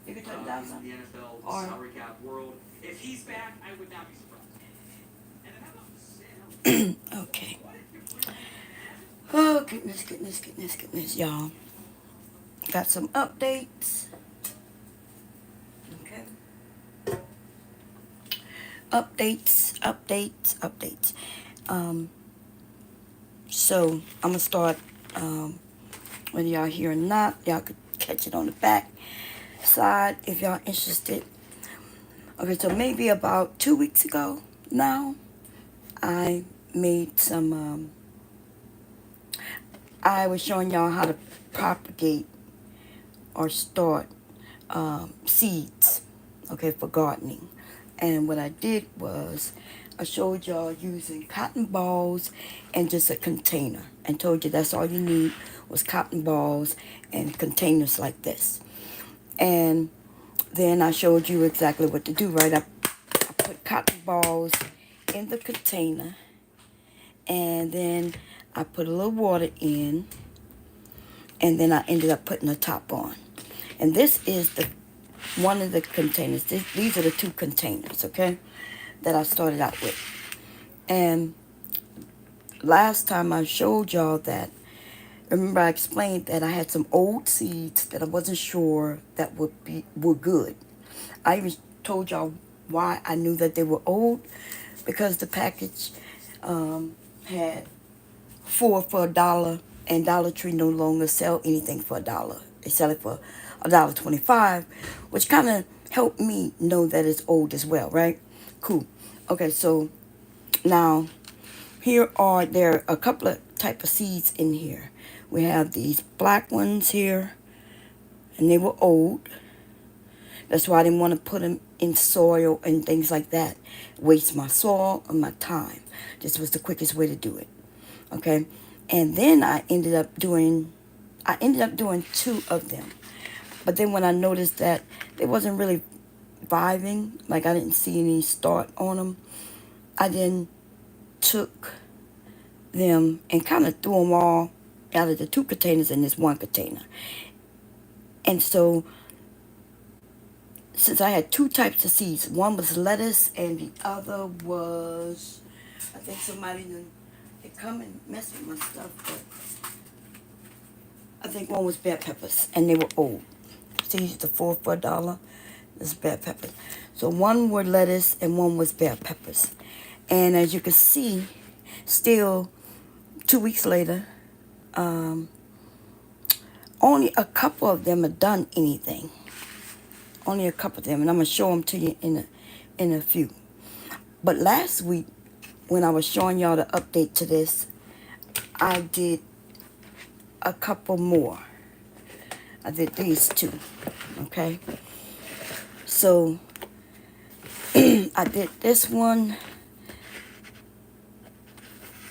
You can turn down some. The NFL Or salary cap world. If he's back, I would not be surprised. okay. Oh goodness, y'all. Got some updates. Okay. Updates. Um, so I'm gonna start. Whether y'all here or not, y'all could catch it on the back side if y'all interested. Okay, so maybe about 2 weeks ago now, I made some. I was showing y'all how to propagate or start seeds, okay, for gardening. And what I did was I showed y'all using cotton balls and just a container, and told you that's all you need was cotton balls and containers like this. And then I showed you exactly what to do, right? I put cotton balls in the container, and then I put a little water in, and then I ended up putting the top on. And this is the one of the containers. These are the two containers, okay, that I started out with. And last time I showed y'all that, remember I explained that I had some old seeds that I wasn't sure that were good. I even told y'all why I knew that they were old, because the package had 4 for $1, and Dollar Tree no longer sell anything for $1. They sell it for $1.25, which kind of helped me know that it's old as well, right? Cool. Okay, so now there are a couple of type of seeds in here. We have these black ones here, and they were old. That's why I didn't want to put them in soil and things like that. Waste my soil and my time. This was the quickest way to do it. Okay, and then I ended up doing 2 of them. But then when I noticed that they wasn't really vibing, like I didn't see any start on them, I then took them and kind of threw them all out of the 2 containers in this 1 container. And so, since I had 2 types of seeds, one was lettuce and the other was, I think somebody didn't come and mess with my stuff, but I think one was bell peppers, and they were old. See, the 4 for $1. This is bell peppers. So one were lettuce and one was bell peppers. And as you can see, still 2 weeks later, only a couple of them have done anything. Only a couple of them, and I'm gonna show them to you in a few. But last week, when I was showing y'all the update to this, I did a couple more. I did these 2, okay? So, I did this one.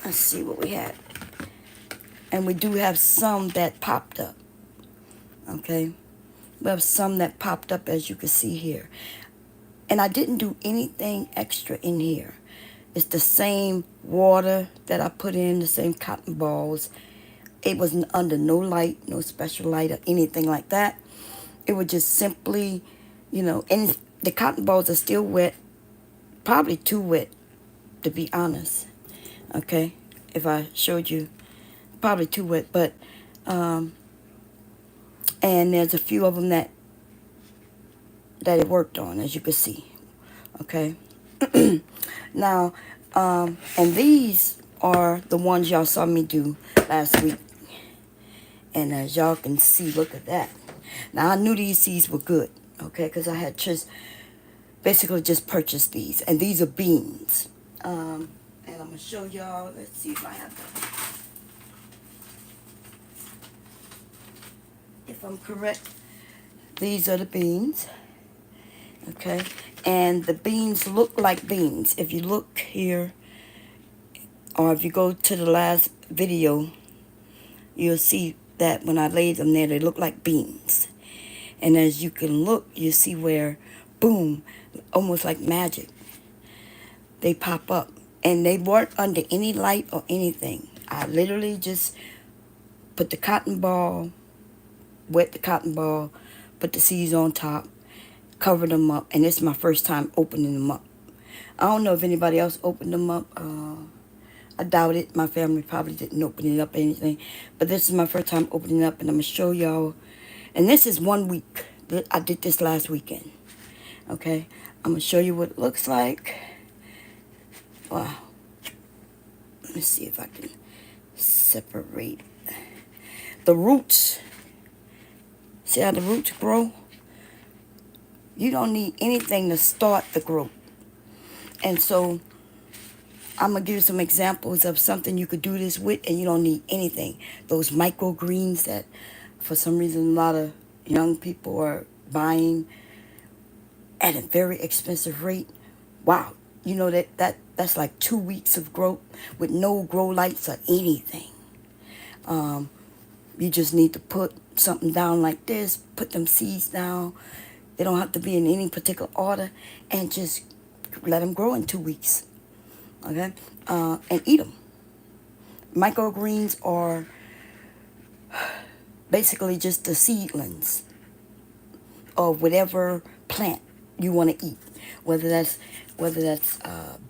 Let's see what we had. And we do have some that popped up, okay? We have some that popped up, as you can see here. And I didn't do anything extra in here. It's the same water that I put in, the same cotton balls. It was under no light, no special light or anything like that. It was just simply, and the cotton balls are still wet, probably too wet, to be honest. Okay, if I showed you, probably too wet, but, and there's a few of them that it worked on, as you can see. Okay. Now, and these are the ones y'all saw me do last week. And as y'all can see, look at that. Now, I knew these seeds were good, okay, because I had basically just purchased these. And these are beans. And I'm going to show y'all. Let's see if I have them. If I'm correct, these are the beans. Okay, and the beans look like beans. If you look here, or if you go to the last video, you'll see that when I laid them there, they look like beans. And as you can look, you see where, boom, almost like magic, they pop up. And they weren't under any light or anything. I literally just put the cotton ball, wet the cotton ball, put the seeds on top, cover them up, and it's my first time opening them up. I don't know if anybody else opened them up. I doubt it. My family probably didn't open it up or anything. But this is my first time opening it up, and I'm going to show y'all. And this is 1 week. I did this last weekend. Okay? I'm going to show you what it looks like. Wow. Let me see if I can separate the roots. See how the roots grow? You don't need anything to start the growth. And so I'm going to give you some examples of something you could do this with, and you don't need anything. Those microgreens that for some reason a lot of young people are buying at a very expensive rate. Wow. You know that's like 2 weeks of growth with no grow lights or anything. You just need to put something down like this, put them seeds down. They don't have to be in any particular order, and just let them grow in 2 weeks. Okay? And eat them. Microgreens are basically just the seedlings of whatever plant you want to eat. Whether that's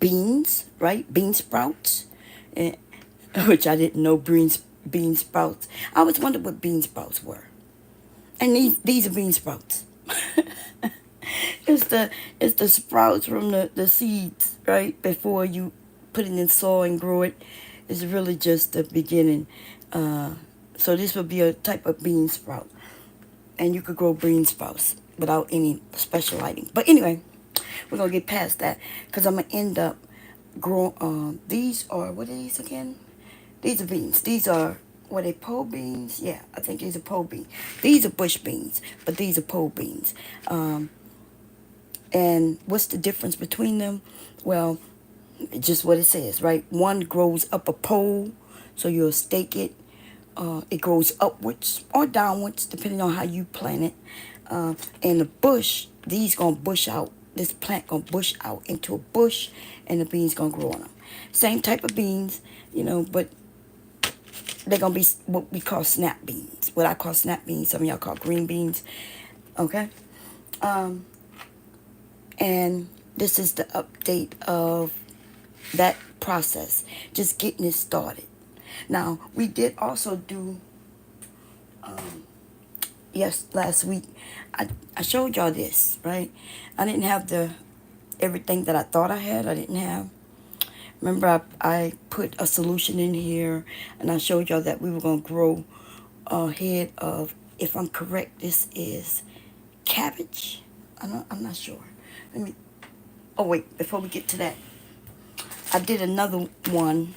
beans, right? Bean sprouts, which I didn't know bean sprouts. I always wondered what bean sprouts were. And these are bean sprouts. It's the sprouts from the seeds, right? Before you put it in soil and grow it. It's really just the beginning. So this would be a type of bean sprout. And you could grow bean sprouts without any special lighting. But anyway, we're going to get past that, because I'm going to end up growing, these are, what are these again? These are beans. These are, were they pole beans? Yeah, I think these are pole beans. These are bush beans, but these are pole beans. And what's the difference between them? Well, just what it says, right? One grows up a pole, so you'll stake it. It grows upwards or downwards, depending on how you plant it. And the bush, these gonna bush out. This plant gonna bush out into a bush, and the beans gonna grow on them. Same type of beans, but they're gonna be what we call snap beans. What I call snap beans, some of y'all call green beans. Okay. And this is the update of that process, just getting it started. Now, we did also do, last week, I showed y'all this, right? I didn't have everything that I thought I had. I didn't have. Remember, I put a solution in here, and I showed y'all that we were going to grow a head of, if I'm correct, this is cabbage. I'm not sure. Before we get to that, I did another one,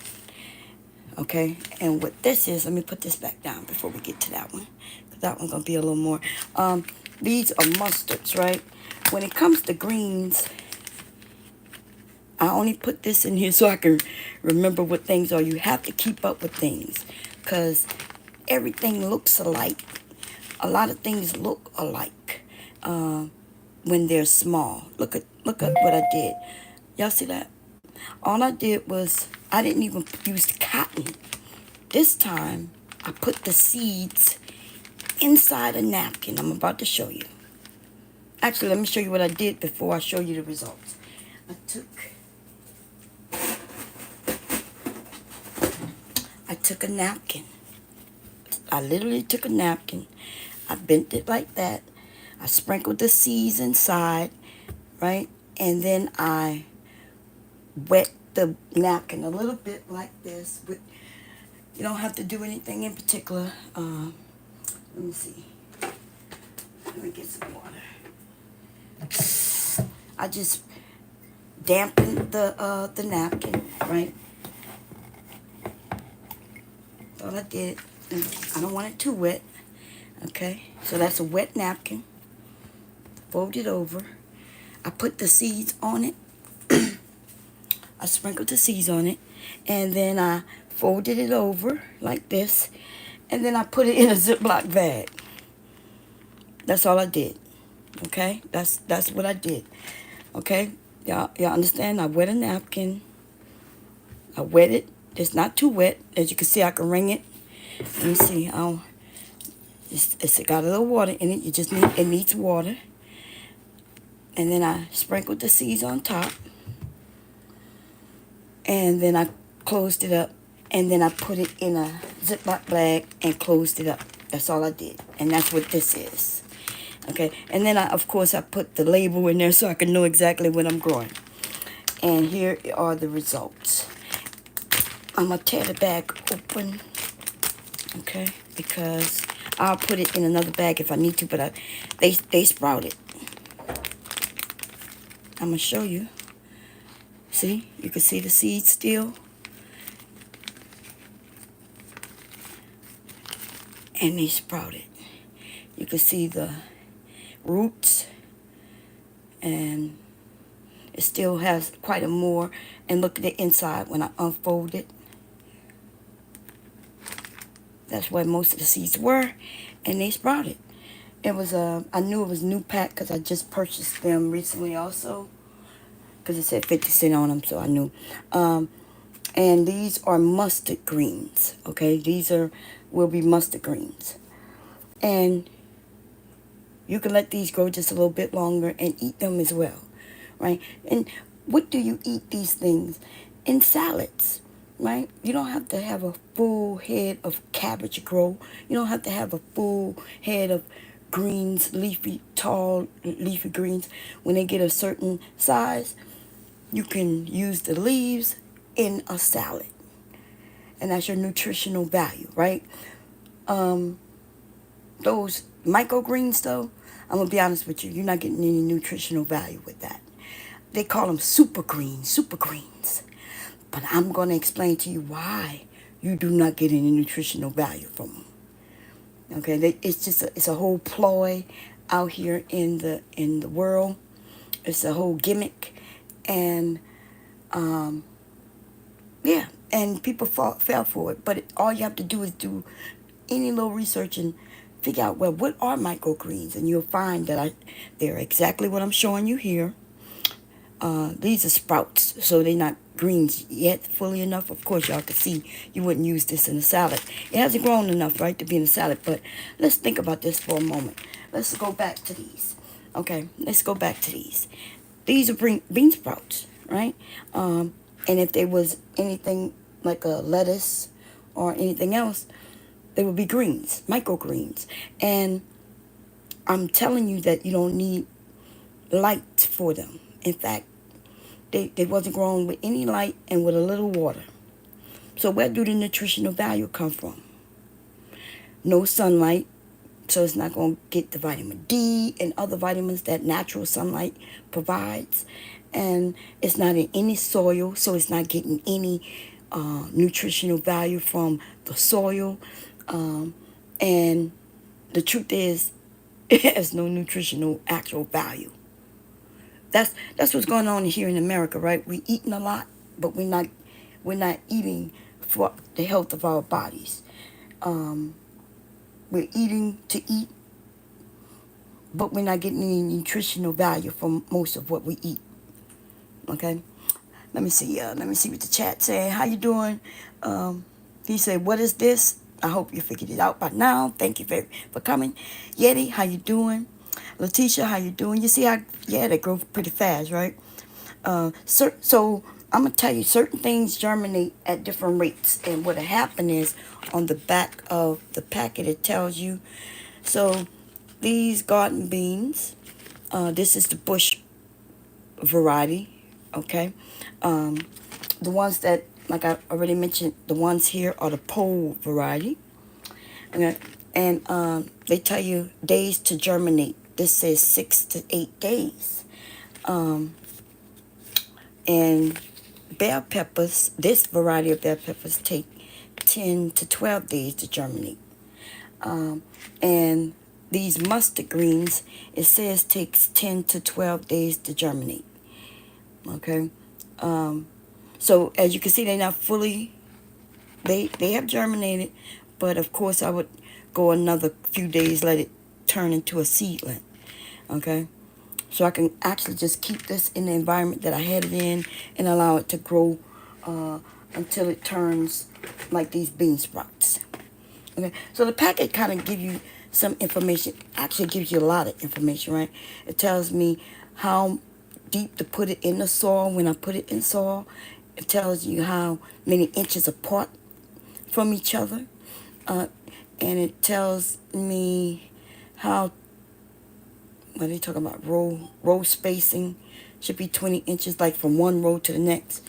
okay? And what this is, let me put this back down before we get to that one, because that one's going to be a little more. These are mustards, right? When it comes to greens, I only put this in here so I can remember what things are. You have to keep up with things, because everything looks alike. A lot of things look alike when they're small. Look at what I did. Y'all see that? All I did was, I didn't even use cotton. This time, I put the seeds inside a napkin. I'm about to show you. Actually, let me show you what I did before I show you the results. I took a napkin. I literally took a napkin. I bent it like that. I sprinkled the seeds inside, right? And then I wet the napkin a little bit like this. But you don't have to do anything in particular. Let me see. Let me get some water. I just dampened the napkin, right? That's all I did. I don't want it too wet. Okay, so that's a wet napkin. Fold it over. I put the seeds on it. I sprinkled the seeds on it, and then I folded it over like this, and then I put it in a Ziploc bag. That's all I did. Okay, that's what I did. Okay, y'all understand? I wet a napkin. I wet it. It's not too wet. As you can see, I can wring it. Let me see. It's got a little water in it. It needs water. And then I sprinkled the seeds on top. And then I closed it up. And then I put it in a Ziploc bag and closed it up. That's all I did. And that's what this is. Okay. And then of course I put the label in there so I can know exactly what I'm growing. And here are the results. I'm going to tear the bag open. Okay. Because I'll put it in another bag if I need to. But they sprouted. I'm going to show you. See? You can see the seeds still. And they sprouted. You can see the roots. And it still has quite a more. And look at the inside when I unfold it. That's where most of the seeds were. And they sprouted. It was I knew it was new pack because I just purchased them recently also. Because it said 50 cents on them, so I knew. And these are mustard greens. Okay, will be mustard greens. And you can let these grow just a little bit longer and eat them as well. Right? And what do you eat these things? In salads. Right? You don't have to have a full head of cabbage grow. You don't have to have a full head of greens, tall leafy greens. When they get a certain size, you can use the leaves in a salad. And that's your nutritional value, right? Those microgreens, though, I'm going to be honest with you, you're not getting any nutritional value with that. They call them super greens. But I'm going to explain to you why you do not get any nutritional value from them. Okay, it's a whole ploy out here in the world. It's a whole gimmick, and yeah, and people fell for it. But all you have to do is do any little research and figure out, well, what are microgreens, and you'll find that they're exactly what I'm showing you here. These are sprouts, so they're not greens yet fully enough. Of course, y'all can see you wouldn't use this in a salad. It hasn't grown enough, right, to be in a salad. But let's think about this for a moment. Let's go back to these. Okay, let's go back to these. These are bean sprouts, right? And if there was anything like a lettuce or anything else, they would be greens, microgreens. And I'm telling you that you don't need light for them. In fact, they wasn't grown with any light and with a little water. So where do the nutritional value come from? No sunlight, so it's not going to get the vitamin D and other vitamins that natural sunlight provides. And it's not in any soil, so it's not getting any nutritional value from the soil. And the truth is, it has no nutritional actual value. That's what's going on here in America, right? We're eating a lot, but we're not eating for the health of our bodies. We're eating to eat, but we're not getting any nutritional value from most of what we eat. Okay, let me see. Let me see what the chat saying. How you doing? He said, "What is this?" I hope you figured it out by now. Thank you for coming. Yeti, how you doing? Letitia, how you doing? You see how, yeah, they grow pretty fast, right? So I'm going to tell you, certain things germinate at different rates. And what happened is, on the back of the packet, it tells you. So these garden beans, this is the bush variety, okay? The ones that, like I already mentioned, the ones here are the pole variety. Okay? And they tell you days to germinate. This says 6 to 8 days. And bell peppers, this variety of bell peppers take 10 to 12 days to germinate. And these mustard greens, it says takes 10 to 12 days to germinate. Okay? So as you can see, they're not fully, they have germinated, but of course I would go another few days, let it turn into a seedling. Okay, so I can actually just keep this in the environment that I had it in and allow it to grow until it turns like these bean sprouts. Okay, so the packet kind of give you some information. Actually gives you a lot of information, right? It tells me how deep to put it in the soil when I put it in soil. It tells you how many inches apart from each other. Uh, and it tells me how, what are they talking about? Row spacing should be 20 inches, like from one row to the next.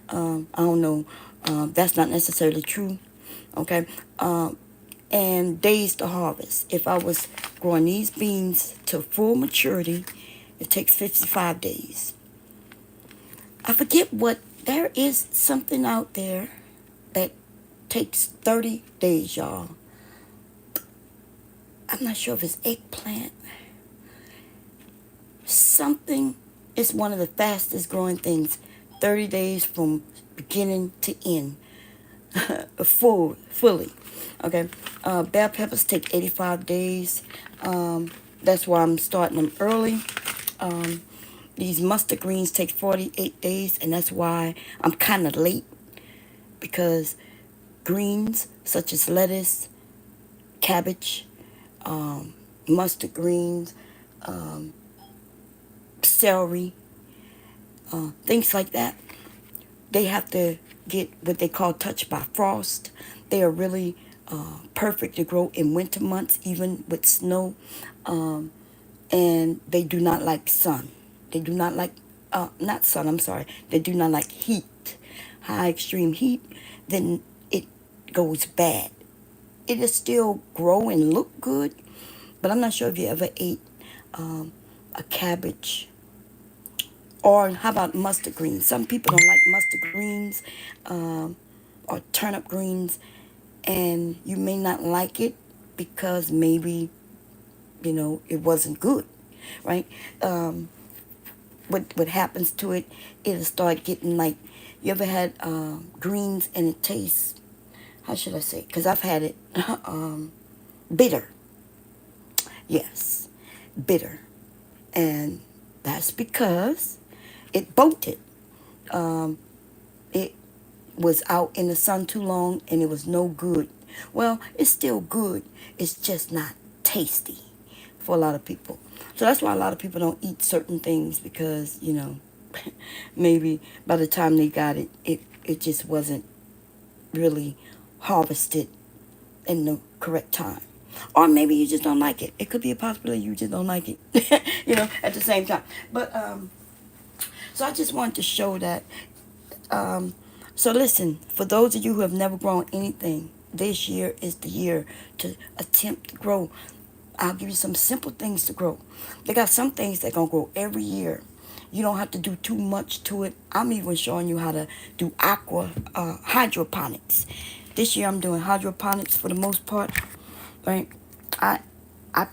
I don't know. That's not necessarily true. Okay. And days to harvest. If I was growing these beans to full maturity, it takes 55 days. I forget what, there is something out there that takes 30 days, y'all. I'm not sure if it's eggplant. Something is one of the fastest growing things. 30 days from beginning to end. Fully. Okay. Bell peppers take 85 days. That's why I'm starting them early. These mustard greens take 48 days, and that's why I'm kind of late, because greens such as lettuce, cabbage, mustard greens, celery, things like that, they have to get what they call touched by frost. They are really perfect to grow in winter months, even with snow, and they do not like sun. They do not like, not sun, I'm sorry. They do not like heat, high extreme heat, then it goes bad. It'll still grow and look good, but I'm not sure if you ever ate a cabbage, or how about mustard greens? Some people don't like mustard greens, or turnip greens, and you may not like it because maybe, it wasn't good, right? What happens to it, it'll start getting like, you ever had greens and it tastes, how should I say? Because I've had it, bitter. Yes, bitter. And that's because it bolted. It was out in the sun too long and it was no good. Well, it's still good. It's just not tasty for a lot of people. So that's why a lot of people don't eat certain things, because, maybe by the time they got it, it just wasn't really harvested in the correct time. Or maybe you just don't like it. It could be a possibility you just don't like it, at the same time. But, so I just wanted to show that. So listen, for those of you who have never grown anything, this year is the year to attempt to grow. I'll give you some simple things to grow. They got some things that going to grow every year. You don't have to do too much to it. I'm even showing you how to do hydroponics. This year I'm doing hydroponics for the most part. Right? I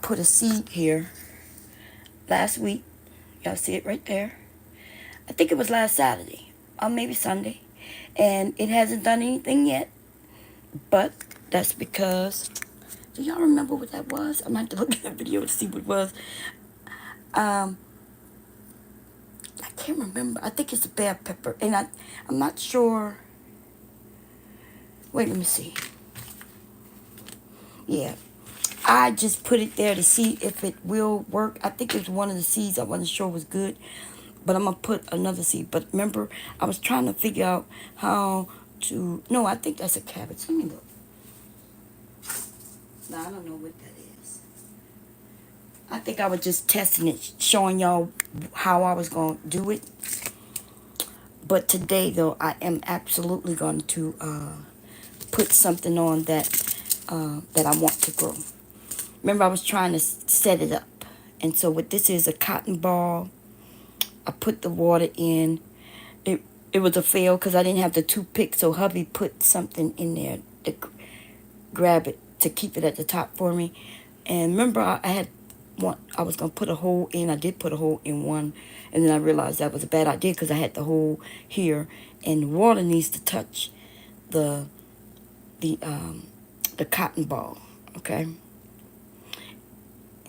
put a seed here last week. Y'all see it right there. I think it was last Saturday, or maybe Sunday. And it hasn't done anything yet. But that's because, do y'all remember what that was? I'm going to have to look at the video to see what it was. I can't remember. I think it's a bell pepper. And I'm not sure. Wait, let me see. Yeah. I just put it there to see if it will work. I think it was one of the seeds I wasn't sure was good. But I'm going to put another seed. But remember, I was trying to figure out how to... No, I think that's a cabbage. Let me look. No, I don't know what that is. I think I was just testing it, showing y'all how I was going to do it. But today, though, I am absolutely going to put something on that I want to grow. Remember, I was trying to set it up. And so what this is, a cotton ball. I put the water in. It was a fail because I didn't have the toothpick, so hubby put something in there to grab it, to keep it at the top for me. And remember, I was going to put a hole in. I did put a hole in one, and then I realized that was a bad idea because I had the hole here, and the water needs to touch the cotton ball, okay?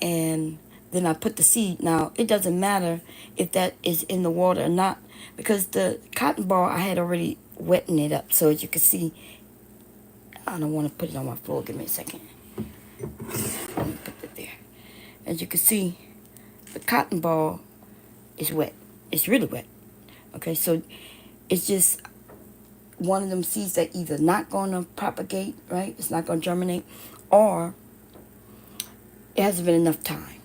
And then I put the seed. Now, it doesn't matter if that is in the water or not, because the cotton ball, I had already wetting it up. So as you can see, I don't want to put it on my floor. Give me a second. Let me put As you can see, the cotton ball is wet. It's really wet. Okay, so it's just one of them seeds that either not going to propagate, right? It's not going to germinate, or it hasn't been enough time.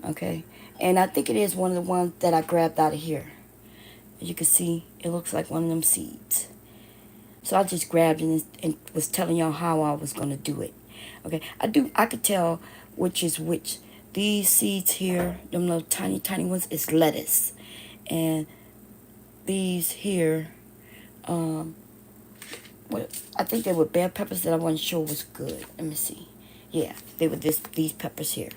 Okay, and I think it is one of the ones that I grabbed out of here. As you can see, it looks like one of them seeds. So I just grabbed it and was telling y'all how I was going to do it. Okay, I could tell which is which. These seeds here, them little tiny ones, is lettuce. And these here, what I think they were bell peppers that I wasn't sure was good. Let me see. Yeah, they were these peppers here.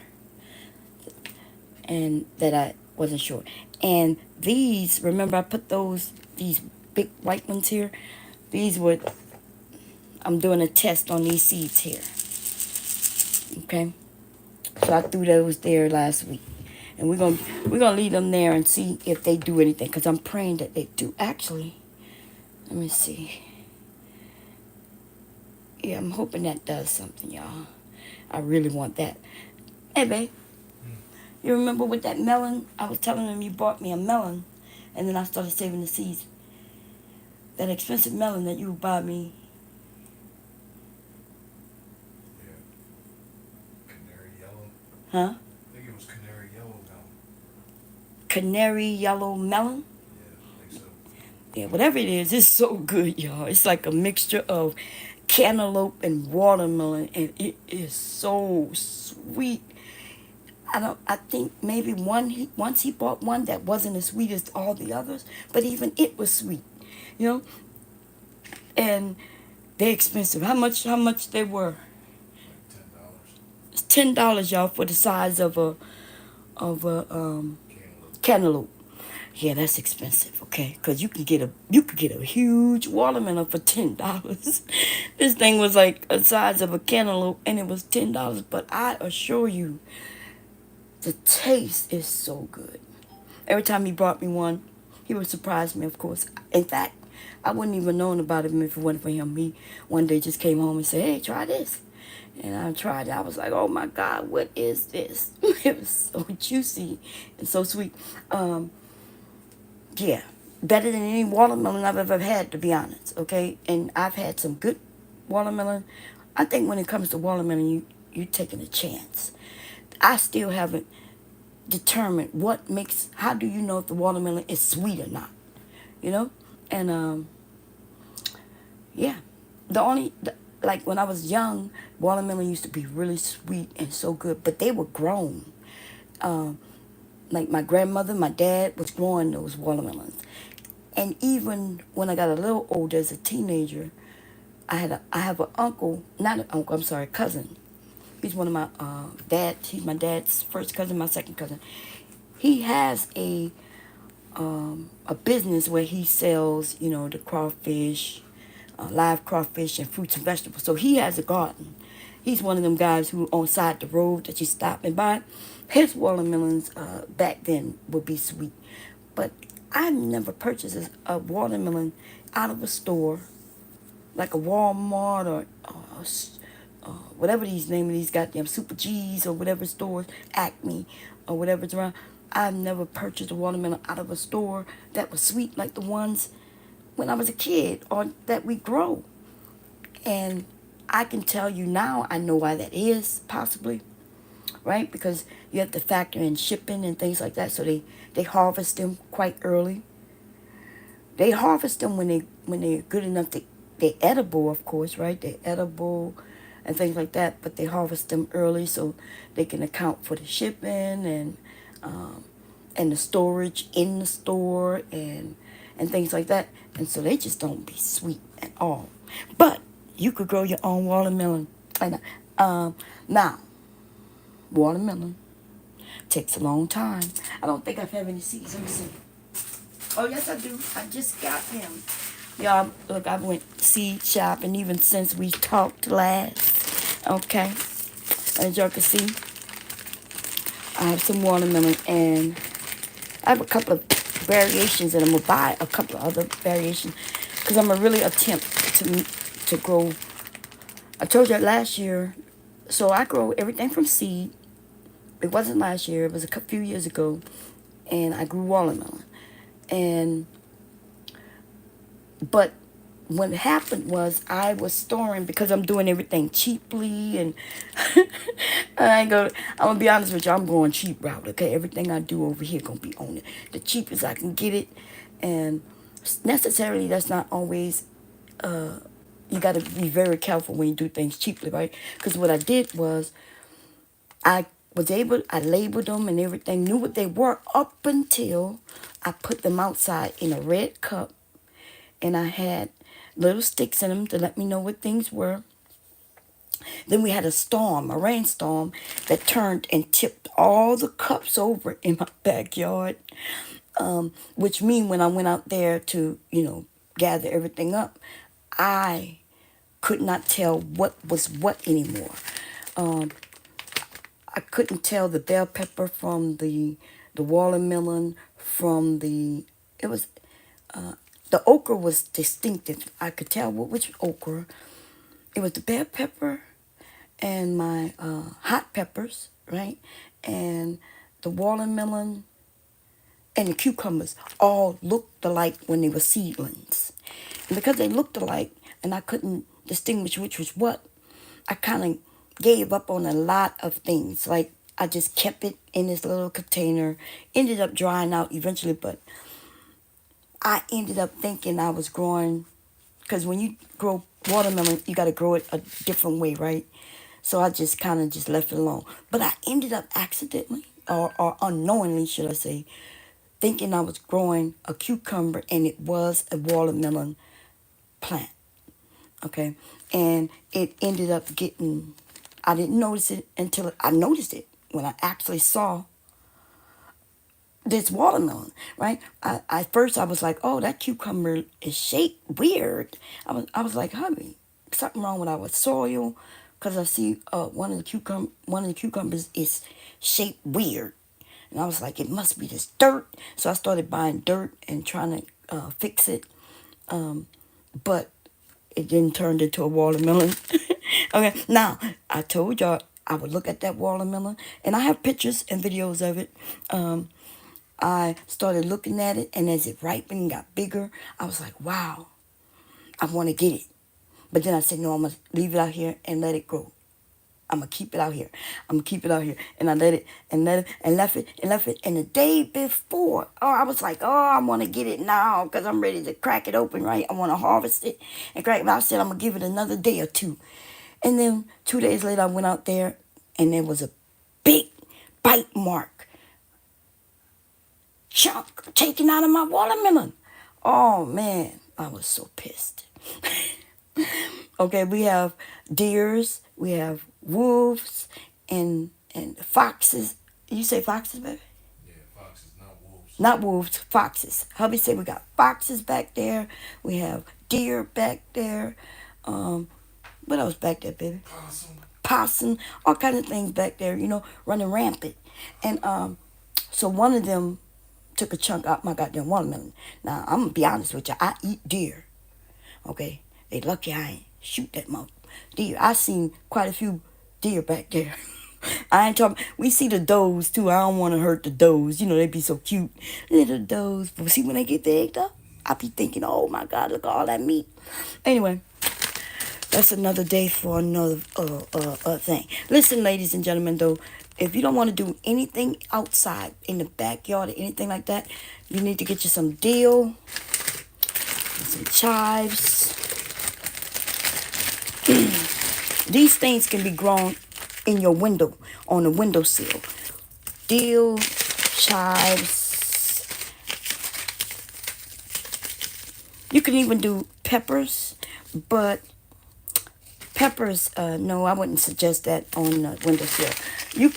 And that I wasn't sure. And these, remember I put these big white ones here? These were, I'm doing a test on these seeds here. Okay? So I threw those there last week. And we're gonna leave them there and see if they do anything. Because I'm praying that they do. Actually, let me see. Yeah, I'm hoping that does something, y'all. I really want that. Hey, babe. You remember with that melon? I was telling them you bought me a melon. And then I started saving the seeds. That expensive melon that you bought me. Yeah. Canary yellow. Huh? I think it was canary yellow melon. Canary yellow melon? Yeah, I think so. Yeah, whatever it is, it's so good, y'all. It's like a mixture of cantaloupe and watermelon, and it is so sweet. I think maybe once he bought one that wasn't as sweet as all the others, but even it was sweet, you know. And they're expensive. How much they were? Like $10. It's $10, y'all, for the size of a Cantaloupe. cantaloupe. Yeah, that's expensive, okay? Cause you could get a huge watermelon for $10. This thing was like the size of a cantaloupe, and it was $10. But I assure you, the taste is so good. Every time he brought me one, he would surprise me, of course. In fact, I wouldn't even known about him if it wasn't for him. He one day just came home and said, "Hey, try this." And I tried it. I was like, "Oh my God, what is this?" It was so juicy and so sweet. Yeah, better than any watermelon I've ever had, to be honest. Okay, and I've had some good watermelon. I think when it comes to watermelon, you're taking a chance. I still haven't determined what makes. How do you know if the watermelon is sweet or not? You know, and yeah, like when I was young, watermelon used to be really sweet and so good, but they were grown. Like my grandmother, my dad was growing those watermelons. And even when I got a little older as a teenager, I have an uncle, not an uncle, I'm sorry, cousin. He's one of my he's my dad's first cousin, my second cousin. He has a business where he sells, the crawfish, live crawfish and fruits and vegetables. So he has a garden. He's one of them guys who on side the road that you stop and buy. His watermelons back then would be sweet. But I never purchased a watermelon out of a store, like a Walmart or whatever these name of these goddamn Super G's or whatever stores, Acme or whatever's around. I've never purchased a watermelon out of a store that was sweet like the ones when I was a kid or that we grow. And I can tell you now, I know why that is, possibly, right? Because you have to factor in shipping and things like that. So they harvest them quite early. They harvest them when they're good enough. They're edible, of course, right? They're edible and things like that. But they harvest them early so they can account for the shipping and the storage in the store and things like that. And so they just don't be sweet at all. But you could grow your own watermelon. And now, watermelon takes a long time. I don't think I have any seeds. Let me see. Oh, yes, I do. I just got them. Y'all, look, I went seed shopping even since we talked last. Okay. As y'all can see, I have some watermelon, and I have a couple of variations, and I'm going to buy a couple of other variations because I'm going to really attempt to grow. I told you last year, so I grow everything from seed. it wasn't last year. It was a few years ago, and I grew watermelon. And but what happened was I was storing because I'm doing everything cheaply, and I'm gonna be honest with you, I'm going cheap route. Okay, everything I do over here gonna be on it the cheapest I can get it, and necessarily that's not always. You got to be very careful when you do things cheaply, right? Because what I did was I labeled them and everything, knew what they were up until I put them outside in a red cup, and I had little sticks in them to let me know what things were. Then we had a rainstorm that turned and tipped all the cups over in my backyard. Which mean when I went out there to, gather everything up, I could not tell what was what anymore. I couldn't tell the bell pepper from the watermelon from it was the okra was distinctive. I could tell which okra. It was the bell pepper and my hot peppers, right? And the watermelon and the cucumbers all looked alike when they were seedlings. And because they looked alike and I couldn't distinguish which was what, I kind of gave up on a lot of things. Like I just kept it in this little container, ended up drying out eventually, but I ended up thinking I was growing, because when you grow watermelon, you got to grow it a different way, right? So I just kind of just left it alone. But I ended up accidentally, or unknowingly, should I say, thinking I was growing a cucumber, and it was a watermelon plant. Okay, and it ended up getting. I didn't notice it until I noticed it when I actually saw this watermelon, right? I first I was like, oh, that cucumber is shaped weird. I was like, honey, something wrong with our soil, because I see one of the cucumbers is shaped weird, and I was like, it must be this dirt. So I started buying dirt and trying to fix it, but it then turned into a watermelon. Okay, now I told y'all I would look at that watermelon, and I have pictures and videos of it. I started looking at it, and as it ripened and got bigger, I was like, wow, I want to get it. But then I said, no, I'm going to leave it out here and let it grow. I'm going to keep it out here. I'm going to keep it out here. And I let it and let it and left it and left it. And the day before, I was like, I want to get it now because I'm ready to crack it open, right? I want to harvest it and crack it. But I said, I'm going to give it another day or two. And then 2 days later, I went out there, and there was a big bite mark chunk taken out of my watermelon. Oh man, I was so pissed. Okay, we have deers, we have wolves, and foxes. You say foxes, baby? Yeah, foxes, not wolves. Not wolves, foxes. Hubby said we got foxes back there. We have deer back there. What else back there, baby? Possum, all kinds of things back there, running rampant. And so one of them took a chunk out my goddamn watermelon. Now, I'm going to be honest with you. I eat deer. Okay? They lucky I ain't shoot that mother deer. I seen quite a few deer back there. I ain't talking. We see the does, too. I don't want to hurt the does. They be so cute. Little does. But see, when they get egged up, I be thinking, oh, my God, look at all that meat. Anyway, that's another day for another thing. Listen, ladies and gentlemen, though, if you don't want to do anything outside in the backyard or anything like that, you need to get you some dill, some chives. These things can be grown in your window, on the windowsill. Dill, chives. You can even do peppers, but peppers, no, I wouldn't suggest that on the windowsill. You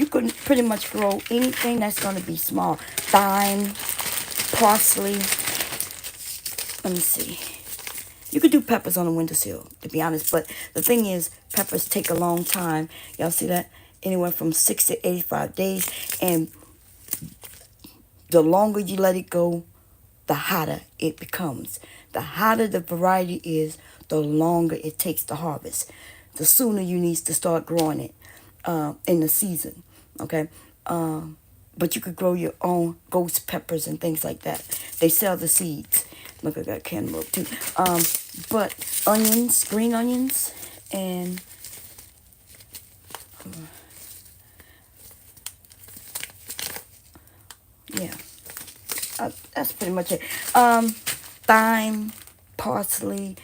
could pretty much grow anything that's going to be small. Thyme, parsley. Let me see. You could do peppers on the windowsill, to be honest. But the thing is, peppers take a long time. Y'all see that? Anywhere from 6 to 85 days. And the longer you let it go, the hotter it becomes. The hotter the variety is, the longer it takes to harvest. The sooner you need to start growing it in the season. Okay. But you could grow your own ghost peppers and things like that. They sell the seeds. Look, I got cantaloupe too. But onions, green onions, and yeah, that's pretty much it. Thyme, parsley,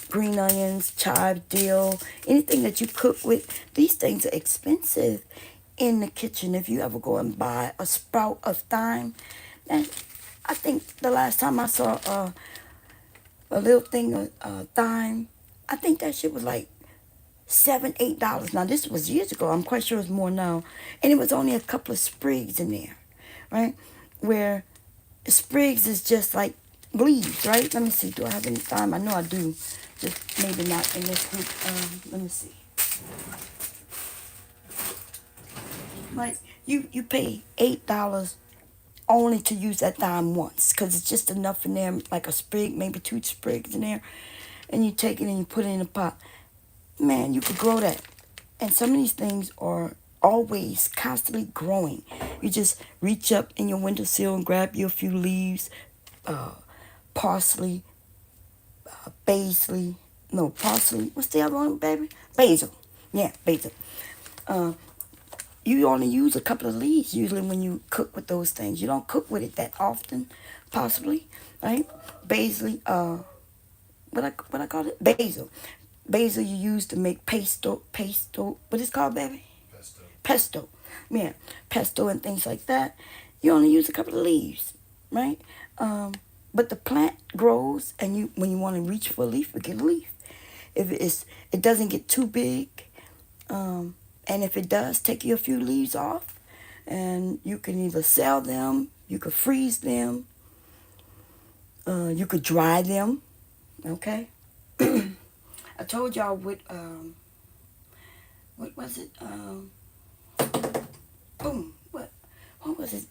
green onions, chive, dill, anything that you cook with. These things are expensive in the kitchen. If you ever go and buy a sprout of thyme, and I think the last time I saw a little thing of thyme, I think that shit was like $7, $8. Now this was years ago. I'm quite sure it's more now, and it was only a couple of sprigs in there, right? Where sprigs is just like leaves, right? Let me see. Do I have any thyme? I know I do. Just maybe not in this group. Let me see. Like you pay $8 only to use that thyme once, because it's just enough in there, like a sprig, maybe 2 sprigs in there, and you take it and you put it in a pot. Man, you could grow that. And some of these things are always constantly growing. You just reach up in your windowsill and grab you a few leaves, parsley, parsley. What's the other one, baby? Basil. Yeah, basil. You only use a couple of leaves usually when you cook with those things. You don't cook with it that often, possibly, right? Basil. What I call it? Basil. Basil you use to make pesto. What is it called, baby? Pesto. Pesto. Yeah, pesto and things like that. You only use a couple of leaves, right? But the plant grows, and you when you want to reach for a leaf, you get a leaf. If it doesn't get too big, and if it does, take you a few leaves off, and you can either sell them, you could freeze them, you could dry them. Okay. I told y'all what was it? Boom. What was it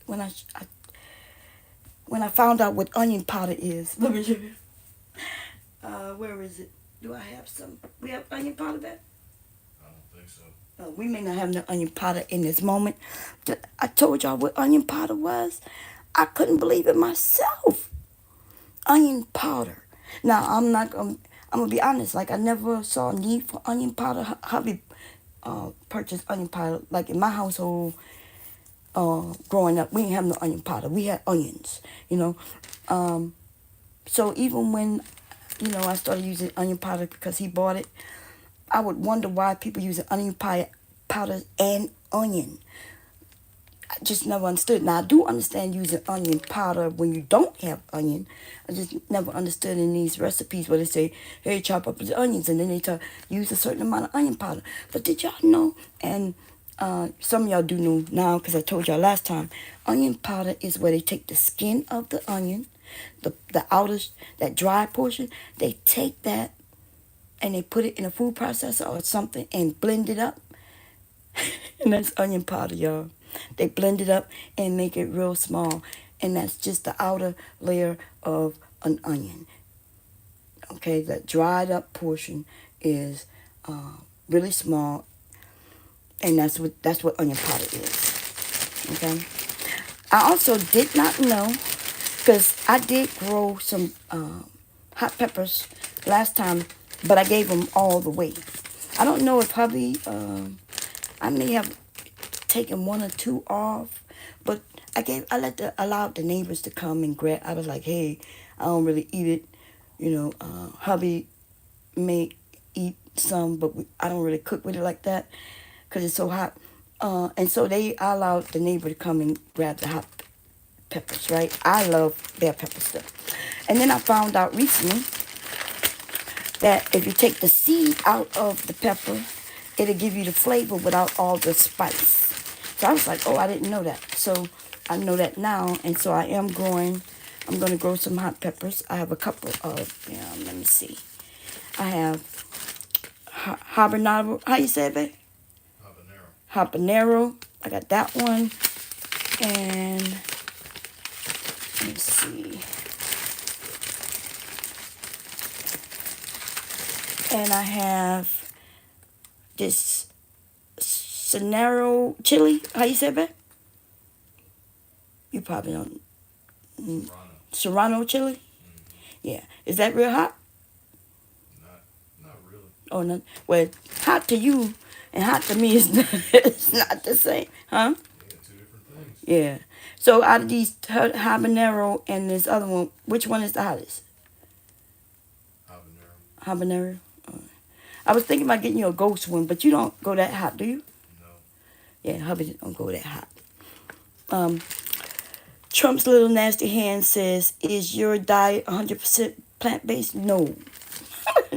when I found out what onion powder is? Let me show you. Where is it? Do I have some? We have onion powder back? I don't think so. We may not have no onion powder in this moment. I told y'all what onion powder was. I couldn't believe it myself. Onion powder. Now I'm not gonna. I'm gonna be honest. Like I never saw a need for onion powder. Hubby purchased onion powder. Like in my household, growing up, we didn't have no onion powder. We had onions. You know. So even when I started using onion powder because he bought it, I would wonder why people use onion powder and onion. I just never understood. Now I do understand using onion powder when you don't have onion. I just never understood in these recipes where they say, "Hey, chop up the onions," and then they use a certain amount of onion powder. But did y'all know? And some of y'all do know now because I told y'all last time. Onion powder is where they take the skin of the onion, the outer, that dry portion. They take that and they put it in a food processor or something and blend it up. And that's onion powder, y'all. They blend it up and make it real small. And that's just the outer layer of an onion. Okay, that dried up portion is really small. And that's what onion powder is. Okay. I also did not know, because I did grow some hot peppers last time, but I gave them all the way. I don't know if hubby, I may have taken 1 or 2 off, but allowed the neighbors to come and grab. I was like, hey, I don't really eat it. Hubby may eat some, but I don't really cook with it like that because it's so hot. And so I allowed the neighbor to come and grab the hot peppers, right? I love bell pepper stuff. And then I found out recently that if you take the seed out of the pepper, it'll give you the flavor without all the spice. So I was like, oh, I didn't know that. So I know that now. And so I'm going to grow some hot peppers. I have a couple of, let me see. I have habanero. How you say it, babe? Habanero. I got that one. And let me see. And I have this Sonero chili. How you say that? You probably don't. Toronto. Serrano chili. Mm-hmm. Yeah. Is that real hot? Not really. Oh no. Well, hot to you and hot to me is not, it's not the same, huh? Yeah, two different things. Yeah. So out of these habanero and this other one, which one is the hottest? Habanero. Habanero. I was thinking about getting you a ghost one, but you don't go that hot, do you? No. Yeah, hubby don't go that hot. Um, Trump's little nasty hand says, "Is your diet 100% plant-based?" No.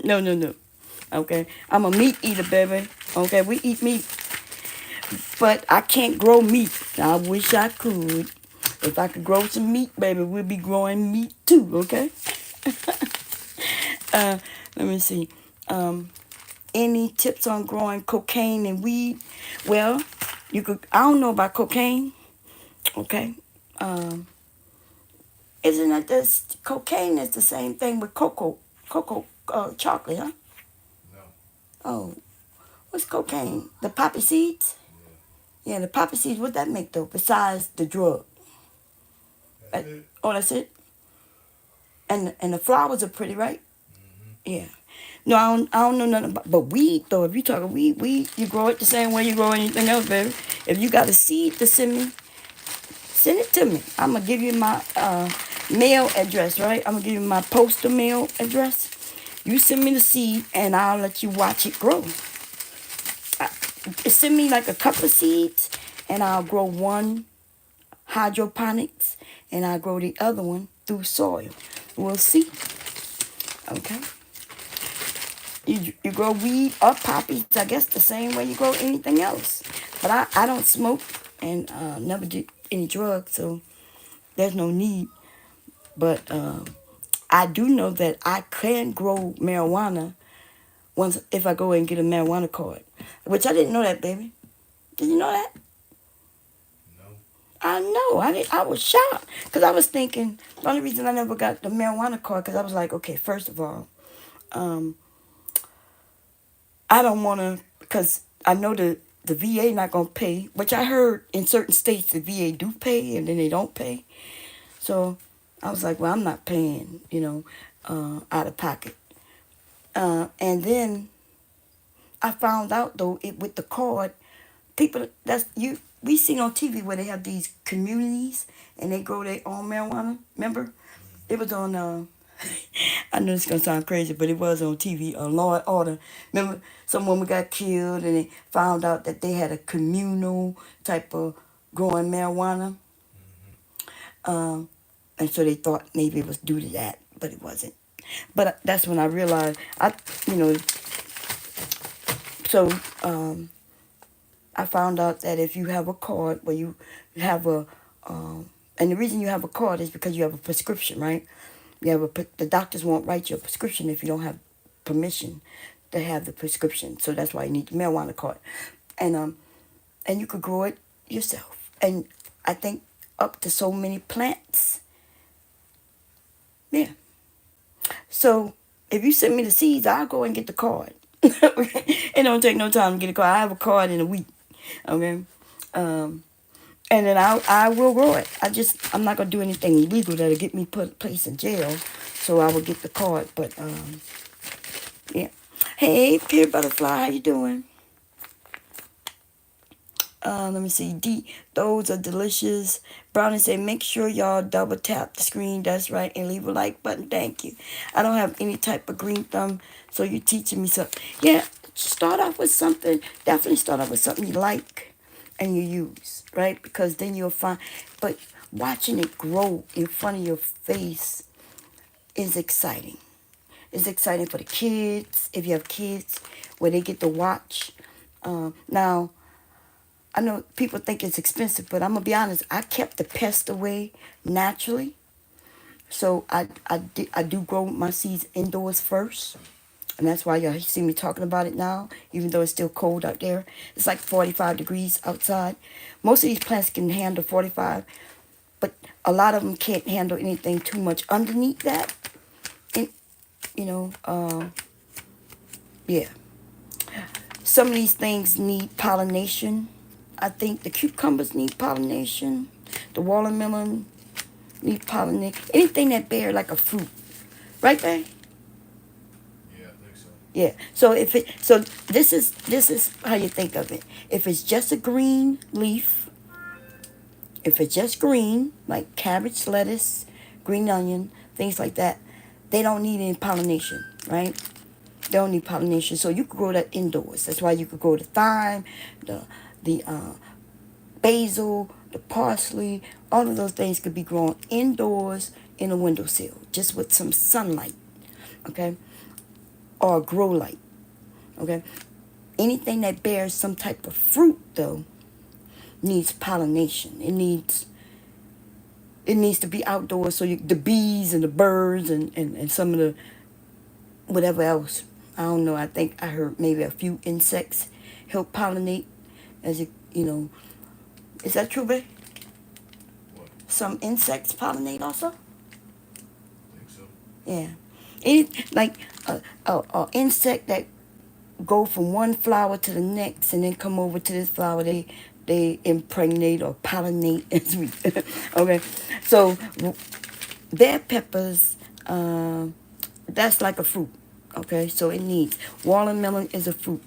No, no, no. Okay, I'm a meat eater, baby. Okay, we eat meat, but I can't grow meat. I wish I could. If I could grow some meat, baby, we'd be growing meat too. Okay. Let me see. Any tips on growing cocaine and weed? Well, you could. I don't know about cocaine. Okay. Isn't it this cocaine is the same thing with cocoa chocolate, huh? No. Oh, what's cocaine? The poppy seeds? Yeah. Yeah, the poppy seeds. What that make though? Besides the drug? That's it. Oh, that's it. And the flowers are pretty, right? Mm-hmm. Yeah. No, I don't know nothing about. But weed though, if you talking weed, you grow it the same way you grow anything else, baby. If you got a seed to send me, send it to me. I'm gonna give you my mail address, right? I'm gonna give you my postal mail address. You send me the seed, and I'll let you watch it grow. Send me like a couple of seeds, and I'll grow one hydroponics, and I'll grow the other one through soil. We'll see. Okay. You grow weed or poppies, I guess, the same way you grow anything else. But I don't smoke and never did any drugs, so there's no need. But I do know that I can grow marijuana once if I go and get a marijuana card, which I didn't know that, baby. Did you know that? No. I know. I was shocked because I was thinking the only reason I never got the marijuana card because I was like, okay, first of all, I don't want to because I know the VA not gonna pay, which I heard in certain states the VA do pay and then they don't pay. So I was like, well, I'm not paying, out of pocket. And then I found out though it with the card, people that's you we seen on TV where they have these communities and they grow their own marijuana. Remember, it was on. I know it's gonna sound crazy, but it was on TV on Law and Order. Remember, some woman got killed and they found out that they had a communal type of growing marijuana. And so they thought maybe it was due to that, but it wasn't. But that's when I realized you know, so I found out that if you have a card where you have and the reason you have a card is because you have a prescription, right? The doctors won't write you a prescription if you don't have permission to have the prescription. So that's why you need the marijuana card, and you could grow it yourself. And I think up to so many plants. Yeah. So if you send me the seeds, I'll go and get the card. It don't take no time to get a card. I have a card in a week. Okay. And then I will grow it. I'm not gonna do anything illegal that'll get me placed in jail. So I will get the card. But yeah. Hey, Pear Butterfly, how you doing? Let me see. Those are delicious. Brownie say, make sure y'all double tap the screen. That's right. And leave a like button. Thank you. I don't have any type of green thumb, so you're teaching me something. Yeah, start off with something. Definitely start off with something you like and you use, right? Because then you'll find. But watching it grow in front of your face is exciting. It's exciting for the kids, if you have kids, where they get to watch. Now, I know people think it's expensive, but I'm going to be honest. I kept the pest away naturally. So I do grow my seeds indoors first. And that's why y'all see me talking about it now, even though it's still cold out there. It's like 45 degrees outside. Most of these plants can handle 45, but a lot of them can't handle anything too much underneath that. And, yeah. some of these things need pollination. I think the cucumbers need pollination. The watermelon need pollination. Anything that bear like a fruit, right, babe? Yeah, I think so. Yeah. So this is how you think of it. If it's just a green leaf, if it's just green, like cabbage, lettuce, green onion, things like that, they don't need any pollination, right? They don't need pollination. So you could grow that indoors. That's why you could grow the thyme, the basil, the parsley, all of those things could be grown indoors in a windowsill, just with some sunlight, okay? Or a grow light, okay? Anything that bears some type of fruit, though, needs pollination. It needs to be outdoors so the bees and the birds and some of the whatever else. I don't know. I think I heard maybe a few insects help pollinate as you know. Is that true, babe? What? Some insects pollinate also? I think so. Yeah. Any like a insect that go from one flower to the next and then come over to this flower, they impregnate or pollinate as we okay. So their peppers, that's like a fruit. Okay, so it needs watermelon is a fruit.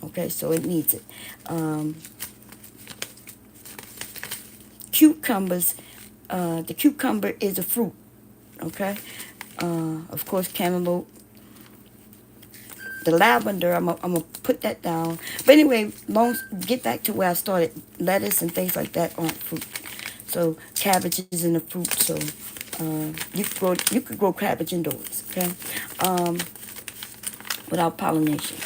Okay, so it needs it. Cucumbers, the cucumber is a fruit. Okay, of course cantaloupe. The lavender, I'm gonna put that down. But anyway, get back to where I started. Lettuce and things like that aren't fruit. So cabbage is in the fruit. So you could grow cabbage indoors. Okay, without pollination.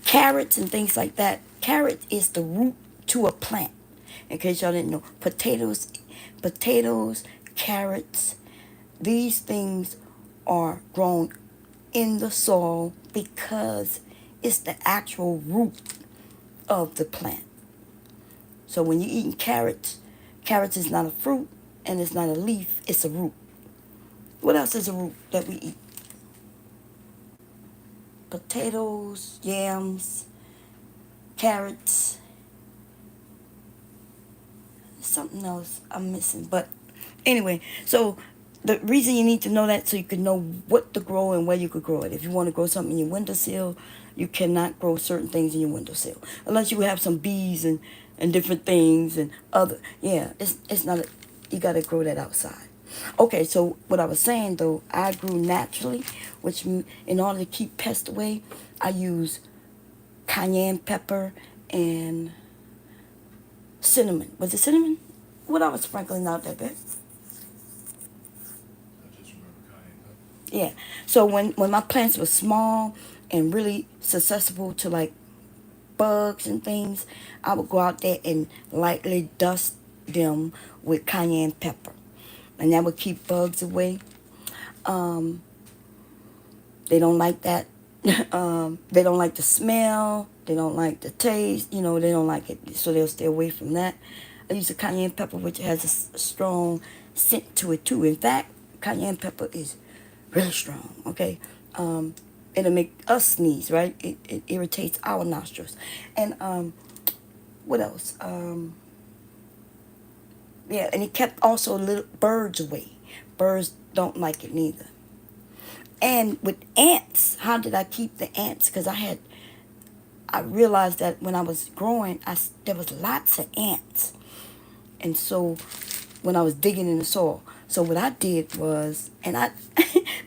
Carrots and things like that. Carrot is the root to a plant. In case y'all didn't know, potatoes, carrots. These things are grown in the soil because it's the actual root of the plant. So when you're eating carrots is not a fruit and it's not a leaf, it's a root. What else is a root that we eat? Potatoes, yams, carrots. Something else I'm missing. But anyway, so the reason you need to know that so you can know what to grow and where you could grow it. If you want to grow something in your windowsill, you cannot grow certain things in your windowsill unless you have some bees and different things and other. Yeah, it's not. You got to grow that outside. Okay, so what I was saying though, I grew naturally, which in order to keep pests away, I use cayenne pepper and cinnamon. Was it cinnamon? What I was sprinkling out there, babe? I just remember cayenne pepper. Yeah. So when my plants were small and really susceptible to like bugs and things, I would go out there and lightly dust them with cayenne pepper, and that would keep bugs away. Um, they don't like that. They don't like the smell. They don't like the taste. You know, they don't like it, so they'll stay away from that. I use a cayenne pepper, which has a strong scent to it too. In fact, cayenne pepper is really strong. Okay, it'll make us sneeze, right? It irritates our nostrils. And what else? Yeah, and it kept also little birds away. Birds don't like it neither. And with ants, how did I keep the ants? Because I realized that when I was growing, there was lots of ants. And so when I was digging in the soil, so what I did was, and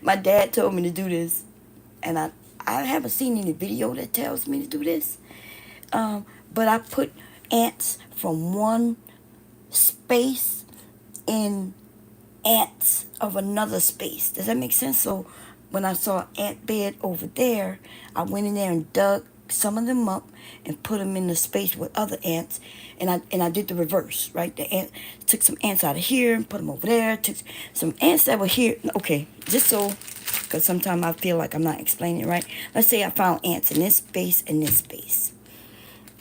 my dad told me to do this, and I haven't seen any video that tells me to do this, but I put ants from one space in ants of another space. Does that make sense? So when I saw an ant bed over there, I went in there and dug some of them up and put them in the space with other ants, and I did the reverse, right? The ant took some ants out of here and put them over there. Took some ants that were here. Okay, just so, because sometimes I feel like I'm not explaining it right. Let's say I found ants in this space and this space,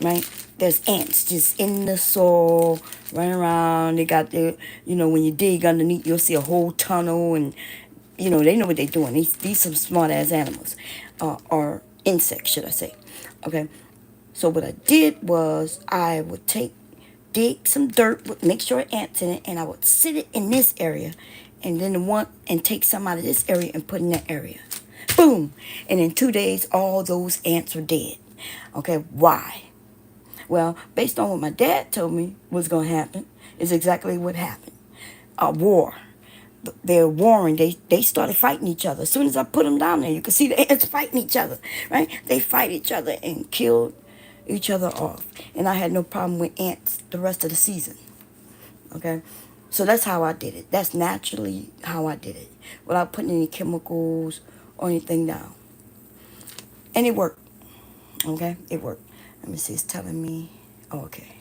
right? There's ants just in the soil, running around. They got the, when you dig underneath, you'll see a whole tunnel, and they know what they're doing. These some smart ass animals, or insects, should I say. Okay. So what I did was I would dig some dirt, make sure ants in it, and I would sit it in this area, and then take some out of this area and put in that area. Boom! And in 2 days, all those ants were dead. Okay, why? Well, based on what my dad told me was going to happen, is exactly what happened. A war. They're warring. They started fighting each other. As soon as I put them down there, you could see the ants fighting each other, right? They fight each other and kill each other off. And I had no problem with ants the rest of the season. Okay? So that's how I did it. That's naturally how I did it. Without putting any chemicals or anything down. And it worked. Okay? It worked. Let me see. It's telling me. Oh, okay.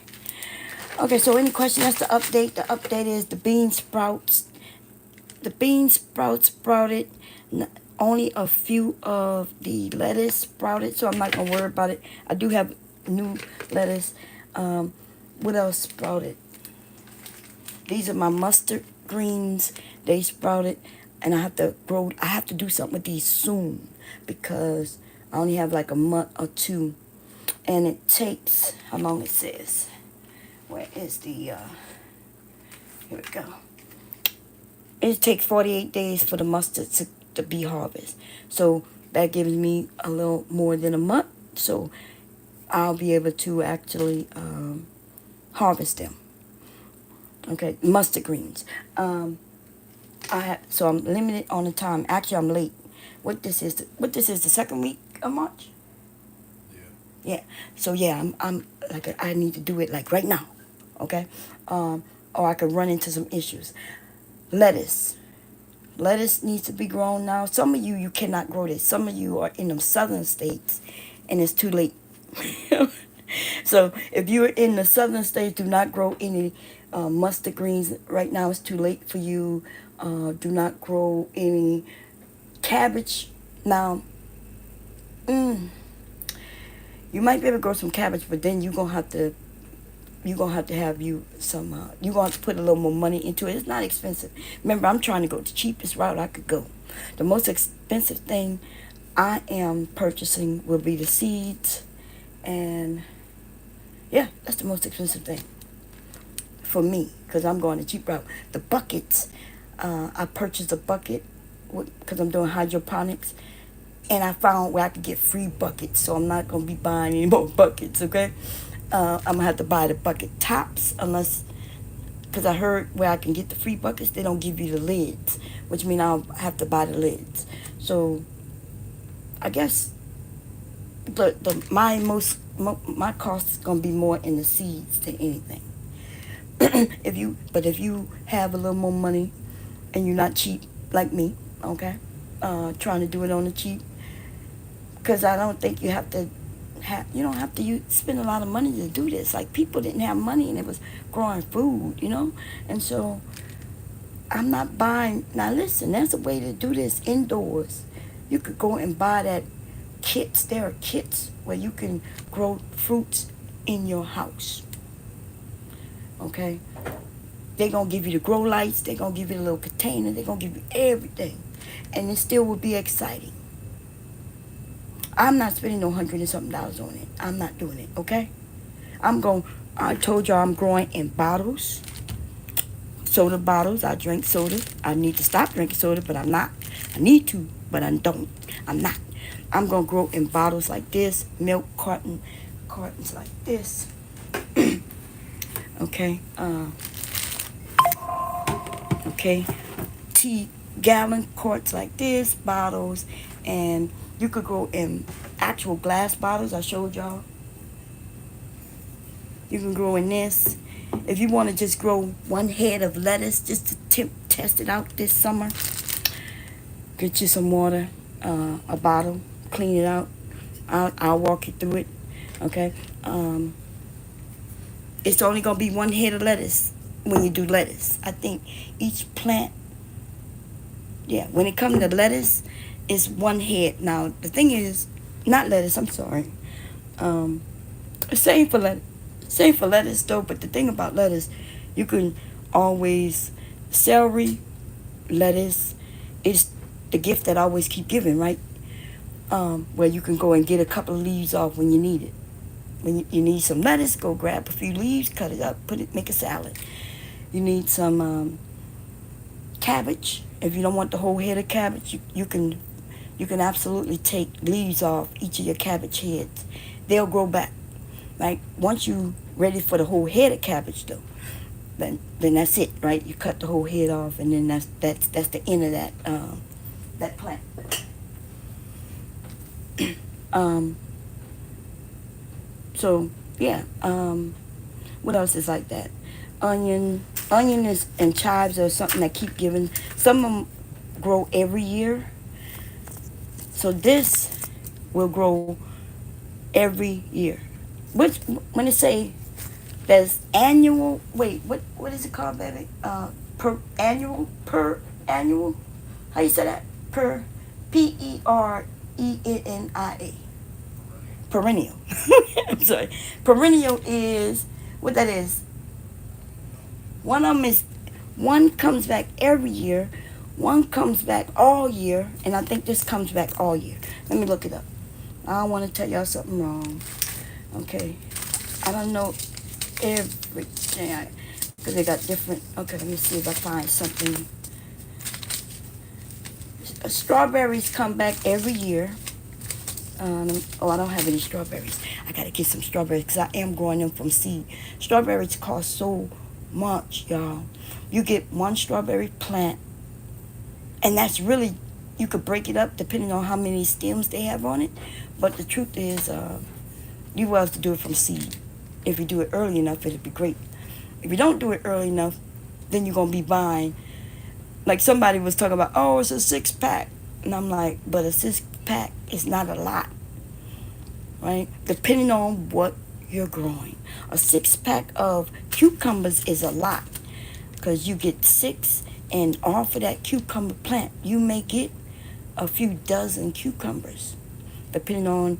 Okay, so any question? That's the update. The update is the bean sprouts. The bean sprouts sprouted. Only a few of the lettuce sprouted, so I'm not going to worry about it. I do have new lettuce. What else sprouted? These are my mustard greens. They sprouted, and I have to do something with these soon because I only have like a month or two, and it takes how long it says. Where is the here we go. It takes 48 days for the mustard to be harvested. So that gives me a little more than a month. So I'll be able to actually harvest them. Okay, mustard greens. So I'm limited on the time. Actually, I'm late. What this is? The second week of March. Yeah. Yeah. So yeah, I'm like I need to do it like right now. Okay. Or I could run into some issues. Lettuce. Lettuce needs to be grown now. Some of you cannot grow this. Some of you are in the southern states, and it's too late. So if you're in the southern states, do not grow any mustard greens right now. It's too late for you. Do not grow any cabbage now. You might be able to grow some cabbage, but then you're gonna have to have you some. You're gonna have to put a little more money into it. It's not expensive. Remember, I'm trying to go the cheapest route I could go. The most expensive thing I am purchasing will be the seeds, and yeah, that's the most expensive thing for me because I'm going the cheap route. The buckets, I purchased a bucket because I'm doing hydroponics, and I found where I could get free buckets, so I'm not gonna be buying any more buckets. Okay. I'm gonna have to buy the bucket tops because I heard where I can get the free buckets, they don't give you the lids, which means I'll have to buy the lids. So I guess my cost is gonna be more in the seeds than anything. if you have a little more money and you're not cheap like me, okay, trying to do it on the cheap, because I don't think you have to. You don't have to spend a lot of money to do this. Like people didn't have money and it was growing food, and so I'm not buying. Now listen, there's a way to do this indoors. You could go and buy that kits. There are kits where you can grow fruits in your house. Okay, they're gonna give you the grow lights. They're gonna give you the little container. They're gonna give you everything, and it still will be exciting. I'm not spending no $100 and something on it. I'm not doing it, okay? I told y'all I'm growing in bottles. Soda bottles. I drink soda. I need to stop drinking soda, but I'm not. I need to, but I don't. I'm not. I'm going to grow in bottles like this. Milk cartons like this. Okay. Okay. Gallon quarts like this. Bottles. And you could grow in actual glass bottles. I showed y'all. You can grow in this. If you want to just grow one head of lettuce just to test it out this summer, get you some water, a bottle, clean it out. I'll walk you through it. Okay. It's only going to be one head of lettuce when you do lettuce. I think each plant, when it comes to lettuce, it's one head. Now, the thing is, not lettuce, I'm sorry. Same for lettuce though, but the thing about lettuce, you can always, celery, lettuce is the gift that I always keep giving, right? where you can go and get a couple of leaves off when you need it. When you need some lettuce, go grab a few leaves, cut it up, make a salad. You need some cabbage. If you don't want the whole head of cabbage, you can absolutely take leaves off each of your cabbage heads. They'll grow back. Right? Once you ready for the whole head of cabbage though, then that's it, right? You cut the whole head off, and then that's the end of that plant. So yeah, what else is like that? Onion is and chives are something that keep giving. Some of them grow every year. So this will grow every year. Which when it say there's annual, wait, what is it called, baby? Per annual. How you say that? Perennia. Perennial. I'm sorry. Perennial is what that is. One comes back every year, one comes back all year, and I think this comes back all year. Let me look it up. I don't want to tell y'all something wrong. Okay. I don't know everything because they got different. Okay, let me see if I find something. Strawberries come back every year. I don't have any strawberries. I gotta get some strawberries because I am growing them from seed. Strawberries cost so much, y'all. You get one strawberry plant, and that's really, you could break it up depending on how many stems they have on it. But the truth is, you will have to do it from seed. If you do it early enough, it'll be great. If you don't do it early enough, then you're gonna be buying. Like somebody was talking about, oh, it's a 6-pack, and I'm like, but a 6-pack is not a lot, right? Depending on what you're growing, a 6-pack of cucumbers is a lot because you get 6, and off of that cucumber plant, you may get a few dozen cucumbers, depending on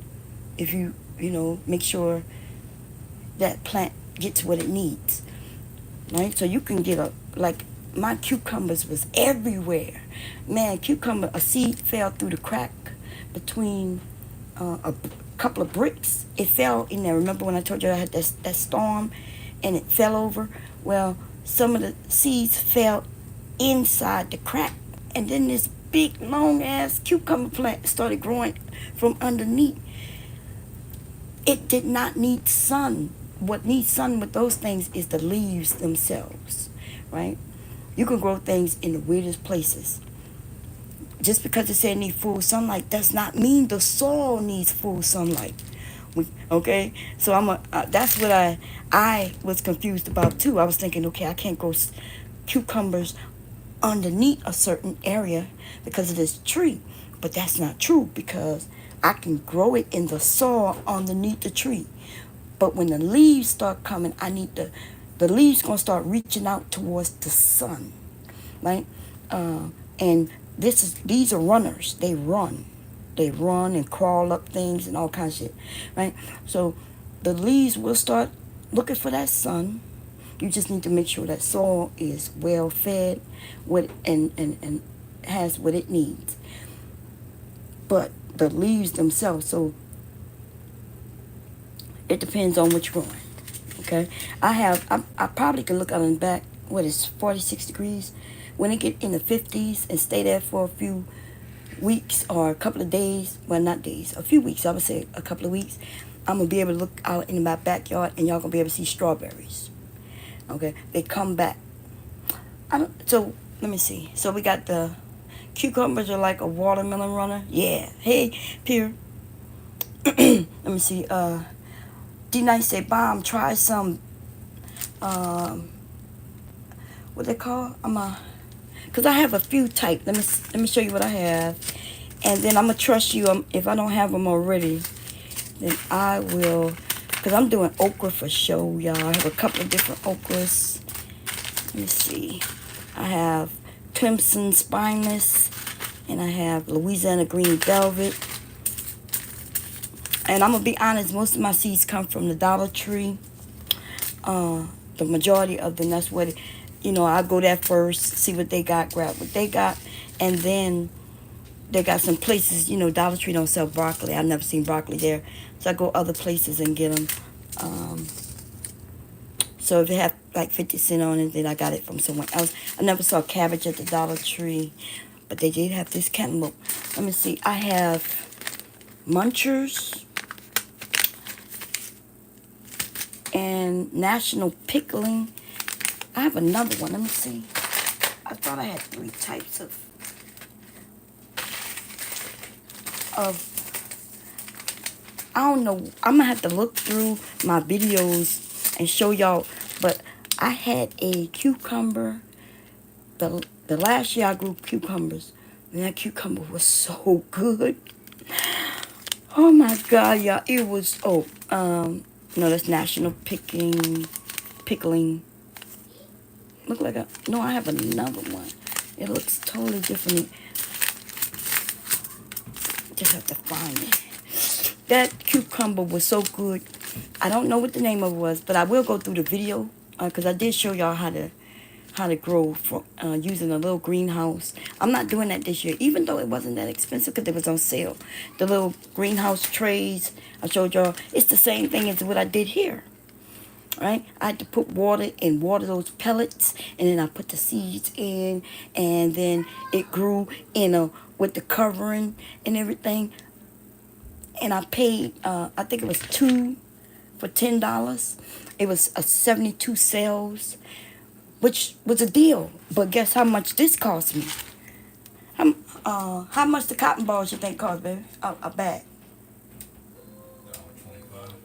if you make sure that plant gets what it needs, right? So you can get my cucumbers was everywhere. Man, a seed fell through the crack between a couple of bricks. It fell in there. Remember when I told you I had that storm and it fell over? Well, some of the seeds fell inside the crack, and then this big long ass cucumber plant started growing from underneath. It did not need sun. What needs sun with those things is the leaves themselves, right? You can grow things in the weirdest places. Just because it said it needs full sunlight does not mean the soil needs full sunlight. Okay? So that's what I was confused about too. I was thinking, okay, I can't grow cucumbers underneath a certain area because of this tree. But that's not true because I can grow it in the soil underneath the tree. But when the leaves start coming, I need the leaves gonna start reaching out towards the sun, right? And these are runners. They run and crawl up things and all kinds of shit, right? So the leaves will start looking for that sun. You just need to make sure that soil is well fed, and has what it needs. But the leaves themselves, so it depends on what you're growing. Okay, I probably can look out in the back. What is 46 degrees? When it get in the 50s and stay there for a few weeks or a couple of days, well, not days, a few weeks, I would say a couple of weeks, I'm gonna be able to look out in my backyard and y'all gonna be able to see strawberries. Okay, they come back. So let me see. So we got the cucumbers are like a watermelon runner. Yeah. Hey, Pierre. Let me see. D-Nice say, Bomb, try some, what they call? Because I have a few type. Let me show you what I have. And then I'm going to trust you. If I don't have them already, then I will, because I'm doing okra for show, y'all. I have a couple of different okras. Let me see. I have Clemson Spineless, and I have Louisiana Green Velvet. And I'm going to be honest, most of my seeds come from the Dollar Tree. The majority of them, that's what, I go there first, see what they got, grab what they got. And then they got some places, you know, Dollar Tree don't sell broccoli. I've never seen broccoli there. So I go other places and get them. So if it have like 50 cents on it, then I got it from someone else. I never saw cabbage at the Dollar Tree, but they did have this cantaloupe. Let me see. I have Munchers and National Pickling. I have another one. Let me see. I thought I had 3 types of I don't know. I'm gonna have to look through my videos and show y'all. But I had a cucumber. The last year I grew cucumbers, and that cucumber was so good. Oh my God, y'all! It was no, that's National Pickling. Look like no. I have another one. It looks totally different. Just have to find it. That cucumber was so good. I don't know what the name of it was, but I will go through the video because I did show y'all how to grow for, using a little greenhouse. I'm not doing that this year, even though it wasn't that expensive because it was on sale. The little greenhouse trays I showed y'all, it's the same thing as what I did here. Right? I had to put water and water those pellets, and then I put the seeds in, and then it grew with the covering and everything. And I paid, I think it was 2 for $10. It was a 72 cells, which was a deal. But guess how much this cost me? How much the cotton balls you think cost, baby? A bag.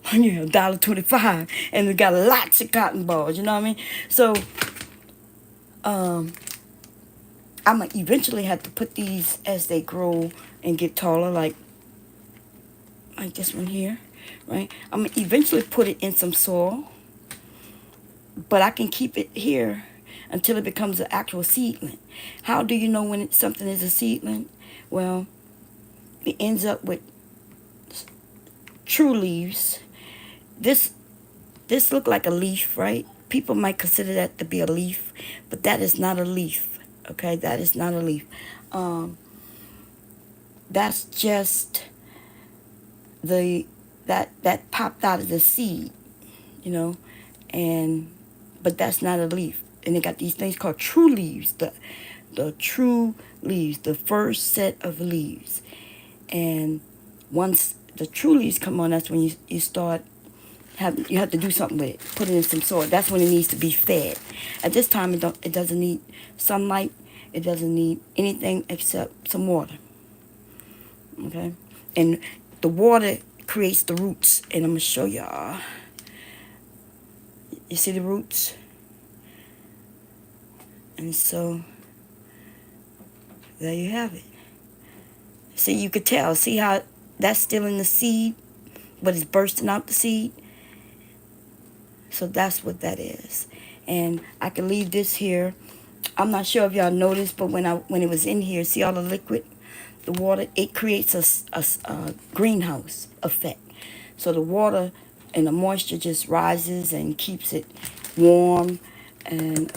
$1.25. Yeah, $1.25, and it got lots of cotton balls. You know what I mean? So, I'm gonna eventually have to put these as they grow and get taller, like this one here, right? I'm gonna eventually put it in some soil, but I can keep it here until it becomes an actual seedling. How do you know when something is a seedling? Well, it ends up with true leaves. This look like a leaf, right? People might consider that to be a leaf, but that is not a leaf. Okay, that is not a leaf. That's just that popped out of the seed, you know, but that's not a leaf. And they got these things called true leaves, the true leaves, the first set of leaves. And once the true leaves come on, that's when you start you have to do something with it. Put it in some soil. That's when it needs to be fed. At this time, it doesn't need sunlight. It doesn't need anything except some water. Okay, and the water creates the roots, and I'm gonna show y'all. You see the roots? And so there you have it. See, you could tell. See how that's still in the seed, but it's bursting out the seed. So that's what that is. And I can leave this here. I'm not sure if y'all noticed, but when it was in here, see all the liquid, the water, it creates a greenhouse effect. So the water and the moisture just rises and keeps it warm, and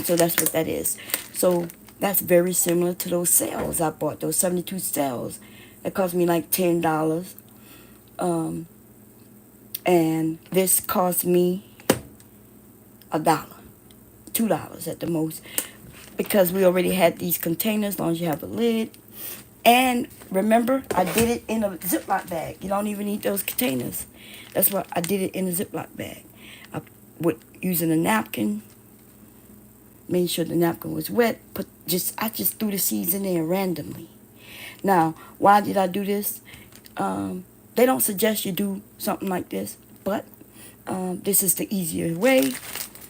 so that's what that is. So that's very similar to those cells I bought, those 72 cells. That cost me like $10. And this cost me $1, $2 at the most, because we already had these containers, as long as you have a lid. And remember, I did it in a Ziploc bag. You don't even need those containers. That's why I did it in a Ziploc bag. Using a napkin, making sure the napkin was wet. I just threw the seeds in there randomly. Now, why did I do this? They don't suggest you do something like this, but this is the easier way,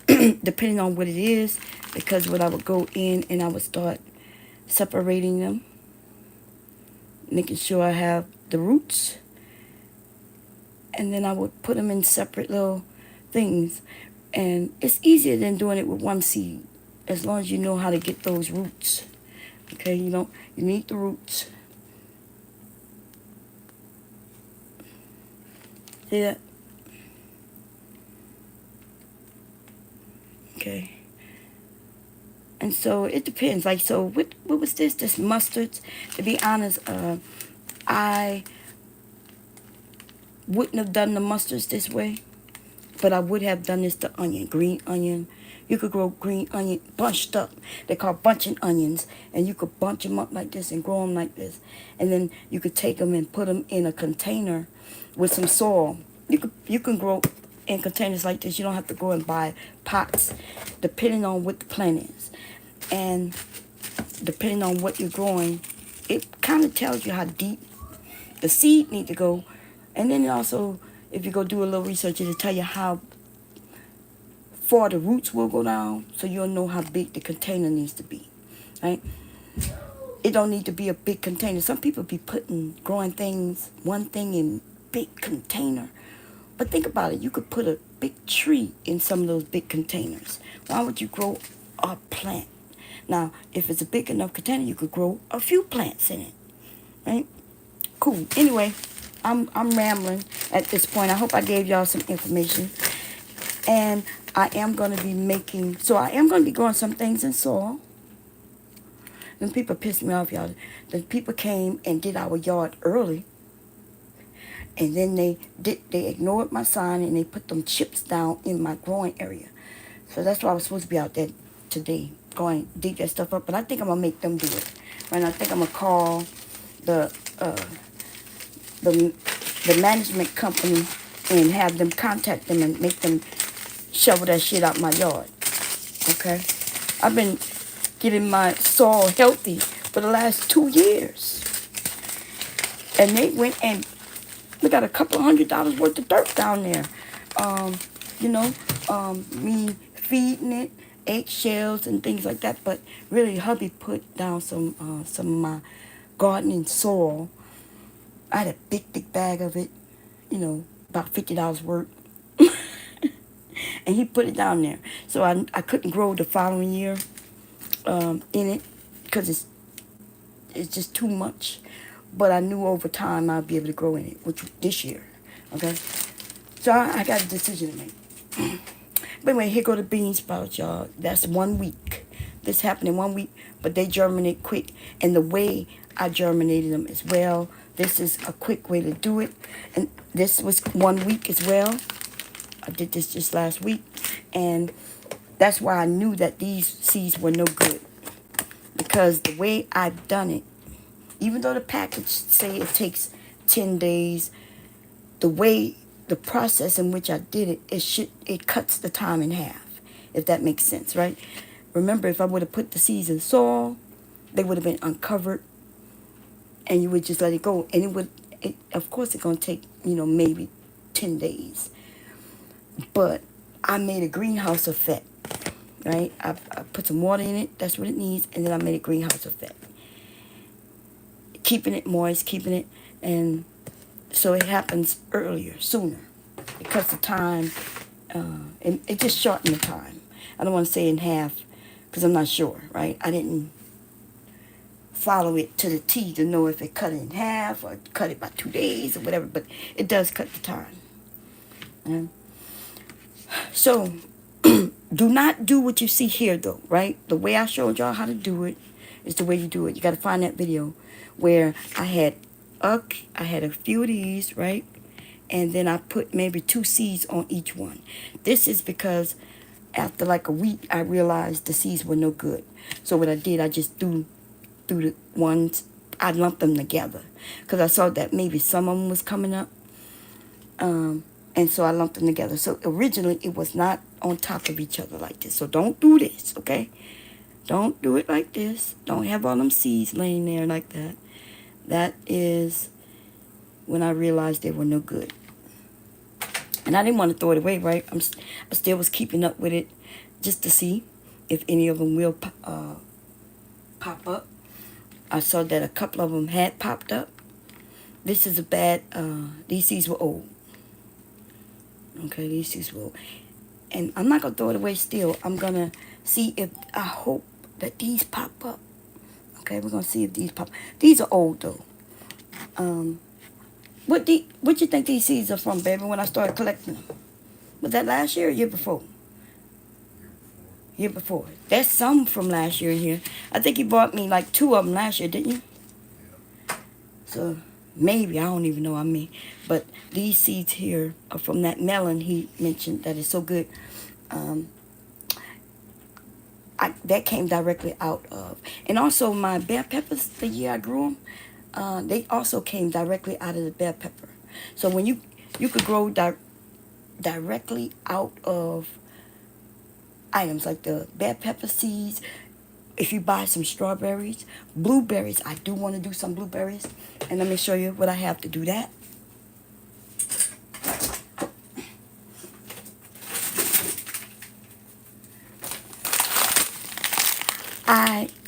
depending on what it is, because what I would go in and I would start separating them, making sure I have the roots, and then I would put them in separate little things. And it's easier than doing it with one seed, as long as you know how to get those roots. Okay, you need the roots. See that? Okay. And so it depends. Like, so what was this? This mustards. To be honest, I wouldn't have done the mustards this way, but I would have done this to onion, green onion. You could grow green onion bunched up. They call bunching onions, and you could bunch them up like this and grow them like this, and then you could take them and put them in a container with some soil. You can grow in containers like this. You don't have to go and buy pots, depending on what the plant is, and depending on what you're growing, it kind of tells you how deep the seed need to go, and then also if you go do a little research, it'll tell you how far the roots will go down, so you'll know how big the container needs to be, right? It don't need to be a big container. Some people be growing one thing in big container. But think about it. You could put a big tree in some of those big containers. Why would you grow a plant? Now, if it's a big enough container, you could grow a few plants in it, right? Cool. Anyway, I'm rambling at this point. I hope I gave y'all some information. And I am going to be growing some things in soil. Them people pissed me off, y'all. The people came and did our yard early. And then they ignored my sign and they put them chips down in my growing area. So that's why I was supposed to be out there today, going to dig that stuff up. But I think I'm going to make them do it. Right? I think I'm going to call the management company and have them contact them and make them shovel that shit out my yard. Okay? I've been getting my soil healthy for the last 2 years. And they went and we got a couple $100 worth of dirt down there. Me feeding it, eggshells and things like that. But really, hubby put down some of my gardening soil. I had a big bag of it, about $50 worth. And he put it down there. So I couldn't grow the following year in it because it's just too much. But I knew over time I'd be able to grow in it, which this year, okay? So I got a decision to make. But anyway, here go the bean sprouts, y'all. That's 1 week. This happened in 1 week, but they germinate quick. And the way I germinated them as well, this is a quick way to do it. And this was 1 week as well. I did this just last week. And that's why I knew that these seeds were no good. Because the way I've done it, even though the package say it takes 10 days, the process in which I did it, it cuts the time in half, if that makes sense, right? Remember, if I would have put the seeds in soil, they would have been uncovered, and you would just let it go. And of course, it's going to take, maybe 10 days. But I made a greenhouse effect, right? I put some water in it, that's what it needs, and then I made a greenhouse effect. Keeping it moist, and so it happens earlier, sooner. It cuts the time, it just shortened the time. I don't want to say in half, because I'm not sure, right? I didn't follow it to the T to know if it cut it in half or cut it by 2 days or whatever, but it does cut the time. So, do not do what you see here, though, right? The way I showed y'all how to do it is the way you do it. You got to find that video where I had a few of these, right? And then I put maybe 2 seeds on each one. This is because after like a week, I realized the seeds were no good. So what I did, I just threw the ones, I lumped them together. Because I saw that maybe some of them was coming up. And so I lumped them together. So originally, it was not on top of each other like this. So don't do this, okay? Don't do it like this. Don't have all them seeds laying there like that. That is when I realized they were no good. And I didn't want to throw it away, right? I still was keeping up with it just to see if any of them will pop up. I saw that a couple of them had popped up. This is a bad, these seeds were old. Okay, these seeds were old. And I'm not going to throw it away still. I'm going to see if, I hope that these pop up. Okay, we're going to see if these pop. These are old, though. What you think these seeds are from, baby, when I started collecting them? Was that last year or year before? Year before. There's some from last year in here. I think you bought me like 2 of them last year, didn't you? Yeah. So maybe, I don't even know. I mean, but these seeds here are from that melon he mentioned that is so good. That came directly out of, and also my bell peppers. The year I grew them, they also came directly out of the bell pepper. So when you could grow directly out of items like the bell pepper seeds. If you buy some strawberries, blueberries, I do want to do some blueberries, and let me show you what I have to do that.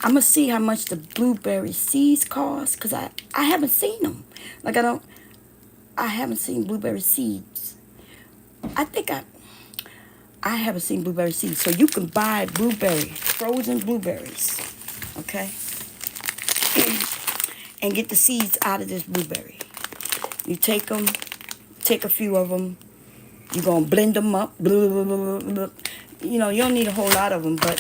I'm gonna see how much the blueberry seeds cost, because I haven't seen them. Like I haven't seen blueberry seeds. I think I haven't seen blueberry seeds. So you can buy frozen blueberries, okay? And get the seeds out of this blueberry. You take them, take a few of them. You're gonna blend them up. Blah, blah, blah, blah, blah. You know, you don't need a whole lot of them, but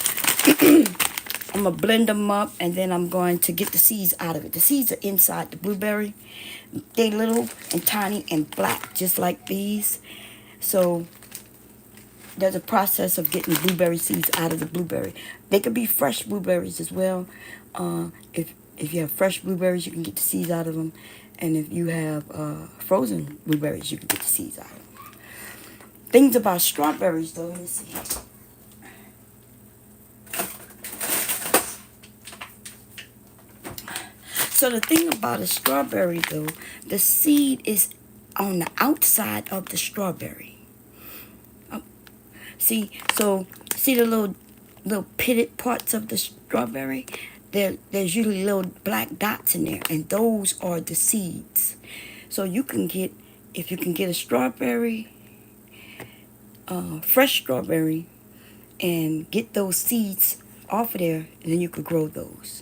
I'm going to blend them up, and then I'm going to get the seeds out of it. The seeds are inside the blueberry. They're little and tiny and black, just like these. So there's a process of getting blueberry seeds out of the blueberry. They could be fresh blueberries as well. If you have fresh blueberries, you can get the seeds out of them. And if you have frozen blueberries, you can get the seeds out of them. Things about strawberries, though, let me see. So the thing about a strawberry, though, the seed is on the outside of the strawberry. See the little pitted parts of the strawberry? There's usually little black dots in there, and those are the seeds. So if you can get a strawberry, fresh strawberry, and get those seeds off of there, and then you could grow those.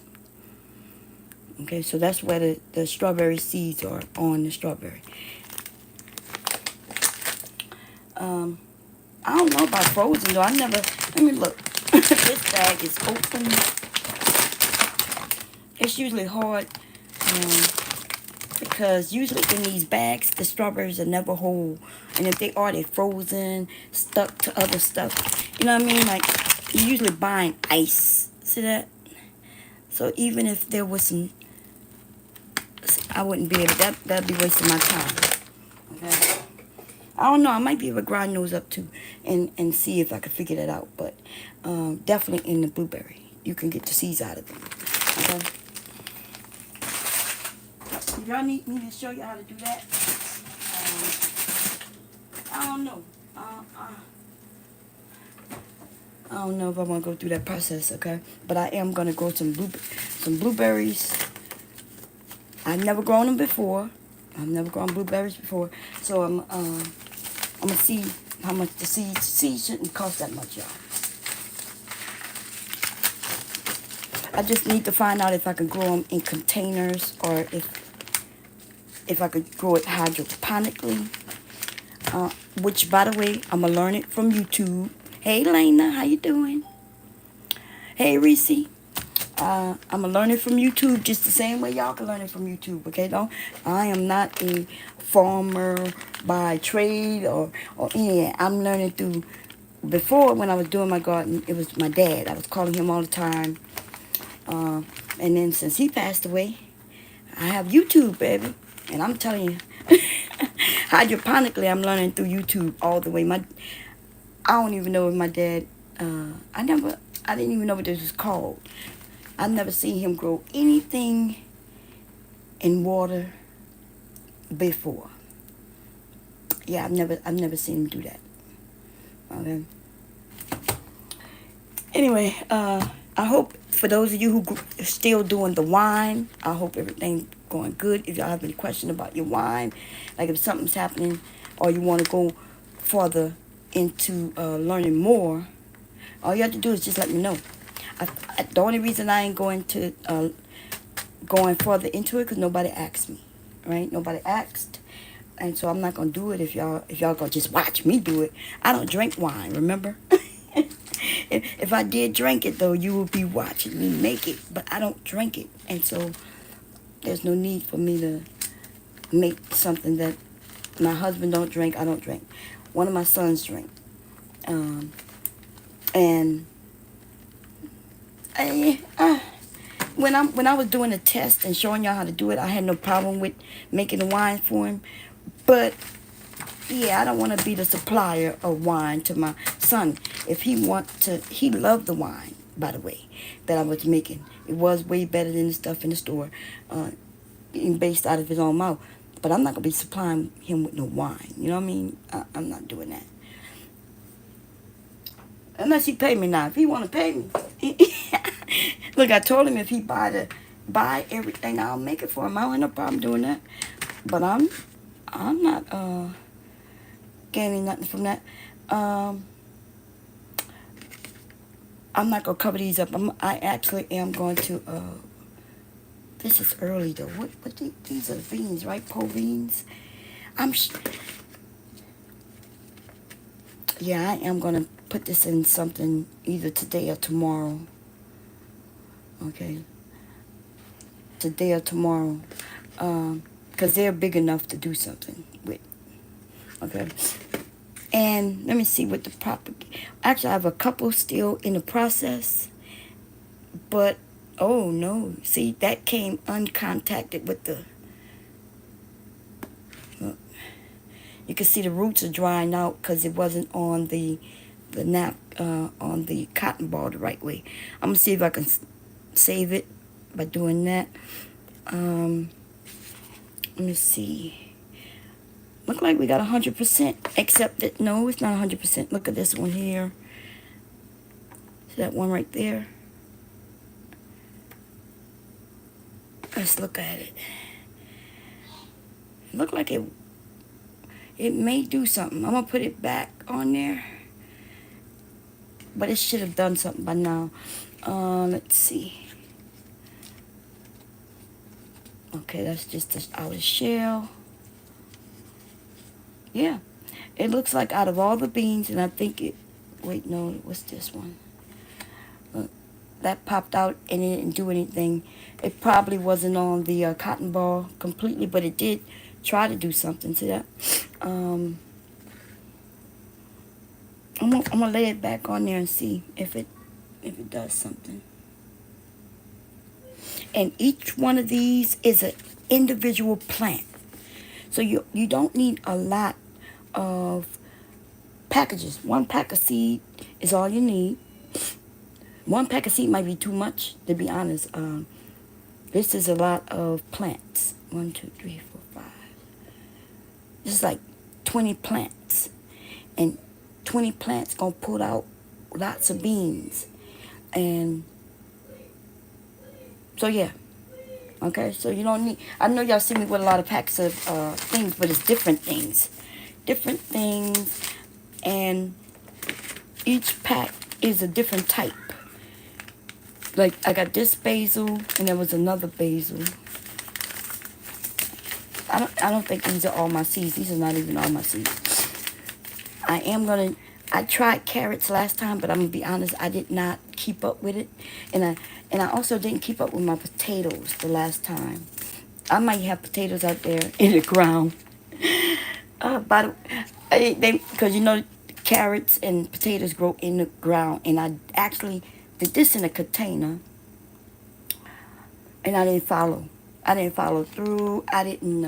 Okay, so that's where the strawberry seeds are, on the strawberry. I don't know about frozen, though. Let me look. This bag is open. It's usually hard because usually in these bags, the strawberries are never whole. And if they are, they're frozen, stuck to other stuff. You know what I mean? Like, you're usually buying ice. See that? So even if there was some, I wouldn't be able, that'd be wasting my time. Okay? I don't know, I might be able to grind those up too and see if I could figure that out. But definitely in the blueberry, you can get the seeds out of them. Okay? If y'all need me to show you how to do that, I don't know. I don't know if I want to go through that process, okay? But I am going to grow some blueberries. I've never grown them before. I've never grown blueberries before. So I'm going to see how much the seeds. Seeds shouldn't cost that much, y'all. I just need to find out if I can grow them in containers or if I could grow it hydroponically. Which, by the way, I'm going to learn it from YouTube. Hey, Lena, how you doing? Hey, Reese. I'm going to learn it from YouTube just the same way y'all can learn it from YouTube, okay? I am not a farmer by trade or any. I'm learning through, before when I was doing my garden, it was my dad. I was calling him all the time. And then since he passed away, I have YouTube, baby. And I'm telling you, hydroponically, I'm learning through YouTube all the way. I don't even know if my dad, I didn't even know what this was called. I've never seen him grow anything in water before. Yeah, I've never seen him do that. Okay. Anyway, I hope for those of you who are still doing the wine, I hope everything's going good. If y'all have any question about your wine, like if something's happening or you want to go further into learning more, all you have to do is just let me know. The only reason I ain't going further into it because nobody asked me, right? Nobody asked, and so I'm not gonna do it if y'all gonna just watch me do it. I don't drink wine, remember? If I did drink it though, you would be watching me make it, but I don't drink it, and so there's no need for me to make something that my husband don't drink. I don't drink. One of my sons drink, and when I was doing the test and showing y'all how to do it, I had no problem with making the wine for him, but yeah, I don't want to be the supplier of wine to my son. If he he loved the wine, by the way, that I was making. It was way better than the stuff in the store, being based out of his own mouth. But I'm not going to be supplying him with no wine. You know what I mean? I'm not doing that. Unless he pay me now. If he want to pay me. Look, I told him if he buy everything, I'll make it for him. I don't have no problem doing that. But I'm not gaining nothing from that. I'm not gonna cover these up. I actually am going to. This is early though. What these are beans, right? Pole beans. Yeah, I am gonna put this in something either today or tomorrow. Okay. Today or tomorrow, because they're big enough to do something with. Okay. And let me see what the actually I have a couple still in the process, but oh no, see that came uncontacted with the, look, you can see the roots are drying out because it wasn't on the on the cotton ball the right way. I'm gonna see if I can save it by doing that. Let me see. Look like we got 100%, except that, no, it's not 100%. Look at this one here. See that one right there? Let's look at it. Look like it may do something. I'm going to put it back on there. But it should have done something by now. Let's see. Okay, that's just the outer shell. Yeah, it looks like out of all the beans, and I think it, wait, no, what's this one? Look, that popped out and it didn't do anything. It probably wasn't on the cotton ball completely, but it did try to do something. See that? I'm gonna lay it back on there and see if it does something. And each one of these is an individual plant. So you don't need a lot of packages. One pack of seed is all you need. One pack of seed might be too much, to be honest. This is a lot of plants. 1, 2, 3, 4, 5. This is like 20 plants. And 20 plants gonna put out lots of beans. And so yeah. Okay, so you don't need, I know y'all see me with a lot of packs of things, but it's different things. Different things, and each pack is a different type. Like, I got this basil, and there was another basil. I don't think these are all my seeds. These are not even all my seeds. I tried carrots last time, but I'm going to be honest, I did not keep up with it. And I also didn't keep up with my potatoes the last time. I might have potatoes out there in the ground. Because you know, carrots and potatoes grow in the ground. And I actually did this in a container. And I didn't follow. I didn't follow through. I didn't,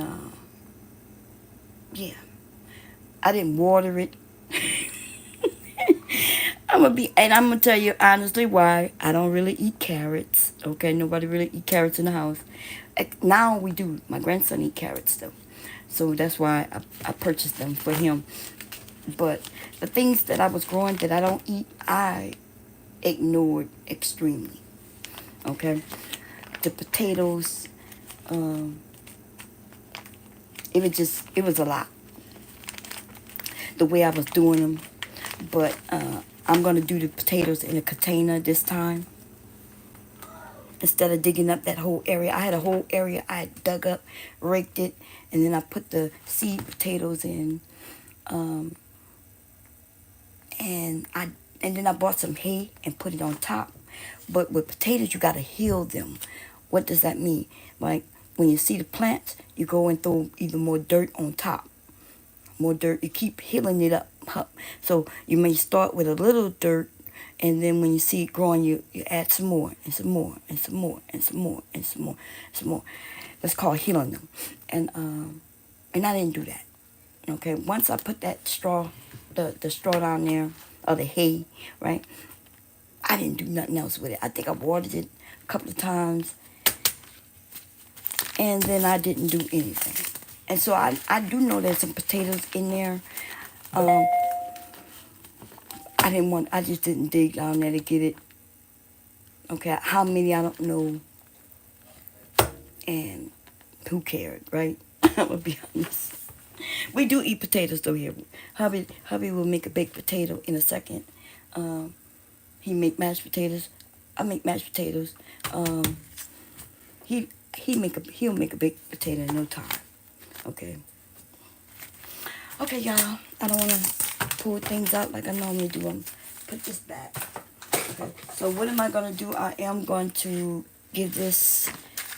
I didn't water it. I'm gonna tell you honestly why I don't really eat carrots. Okay, nobody really eat carrots in the house. Now we do. My grandson eat carrots though, so that's why I purchased them for him. But the things that I was growing that I don't eat, I ignored extremely. Okay, the potatoes, it was a lot. The way I was doing them, but I'm going to do the potatoes in a container this time. Instead of digging up that whole area. I had a whole area I dug up, raked it, and then I put the seed potatoes in. And And then I bought some hay and put it on top. But with potatoes, you got to heal them. What does that mean? Like when you see the plants, you go and throw even more dirt on top. More dirt. You keep healing it up. So you may start with a little dirt, and then when you see it growing, you add some more and some more and some more and some more and some more, some more. That's called healing them. And I didn't do that. Okay, once I put that straw, the straw down there, or the hay, right? I didn't do nothing else with it. I think I watered it a couple of times, and then I didn't do anything. And so I do know there's some potatoes in there. Um, I just didn't dig down there to get it. Okay, how many I don't know, and who cared, right? I'm gonna be honest. We do eat potatoes though here. Hubby will make a baked potato in a second. He make mashed potatoes. I make mashed potatoes. Um, he he'll make a baked potato in no time. Okay. Okay, y'all. I don't want to pull things out like I normally do. I'm put this back. Okay. So what am I gonna do? I am going to give this.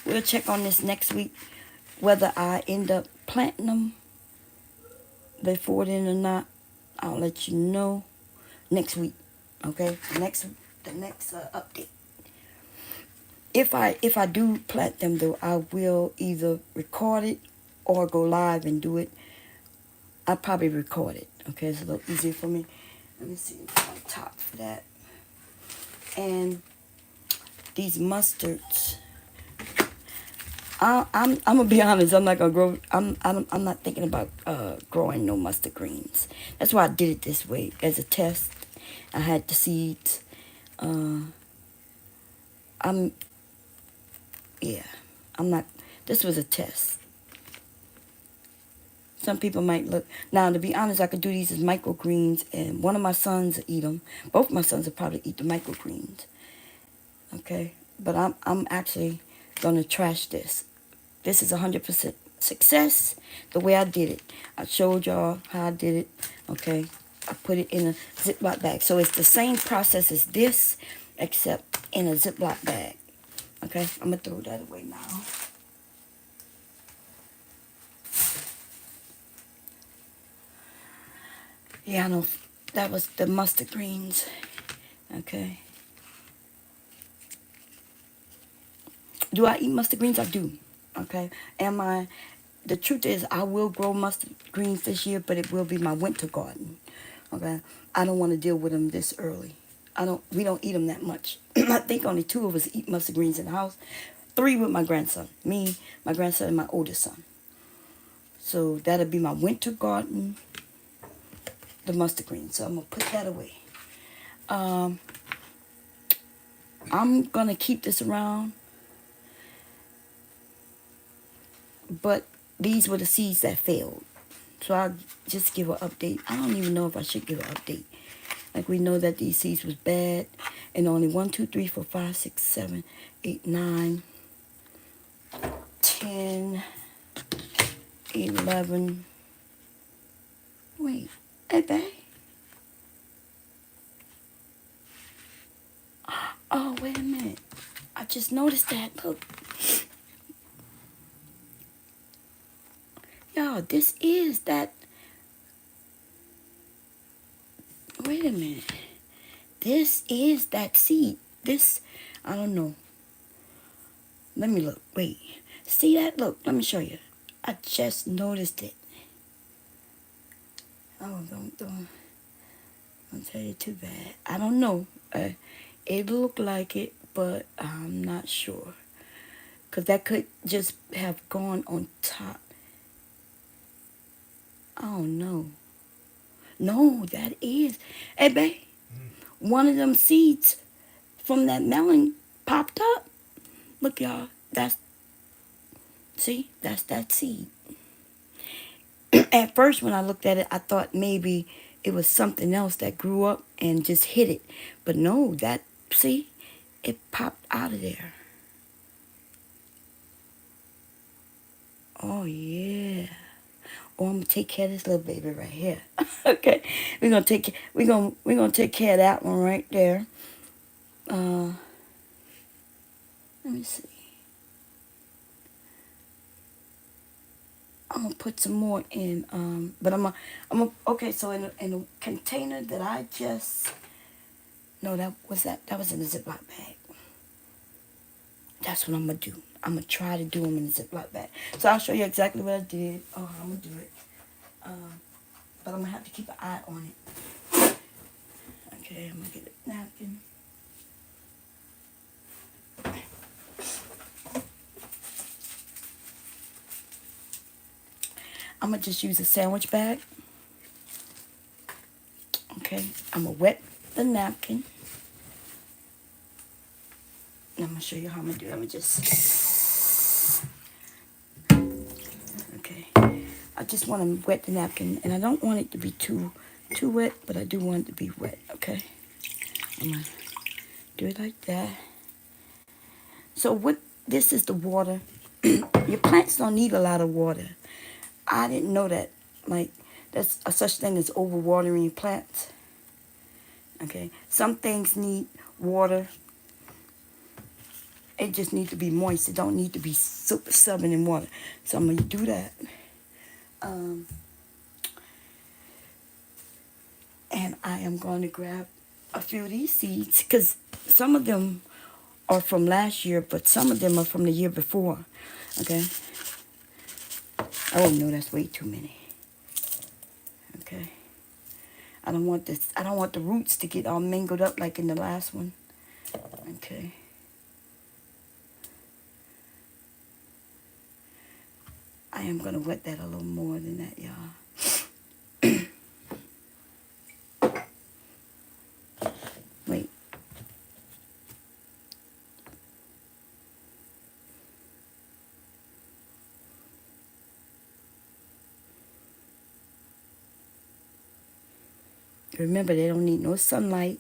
We'll check on this next week, whether I end up planting them before then or not. I'll let you know next week. Okay. The next update. If I do plant them though, I will either record it or go live and do it. I'll probably record it. Okay, it's a little easier for me. Let me see on top for that. And these mustards, I'm gonna be honest. I'm not gonna grow. I'm not thinking about growing no mustard greens. That's why I did it this way as a test. I had the seeds. I'm not. This was a test. Some people might look. Now, to be honest, I could do these as microgreens, and one of my sons will eat them. Both my sons will probably eat the microgreens. Okay, but I'm actually gonna trash this. This is 100% success. The way I did it, I showed y'all how I did it. Okay, I put it in a Ziploc bag, so it's the same process as this, except in a Ziploc bag. Okay, I'm gonna throw that away now. Yeah, I know that was the mustard greens. Okay. Do I eat mustard greens? I do. Okay. The truth is, I will grow mustard greens this year, but it will be my winter garden. Okay. I don't want to deal with them this early. We don't eat them that much. I think only 2 of us eat mustard greens in the house. 3 with my grandson. Me, my grandson, and my oldest son. So that'll be my winter garden. The mustard greens. So I'm going to put that away. I'm going to keep this around. But these were the seeds that failed. So I'll just give an update. I don't even know if I should give an update. Like, we know that these seeds was bad. And only 1, 2, 3, 4, 5, 6, 7, 8, 9, 10, 11. Wait. Hey, babe. Oh, wait a minute. I just noticed that. Look. Y'all, this is that. Wait a minute. This is that seed. This, I don't know. Let me look. Wait. See that? Look, let me show you. I just noticed it. Oh, don't tell you too bad. I don't know. It looked like it, but I'm not sure. Because that could just have gone on top. Oh, no. No, that is. Hey, babe. One of them seeds from that melon popped up. Look, y'all. See? That's that seed. At first, when I looked at it, I thought maybe it was something else that grew up and just hit it. But no, see? It popped out of there. Oh, yeah. Oh, I'm gonna take care of this little baby right here. Okay, we're gonna take care of that one right there. Uh, let me see. I'm gonna put some more in. But okay. So in a container that I just no, that was in a Ziploc bag. That's what I'm gonna do. I'm gonna try to do them in a Ziploc bag. So I'll show you exactly what I did. Oh, I'm gonna do it. But I'm gonna have to keep an eye on it. Okay, I'm gonna get a napkin. I'm gonna just use a sandwich bag. Okay, I'm gonna wet the napkin. And I'm gonna show you how I'm gonna do it. I'm gonna just, okay. I just want to wet the napkin, and I don't want it to be too wet, but I do want it to be wet. Okay, I'm gonna do it like that. So what? This is the water. Your plants don't need a lot of water. I didn't know that. Like, there's a such thing as overwatering your plants. Okay, some things need water. It just needs to be moist. It don't need to be super subbing in water. So I'm gonna do that. And I am going to grab a few of these seeds because some of them are from last year, but some of them are from the year before. Okay. Oh no, that's way too many. Okay. I don't want this. I don't want the roots to get all mingled up like in the last one. Okay. I am gonna wet that a little more than that, y'all. Wait. Remember, they don't need no sunlight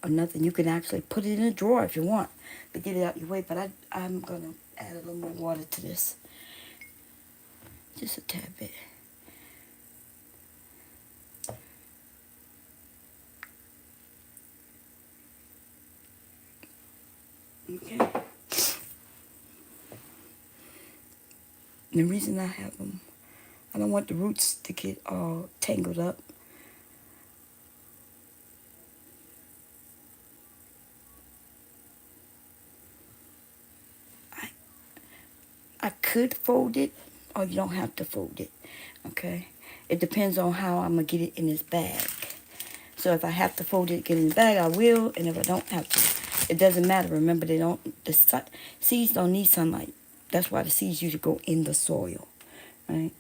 or nothing. You can actually put it in a drawer if you want to get it out your way. But I'm gonna add a little more water to this, just a tad bit. Okay. The reason I have them, I don't want the roots to get all tangled up. I could fold it, or you don't have to fold it. Okay. It depends on how I'm gonna get it in this bag. So if I have to fold it, get it in the bag, I will. And if I don't have to, it doesn't matter. Remember, the seeds don't need sunlight. That's why the seeds usually go in the soil, right?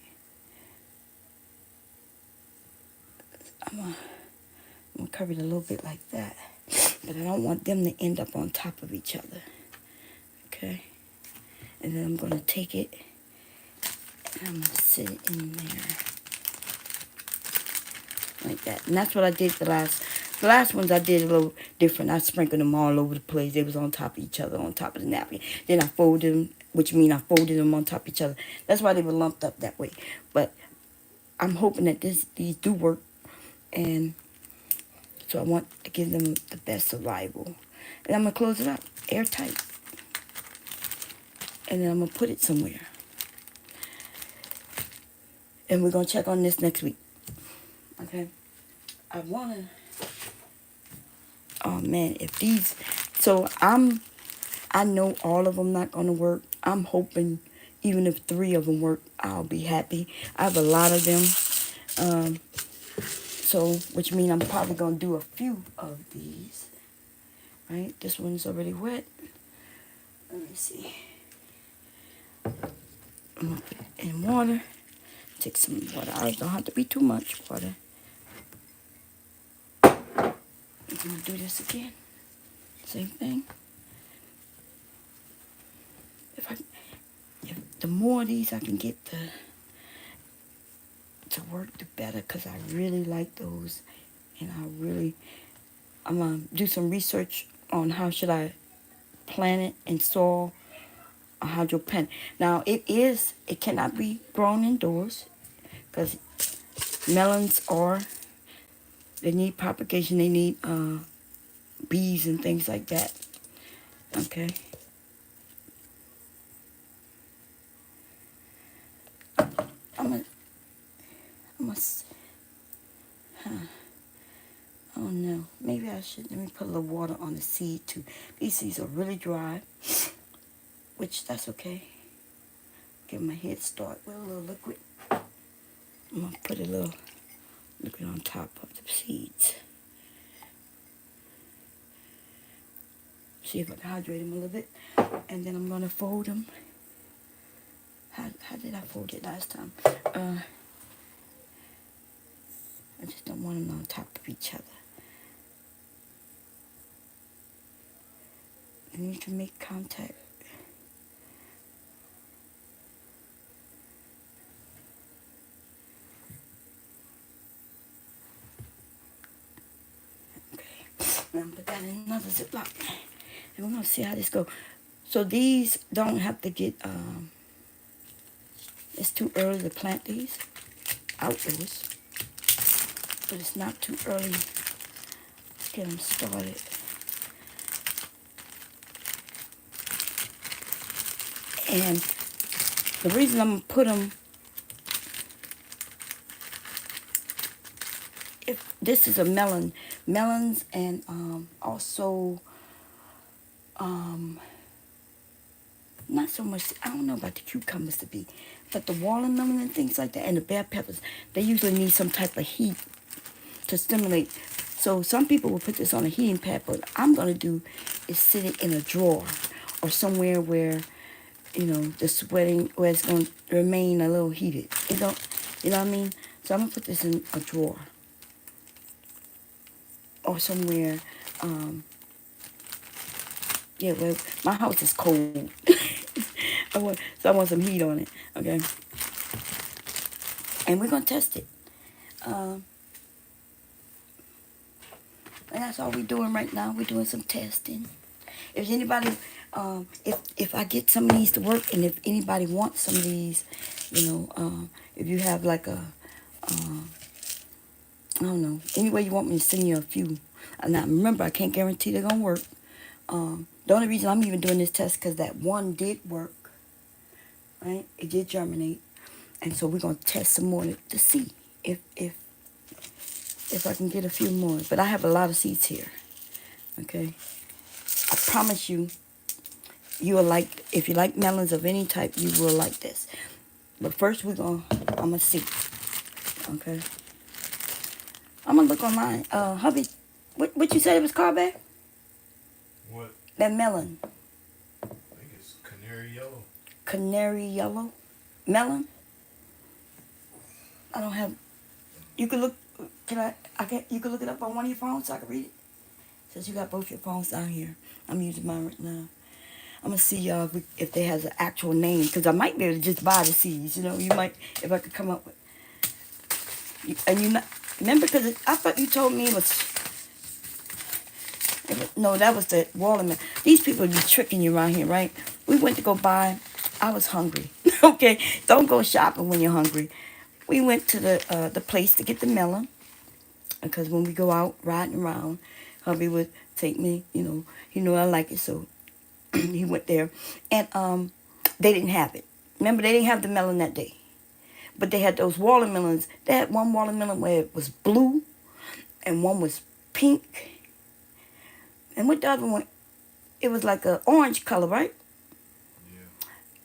I'm gonna cover it a little bit like that, but I don't want them to end up on top of each other. Okay, and then I'm gonna take it and I'm gonna sit it in there like that. And that's what I did the last ones I did a little different. I sprinkled them all over the place. They was on top of each other, on top of the napkin. Then I folded them, which means I folded them on top of each other. That's why they were lumped up that way. But I'm hoping that these do work, and so I want to give them the best survival. And I'm gonna close it up, airtight, and then I'm gonna put it somewhere. And we're gonna check on this next week. Okay. Oh man, if these, so I know all of them not gonna work. I'm hoping even if 3 of them work, I'll be happy. I have a lot of them, so which means I'm probably gonna do a few of these. Right, this one's already wet. Let me see. I'm gonna put it in water. Take some water out. It don't have to be too much water. I'm gonna do this again. Same thing. If the more of these I can get to work, the better, because I really like those, and I'm gonna do some research on how should I plant it in soil or hydroponic. Now it cannot be grown indoors. because melons they need propagation. They need bees and things like that. Okay. I'm a, oh no, maybe I should, let me put a little water on the seed too. These seeds are really dry, which that's okay. Give them a head start with a little liquid. I'm gonna put a little liquid on top of the seeds. See if I can hydrate them a little bit. And then I'm gonna fold them. How did I fold it last time? I just don't want them on top of each other. You need to make contact. Okay. Now put that in another Ziploc. And we're gonna see how this goes. So these don't have to get it's too early to plant these outdoors. But it's not too early to get them started. And the reason I'm gonna put them, if this is a melons, and also not so much, I don't know about the cucumbers to be, but the watermelon and things like that, and the bell peppers, they usually need some type of heat to stimulate. So some people will put this on a heating pad, but I'm gonna do is sit it in a drawer or somewhere where, you know, the sweating, where it's gonna remain a little heated. You know what I mean? So I'm gonna put this in a drawer or somewhere. Yeah, well, my house is cold. I want some heat on it. Okay, and we're gonna test it. And that's all we're doing right now. We're doing some testing. If anybody, if I get some of these to work, and if anybody wants some of these, you know, if you have like a, I don't know, any way you want me to send you a few. Now remember, I can't guarantee they're gonna work. The only reason I'm even doing this test because that one did work, right? It did germinate, and so we're gonna test some more to see if I can get a few more. But I have a lot of seeds here. Okay, I promise you, you will like, if you like melons of any type, you will like this. But first I'm gonna see. Okay, I'm gonna look online. Hubby, what you said it was called back? What? That melon. I think it's canary yellow. Canary yellow? Melon? I don't have, you can look, you can look it up on one of your phones so I can read it? Since you got both your phones down here. I'm using mine right now. I'm gonna see y'all if they has an actual name, because I might be able to just buy the seeds, you know, you might, if I could come up with, and you not, remember, because I thought you told me it was, no, that was the watermelon. These people be tricking you around here, right? We went to go buy, I was hungry, okay? Don't go shopping when you're hungry. We went to the place to get the melon, because when we go out riding around, hubby would take me, you know I like it, so he went there, and they didn't have it. Remember, they didn't have the melon that day, but they had those watermelons. They had one watermelon where it was blue, and one was pink, and what the other one? It was like a orange color, right?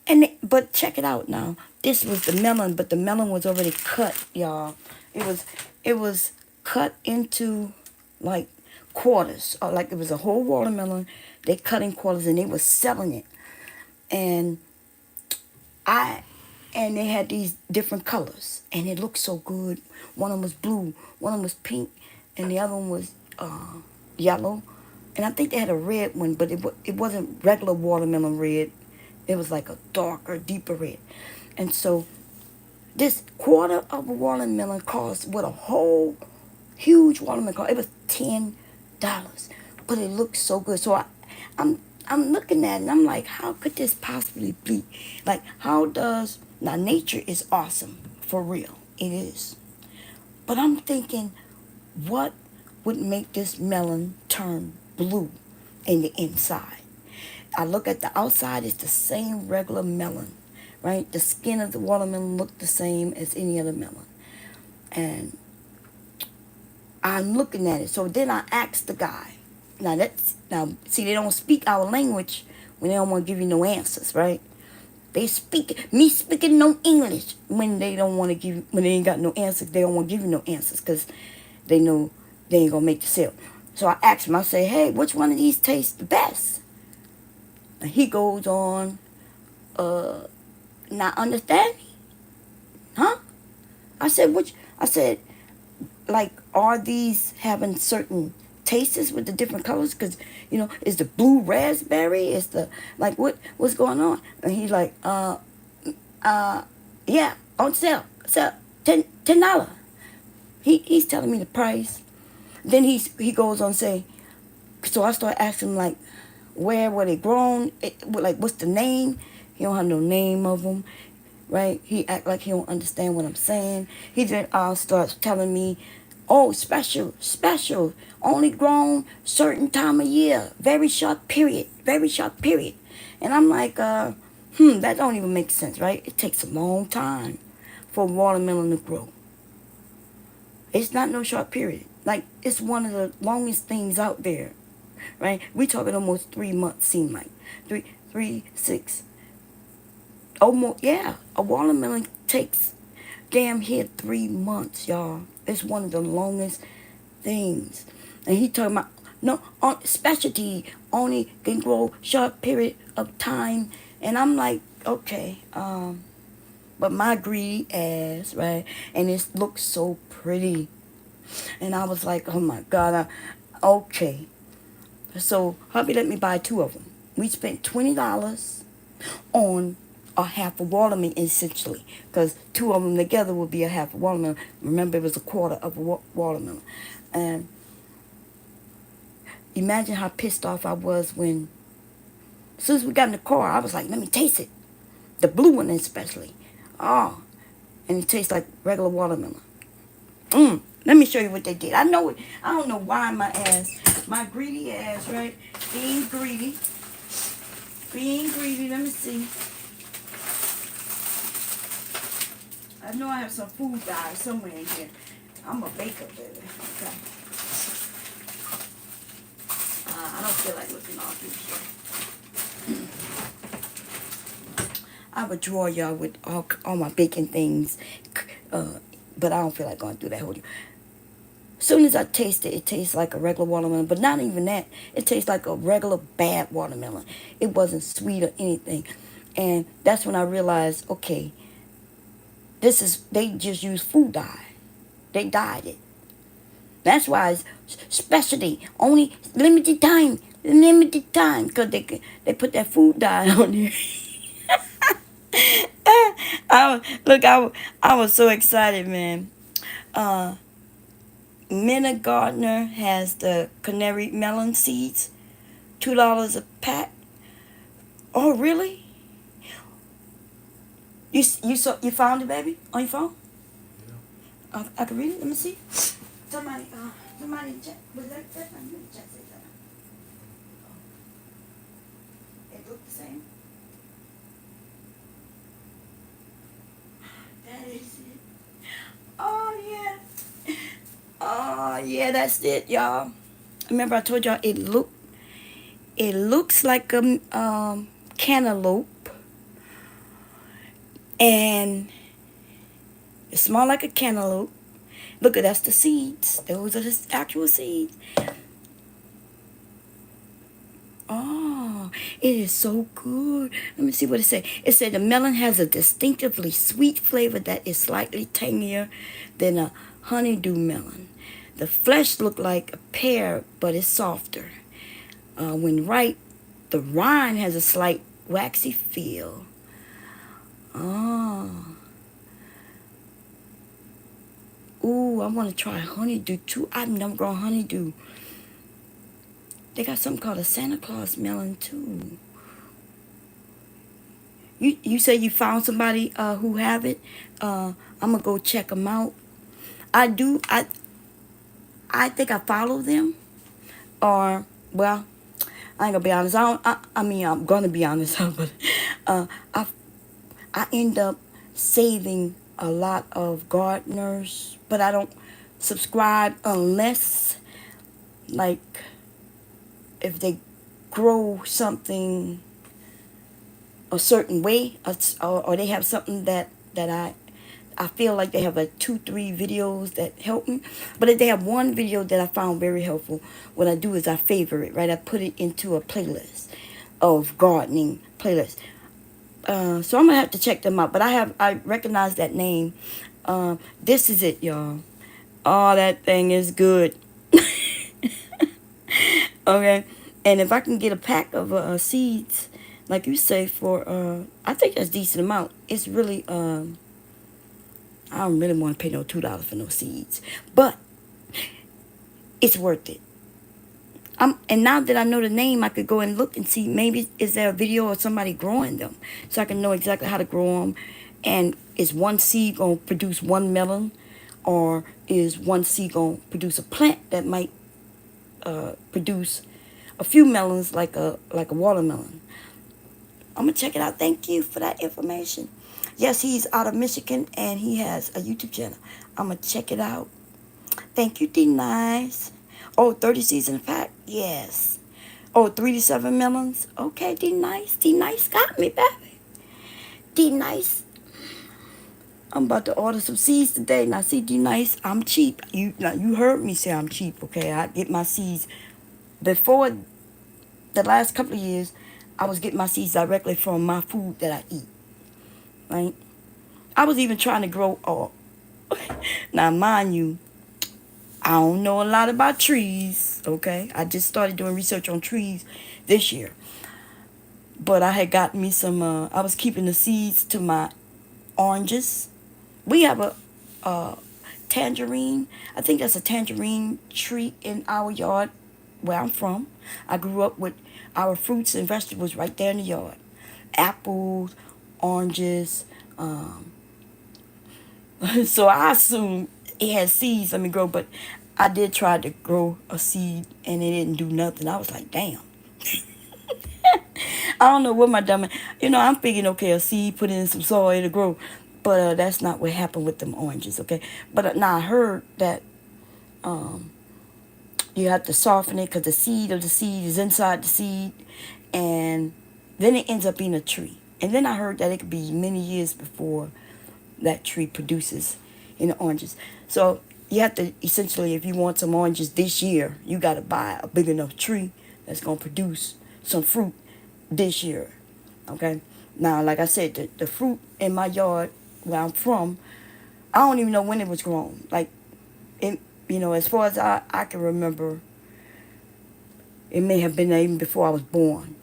Yeah. But check it out now. This was the melon, but the melon was already cut, y'all. It was cut into like quarters, or like it was a whole watermelon. They cut in quarters and they were selling it, and they had these different colors, and it looked so good. One of them was blue, one of them was pink, and the other one was yellow. And I think they had a red one, but it wasn't regular watermelon red. It was like a darker, deeper red. And so this quarter of a watermelon cost what a whole huge watermelon cost. It was $10, but it looked so good. So I'm looking at it and I'm like, how could this possibly be? Like, how does, now nature is awesome, for real. It is. But I'm thinking, what would make this melon turn blue in the inside? I look at the outside, it's the same regular melon, right? The skin of the watermelon look the same as any other melon. And I'm looking at it. So then I asked the guy. Now see, they don't speak our language when they don't want to give you no answers, right? They speak me speaking no English when they don't want to give, when they ain't got no answers. They don't want to give you no answers because they know they ain't gonna make the sale. So I asked him. I say, hey, which one of these tastes the best? And he goes on, not understand me, huh? I said, which? I said, like, are these having certain tastes with the different colors? Because is the blue raspberry? Is the like what's going on? And he's like, yeah, on sale, $10. He's telling me the price. Then he goes on say, so I start asking him, like, where were they grown? Like, what's the name? He don't have no name of them, right? He act like he don't understand what I'm saying. He then starts telling me, oh, special, only grown certain time of year, very short period. And I'm like, that don't even make sense, right? It takes a long time for watermelon to grow. It's not no short period. Like, it's one of the longest things out there, right? We talking almost 3 months, seem like. 6. Almost, yeah. A watermelon takes damn here 3 months, y'all. It's one of the longest things. And he talking about, no, specialty only can grow short period of time. And I'm like, okay, but my greedy ass, right? And it looks so pretty. And I was like, oh my God, okay. So hubby let me buy 2 of them. We spent $20 on a half a watermelon, essentially, because 2 of them together would be a half a watermelon. Remember, it was a quarter of a watermelon. And imagine how pissed off I was when, as soon as we got in the car, I was like, let me taste it. The blue one especially. Oh, and it tastes like regular watermelon. Let me show you what they did. I know it. I don't know why my greedy ass, right? Being greedy. Let me see. I know I have some food dye somewhere in here. I'm a baker, baby. Okay. I don't feel like looking all through here. I have a drawer, y'all, with all my baking things. But I don't feel like going through that whole thing. As soon as I taste it, it tastes like a regular watermelon. But not even that. It tastes like a regular bad watermelon. It wasn't sweet or anything. And that's when I realized, okay, they just use food dye. They dyed it. That's why it's specialty. Only limited time. Because they put that food dye on there. I was so excited, man. Minna Gardner has the Canary melon seeds, $2 a pack. Oh, really? You found it, baby, on your phone? Yeah. I can read it. Let me see. Somebody check. Was that check that? It looked the same. That is it. Oh yeah. Oh yeah, that's it, y'all. Remember I told y'all it looks like a cantaloupe, and it smells like a cantaloupe. Look, that's the seeds. Those are the actual seeds. Oh, it is so good. Let me see what it said. It said the melon has a distinctively sweet flavor that is slightly tangier than a honeydew melon. The flesh looked like a pear, but it's softer. When ripe, the rind has a slight waxy feel. Oh. Ooh, I want to try honeydew too. I've never grown honeydew. They got something called a Santa Claus melon too. You say you found somebody who have it. I'm gonna go check them out. I do. I think I follow them, or well, I ain't gonna be honest. I mean, I'm gonna be honest, but uh, I I end up saving a lot of gardeners, but I don't subscribe unless, like, if they grow something a certain way, or they have something that I feel like they have like 2 3 videos that help me. But if they have one video that I found very helpful, what I do is I favorite, right? I put it into a playlist of gardening playlist. So I'm gonna have to check them out. But I recognize that name. This is it, y'all. Oh, that thing is good. Okay, and if I can get a pack of seeds, like you say, for I think that's decent amount. It's really I don't really want to pay no $2 for no seeds, but it's worth it. And now that I know the name, I could go and look and see, maybe is there a video of somebody growing them, so I can know exactly how to grow them. And is one seed gonna produce one melon, or is one seed gonna produce a plant that might produce a few melons, like a watermelon? I'm gonna check it out. Thank you for that information. Yes, he's out of Michigan and he has a YouTube channel. I'm gonna check it out. Thank you, D Nice. Oh, 30 seeds in a pack? Yes. Oh, 3 to 7 melons? Okay, D Nice. D Nice got me, baby. D Nice. I'm about to order some seeds today. Now, see, D Nice, I'm cheap. You heard me say I'm cheap, okay? I get my seeds. Before the last couple of years, I was getting my seeds directly from my food that I eat, right? I was even trying to grow, now, mind you, I don't know a lot about trees, okay? I just started doing research on trees this year. But I had got me some, I was keeping the seeds to my oranges. We have a tangerine. I think that's a tangerine tree in our yard where I'm from. I grew up with our fruits and vegetables right there in the yard. Apples, oranges. So I assume it had seeds let me grow, but I did try to grow a seed and it didn't do nothing. I was like, damn. I don't know what my dumb, I'm thinking, okay, a seed, put it in some soil, it'll grow. But that's not what happened with them oranges, okay? But now I heard that you have to soften it because the seed of the seed is inside the seed, and then it ends up being a tree. And then I heard that it could be many years before that tree produces oranges. So you have to, essentially, if you want some oranges this year, you got to buy a big enough tree that's going to produce some fruit this year. Okay? Now, like I said, the fruit in my yard where I'm from, I don't even know when it was grown. Like, as far as I can remember, it may have been even before I was born.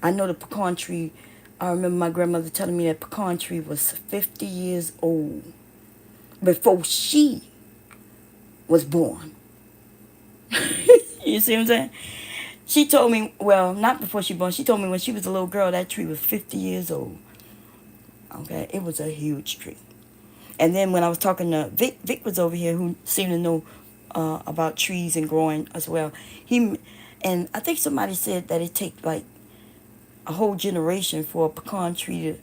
I know the pecan tree, I remember my grandmother telling me that pecan tree was 50 years old before she was born. You see what I'm saying? She told me, well, not before she was born. She told me when she was a little girl, that tree was 50 years old. Okay? It was a huge tree. And then when I was talking to Vic was over here, who seemed to know about trees and growing as well. And I think somebody said that it takes like a whole generation for a pecan tree to.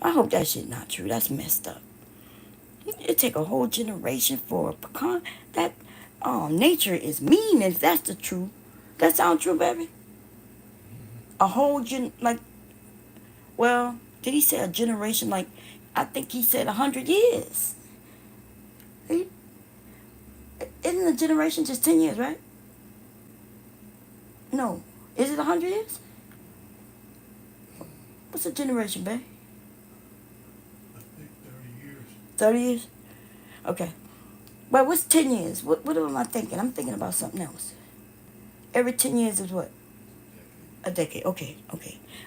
I hope that shit not true. That's messed up. It take a whole generation for a pecan. That nature is mean. If that's the truth, that sound true, baby. A whole like. Well, did he say a generation? Like, I think he said 100 years. Isn't a generation just 10 years, right? No. Is it 100 years? What's a generation, babe? I think 30 years. 30 years? Okay. Well, what's 10 years? What am I thinking? I'm thinking about something else. Every 10 years is what? A decade. Okay.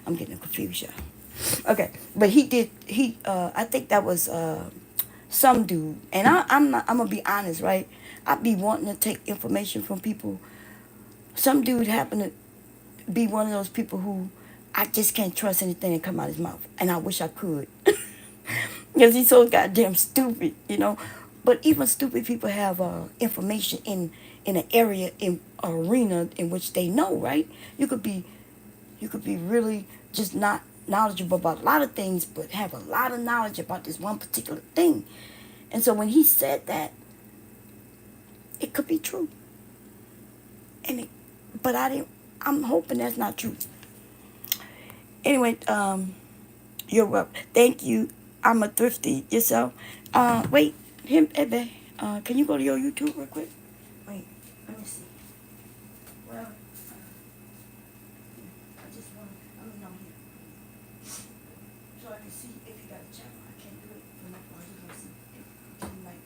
I'm getting confused, y'all. Okay. But I think that was some dude. And I'm going to be honest, right? I'd be wanting to take information from people. Some dude happened to be one of those people who I just can't trust anything that come out of his mouth, and I wish I could, because he's so goddamn stupid, you know. But even stupid people have information in an area in arena in which they know, right? You could be really just not knowledgeable about a lot of things, but have a lot of knowledge about this one particular thing. And so when he said that, it could be true. And it, but I didn't. I'm hoping that's not true. Anyway, you're welcome. Thank you. I'm a thrifty yourself. Wait, Ebe, can you go to your YouTube real quick? Wait, let me see. Well, I just want. I'm here, so I can see if you got a channel. I can't do it from my phone. I just want to see if you like.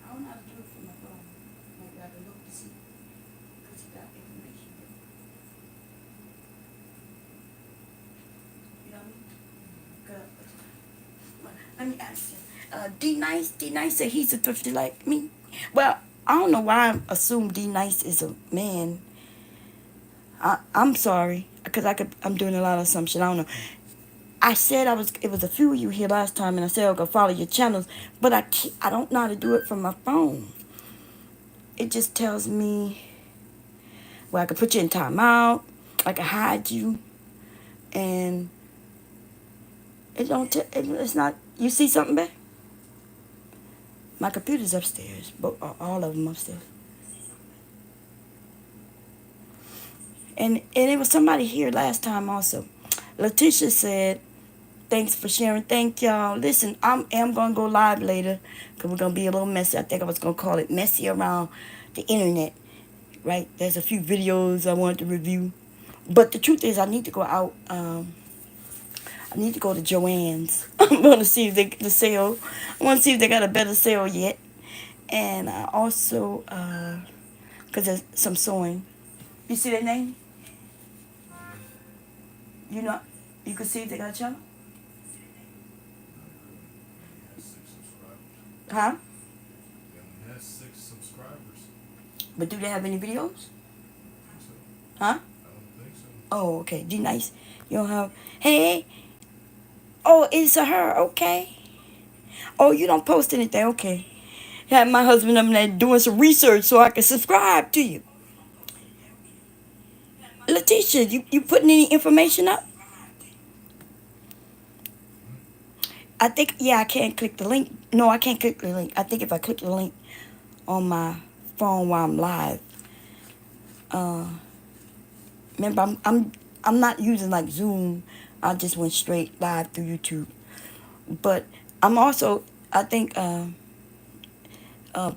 I don't know how to do it from my phone. Maybe I can look to see because you got information there. You know what I mean? Good. Let me ask you. D Nice said he's a thrifty like me. Well, I don't know why I assume D Nice is a man. I'm sorry because I'm doing a lot of assumption. I don't know. I said it was a few of you here last time, and I said I could follow your channels, but I don't know how to do it from my phone. It just tells me, well, I can put you in timeout, I can hide you, and it don't. It's not. You see something, babe? My computer's upstairs, but all of them upstairs. And it was somebody here last time also. Letitia said, thanks for sharing. Thank y'all. Listen, I am going to go live later because we're going to be a little messy. I think I was going to call it messy around the internet, right? There's a few videos I wanted to review. But the truth is I need to go out. I need to go to Joann's. I'm going to see if the sale. I want to see if they got a better sale yet. And I also, because there's some sewing. You see their name? You know, you can see if they got a channel? He has 6 subscribers. Huh? He only has 6 subscribers. But do they have any videos? I don't think so. Huh? I don't think so. Oh, okay. D Nice. You don't have. Hey. Oh, it's a her. Okay. Oh, you don't post anything. Okay. Have my husband up there doing some research so I can subscribe to you. Letitia, you putting any information up? I think, yeah, I can't click the link. No, I can't click the link. I think if I click the link on my phone while I'm live, remember, I'm not using like Zoom. I just went straight live through YouTube. But I'm also, I think,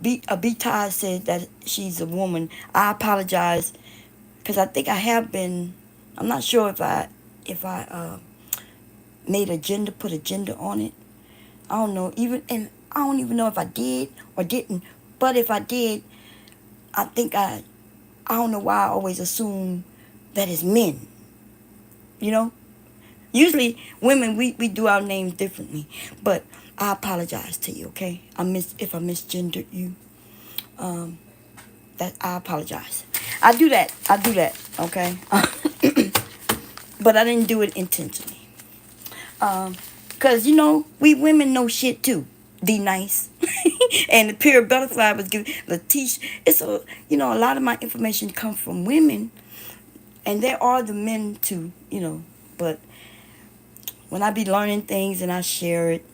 B Ty said that she's a woman. I apologize because I think I have been. I'm not sure if I made a gender, put a gender on it. I don't know. And I don't even know if I did or didn't. But if I did, I think I don't know why I always assume that it's men. You know? Usually women we do our names differently. But I apologize to you, okay? If I misgendered you. That I apologize. I do that, okay? But I didn't do it intentionally. Cause you know, we women know shit too. D Nice. And the pure butterfly was giving Letitia. It's a lot of my information comes from women. And there are the men too, but when I be learning things and I share it,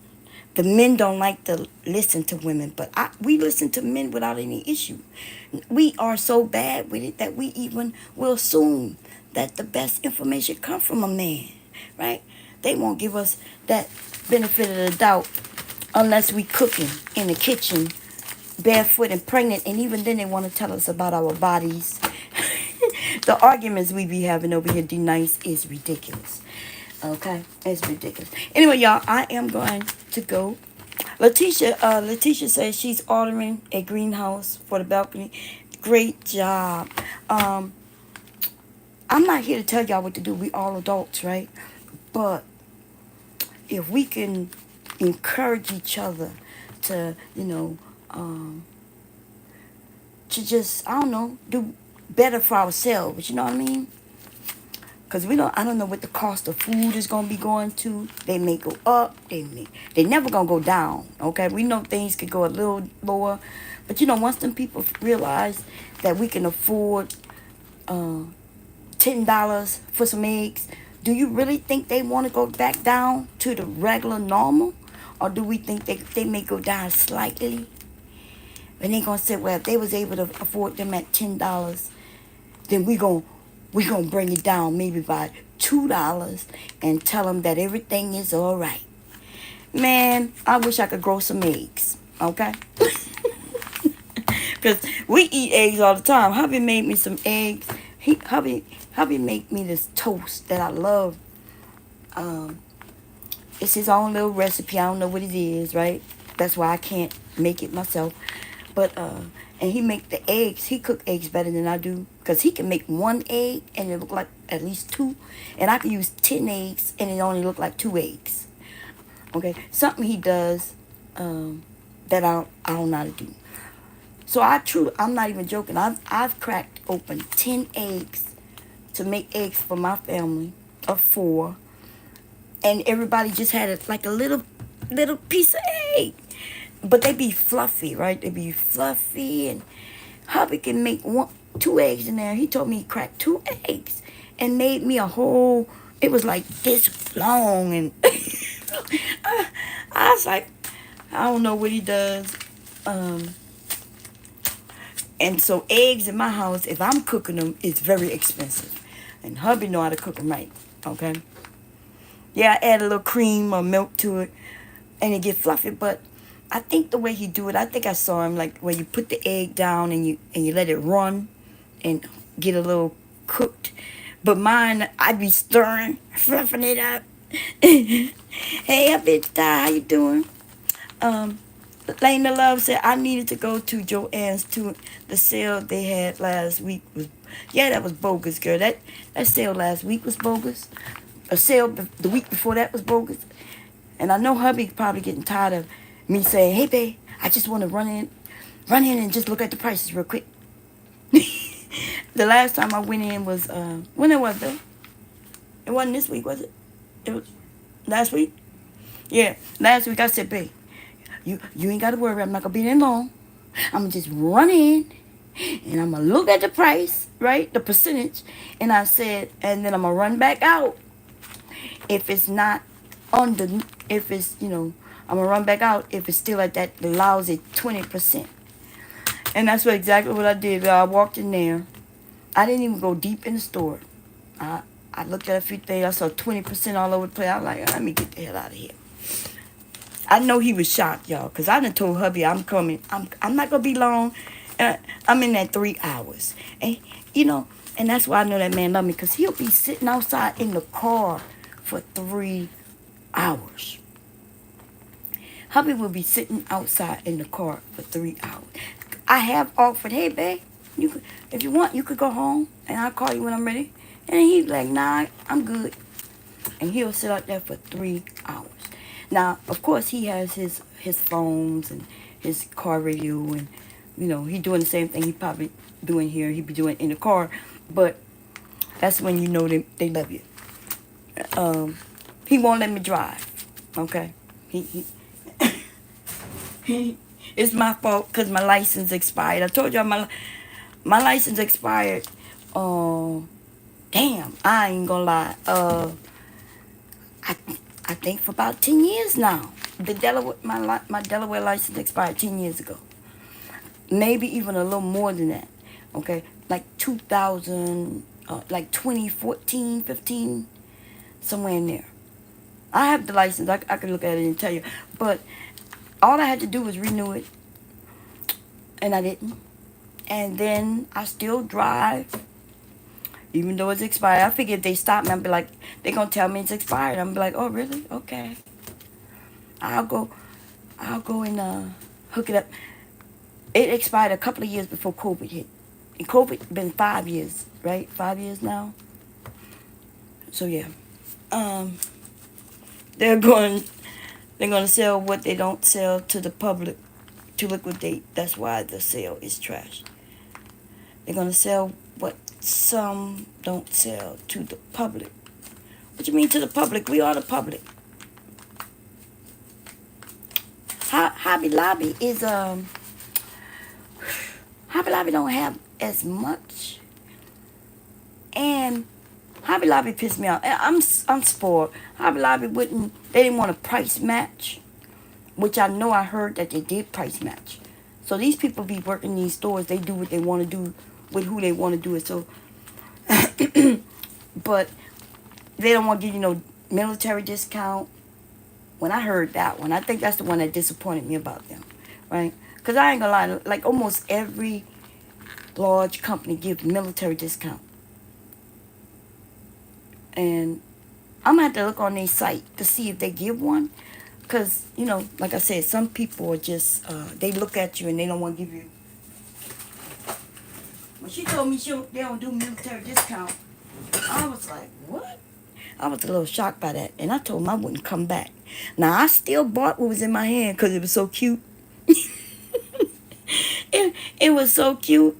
the men don't like to listen to women, but we listen to men without any issue. We are so bad with it that we even will assume that the best information comes from a man, right? They won't give us that benefit of the doubt unless we cooking in the kitchen, barefoot and pregnant, and even then they want to tell us about our bodies. The arguments we be having over here, D Nice, is ridiculous. Okay, it's ridiculous. Anyway, y'all, I am going to go. Letitia says she's ordering a greenhouse for the balcony. Great job. I'm not here to tell y'all what to do. We all adults, right? But if we can encourage each other to, to just, I don't know, do better for ourselves. You know what I mean? Cause I don't know what the cost of food is gonna be going to. They may go up. They never gonna go down. Okay, we know things could go a little lower, but once them people realize that we can afford $10 for some eggs, do you really think they want to go back down to the regular normal, or do we think they may go down slightly? And they gonna say, well, if they was able to afford them at $10, then we gonna bring it down maybe by $2 and tell them that everything is all right. Man, I wish I could grow some eggs. Okay. Because we eat eggs all the time. Hubby made me some eggs. Hubby made me this toast that I love. It's his own little recipe. I don't know what it is, right? That's why I can't make it myself. But and he make the eggs. He cook eggs better than I do, because he can make one egg and it look like at least two, and I can use 10 eggs and it only look like 2 eggs. Okay, something he does that I don't know how to do. So I'm not even joking. I've cracked open 10 eggs to make eggs for my family of 4, and everybody just had like a little piece of egg. But they be fluffy, right? They be fluffy, and hubby can make 2 eggs in there. He told me he cracked 2 eggs and made me a whole. It was like this long, and I was like, I don't know what he does. And so eggs in my house, if I'm cooking them, it's very expensive, and hubby know how to cook them right. Okay. Yeah, I add a little cream or milk to it, and it get fluffy, but I think the way he do it, I think I saw him like where you put the egg down and you let it run and get a little cooked. But mine, I be stirring, fluffing it up. Hey, how you doing? Lena Love said I needed to go to Joann's to the sale they had last week. That was bogus, girl. That sale last week was bogus. A sale the week before that was bogus. And I know hubby probably getting tired of me saying, hey, babe, I just want to run in and just look at the prices real quick. The last time I went in was, when it was, though? It wasn't this week, was it? It was last week? Yeah, last week I said, babe, you ain't got to worry. I'm not going to be there long. I'm going to just run in, and I'm going to look at the price, right, the percentage, and I said, and then I'm going to run back out. If it's not if it's, I'm going to run back out if it's still at that lousy 20%. And that's exactly what I did. I walked in there. I didn't even go deep in the store. I looked at a few things. I saw 20% all over the place. I was like, let me get the hell out of here. I know he was shocked, y'all, because I done told hubby I'm coming. I'm not going to be long. I'm in that 3 hours. And, and that's why I know that man love me, because he'll be sitting outside in the car for 3 hours. Hubby will be sitting outside in the car for 3 hours. I have offered, hey, babe, if you want, you could go home, and I'll call you when I'm ready. And he's like, nah, I'm good. And he'll sit out there for 3 hours. Now, of course, he has his phones and his car radio, and, he doing the same thing he probably doing here. He be doing in the car. But that's when you know they love you. He won't let me drive. Okay? It's my fault because my license expired. I told y'all my license expired. Damn, I ain't gonna lie. I think for about 10 years now. My Delaware license expired 10 years ago. Maybe even a little more than that. Okay, like 2000, like 2014, 15, somewhere in there. I have the license. I can look at it and tell you. But all I had to do was renew it. And I didn't. And then I still drive. Even though it's expired. I figured if they stop me, I'd be like, they're going to tell me it's expired. I'm be like, oh, really? Okay. I'll go and hook it up. It expired a couple of years before COVID hit. And COVID been 5 years, right? 5 years now. So, yeah. They're going to sell what they don't sell to the public to liquidate. That's why the sale is trash. They're going to sell what some don't sell to the public. What you mean to the public? We are the public. Hobby Lobby is Hobby Lobby don't have as much, and Hobby Lobby pissed me off. I'm spoiled. Hobby Lobby wouldn't. They didn't want a price match, which I know I heard that they did price match. So these people be working these stores. They do what they want to do with who they want to do it. So, but they don't want to give you no military discount. When I heard that one, I think that's the one that disappointed me about them, right? Because I ain't gonna lie, like almost every large company gives military discount. And I'm gonna have to look on their site to see if they give one. Because, you know, like I said, some people are just, they look at you and they don't want to give you. When she told me they don't do military discount, I was like, what? I was a little shocked by that. And I told them I wouldn't come back. Now, I still bought what was in my hand because it was so cute. it was so cute.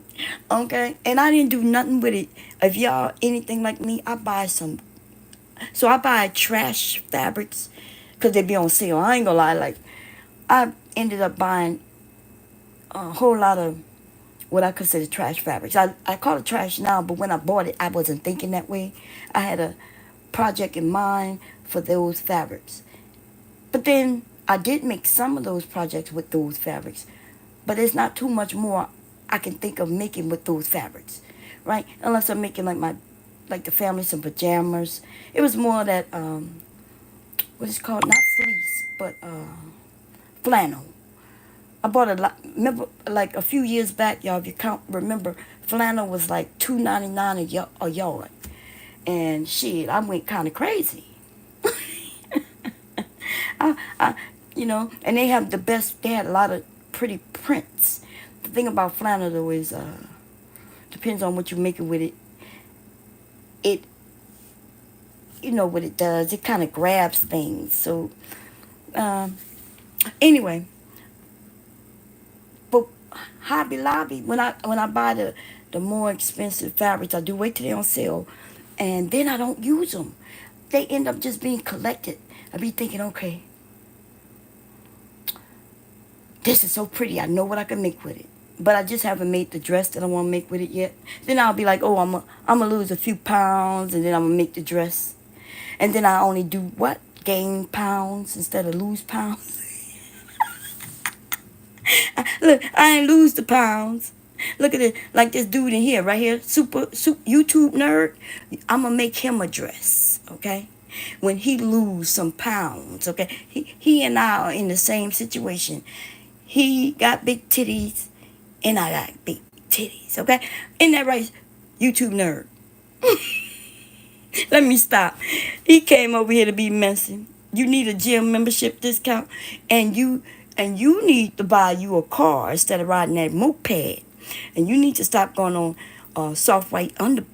Okay? And I didn't do nothing with it. If y'all anything like me, I buy some. So I buy trash fabrics because they be on sale. I ain't gonna lie. Like, I ended up buying a whole lot of what I consider trash fabrics. I call it trash now, but when I bought it, I wasn't thinking that way. I had a project in mind for those fabrics. But then I did make some of those projects with those fabrics. But there's not too much more I can think of making with those fabrics, right? Unless I'm making like the family some pajamas. It was more that what is it called? Not fleece, but flannel. I bought a lot. Remember, like a few years back, y'all, if you remember, flannel was like $2.99 a yard, and shit, I went kind of crazy. I, you know, and they have the best. They had a lot of pretty prints. The thing about flannel though is, depends on what you're making with it. It, you know what it does. It kind of grabs things. So, anyway, but Hobby Lobby, when I buy the more expensive fabrics, I do wait till they're on sale, and then I don't use them. They end up just being collected. I be thinking, okay, this is so pretty. I know what I can make with it. But I just haven't made the dress that I want to make with it yet. Then I'll be like, oh, I'm going to lose a few pounds, and then I'm going to make the dress. And then I only do what? Gain pounds instead of lose pounds. Look, I ain't lose the pounds. Look at it. Like this dude in here, right here. Super YouTube nerd. I'm going to make him a dress, okay? When he lose some pounds, okay? He and I are in the same situation. He got big titties, and I got big titties, okay? Ain't that right, YouTube nerd? Let me stop. He came over here to be messy. You need a gym membership discount, and you need to buy you a car instead of riding that moped. And you need to stop going on soft white underbelly.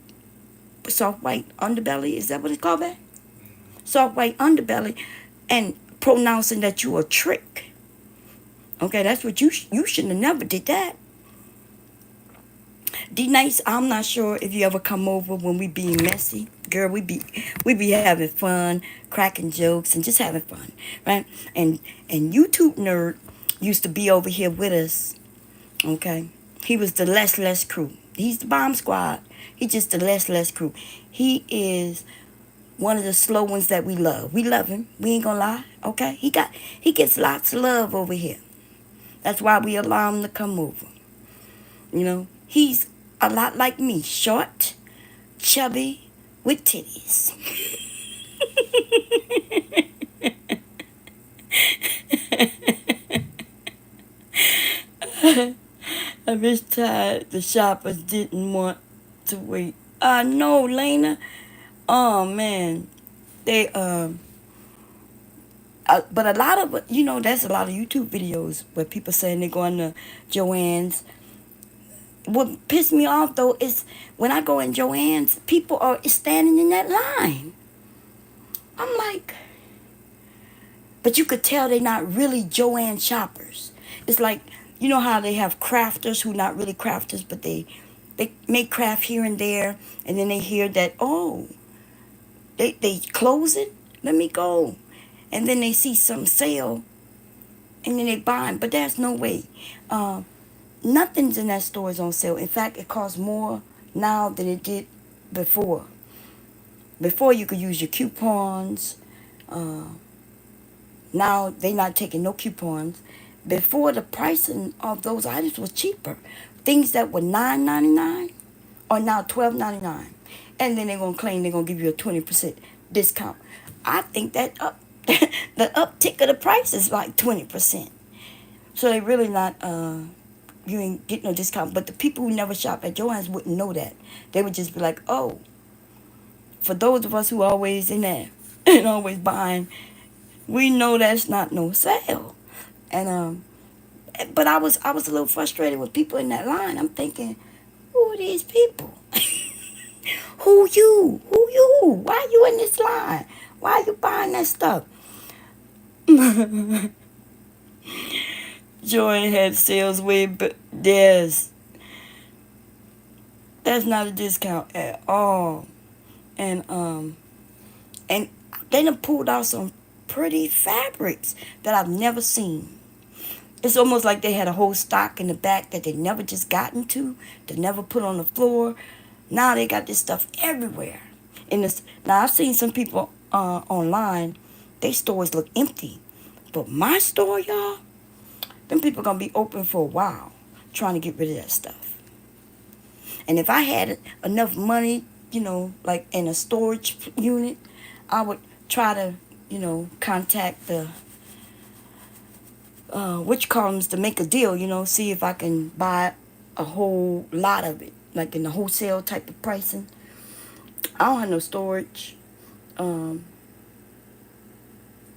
Is that what it's called, that? Soft white underbelly, and pronouncing that you a trick. Okay, that's what you shouldn't have never did that. D-Nice, I'm not sure if you ever come over when we be messy. Girl, we be having fun, cracking jokes, and just having fun, right? And YouTube nerd used to be over here with us, okay? He was the less crew. He's the bomb squad. He's just the less crew. He is one of the slow ones that we love. We love him. We ain't gonna lie, okay? He gets lots of love over here. That's why we allow him to come over. You know, he's a lot like me, short, chubby, with titties. I wish the shoppers didn't want to wait. I know, Lena. Oh man, they but a lot of, you know, there's a lot of YouTube videos where people saying they're going to Joann's. What pissed me off though is when I go in Joann's, people are standing in that line. I'm like, but you could tell they're not really Joann shoppers. It's like, you know how they have crafters who not really crafters, but they They make craft here and there, and then they hear that, oh, they close it. Let me go, and then they see some sale, and then they buy 'em. But there's no way. Nothing's in that store is on sale. In fact, it costs more now than it did before. Before you could use your coupons. Uh, Now they not taking no coupons. Before, the pricing of those items was cheaper. Things that were $9.99 are now $12.99, and then they're gonna claim they're gonna give you a 20% discount. I think that up the uptick of the price is like 20%. So they really not you ain't get no discount. But the people who never shop at Joann's wouldn't know that. They would just be like, oh, for those of us who are always in there and always buying, we know that's not no sale. And but I was a little frustrated with people in that line. I'm thinking, who are these people? Who you? Who you? Why you in this line? Why you buying that stuff? Joy had sales way, but that's not a discount at all. And they done pulled out some pretty fabrics that I've never seen. It's almost like they had a whole stock in the back that they never just got into, they never put on the floor. Now they got this stuff everywhere. Now I've seen some people online, their stores look empty, but my store, y'all, them people gonna be open for a while, trying to get rid of that stuff. And if I had enough money, like in a storage unit, I would try to, contact the which columns to make a deal, see if I can buy a whole lot of it, like in the wholesale type of pricing. I don't have no storage. I don't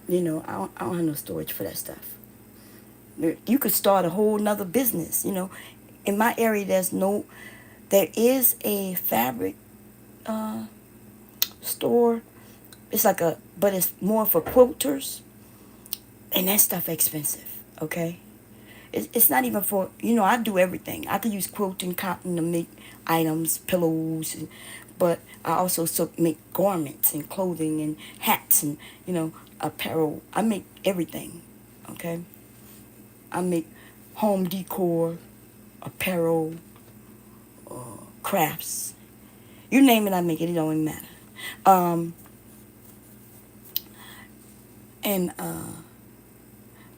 have no storage for that stuff. You could start a whole nother business, In my area, there is a fabric store. It's but it's more for quilters, and that stuff expensive. Okay, it's not even for, I do everything. I could use quilting cotton to make items, pillows, but I also make garments and clothing and hats and apparel. I make everything. Okay, I make home decor, apparel, crafts. You name it, I make it. It don't even matter. And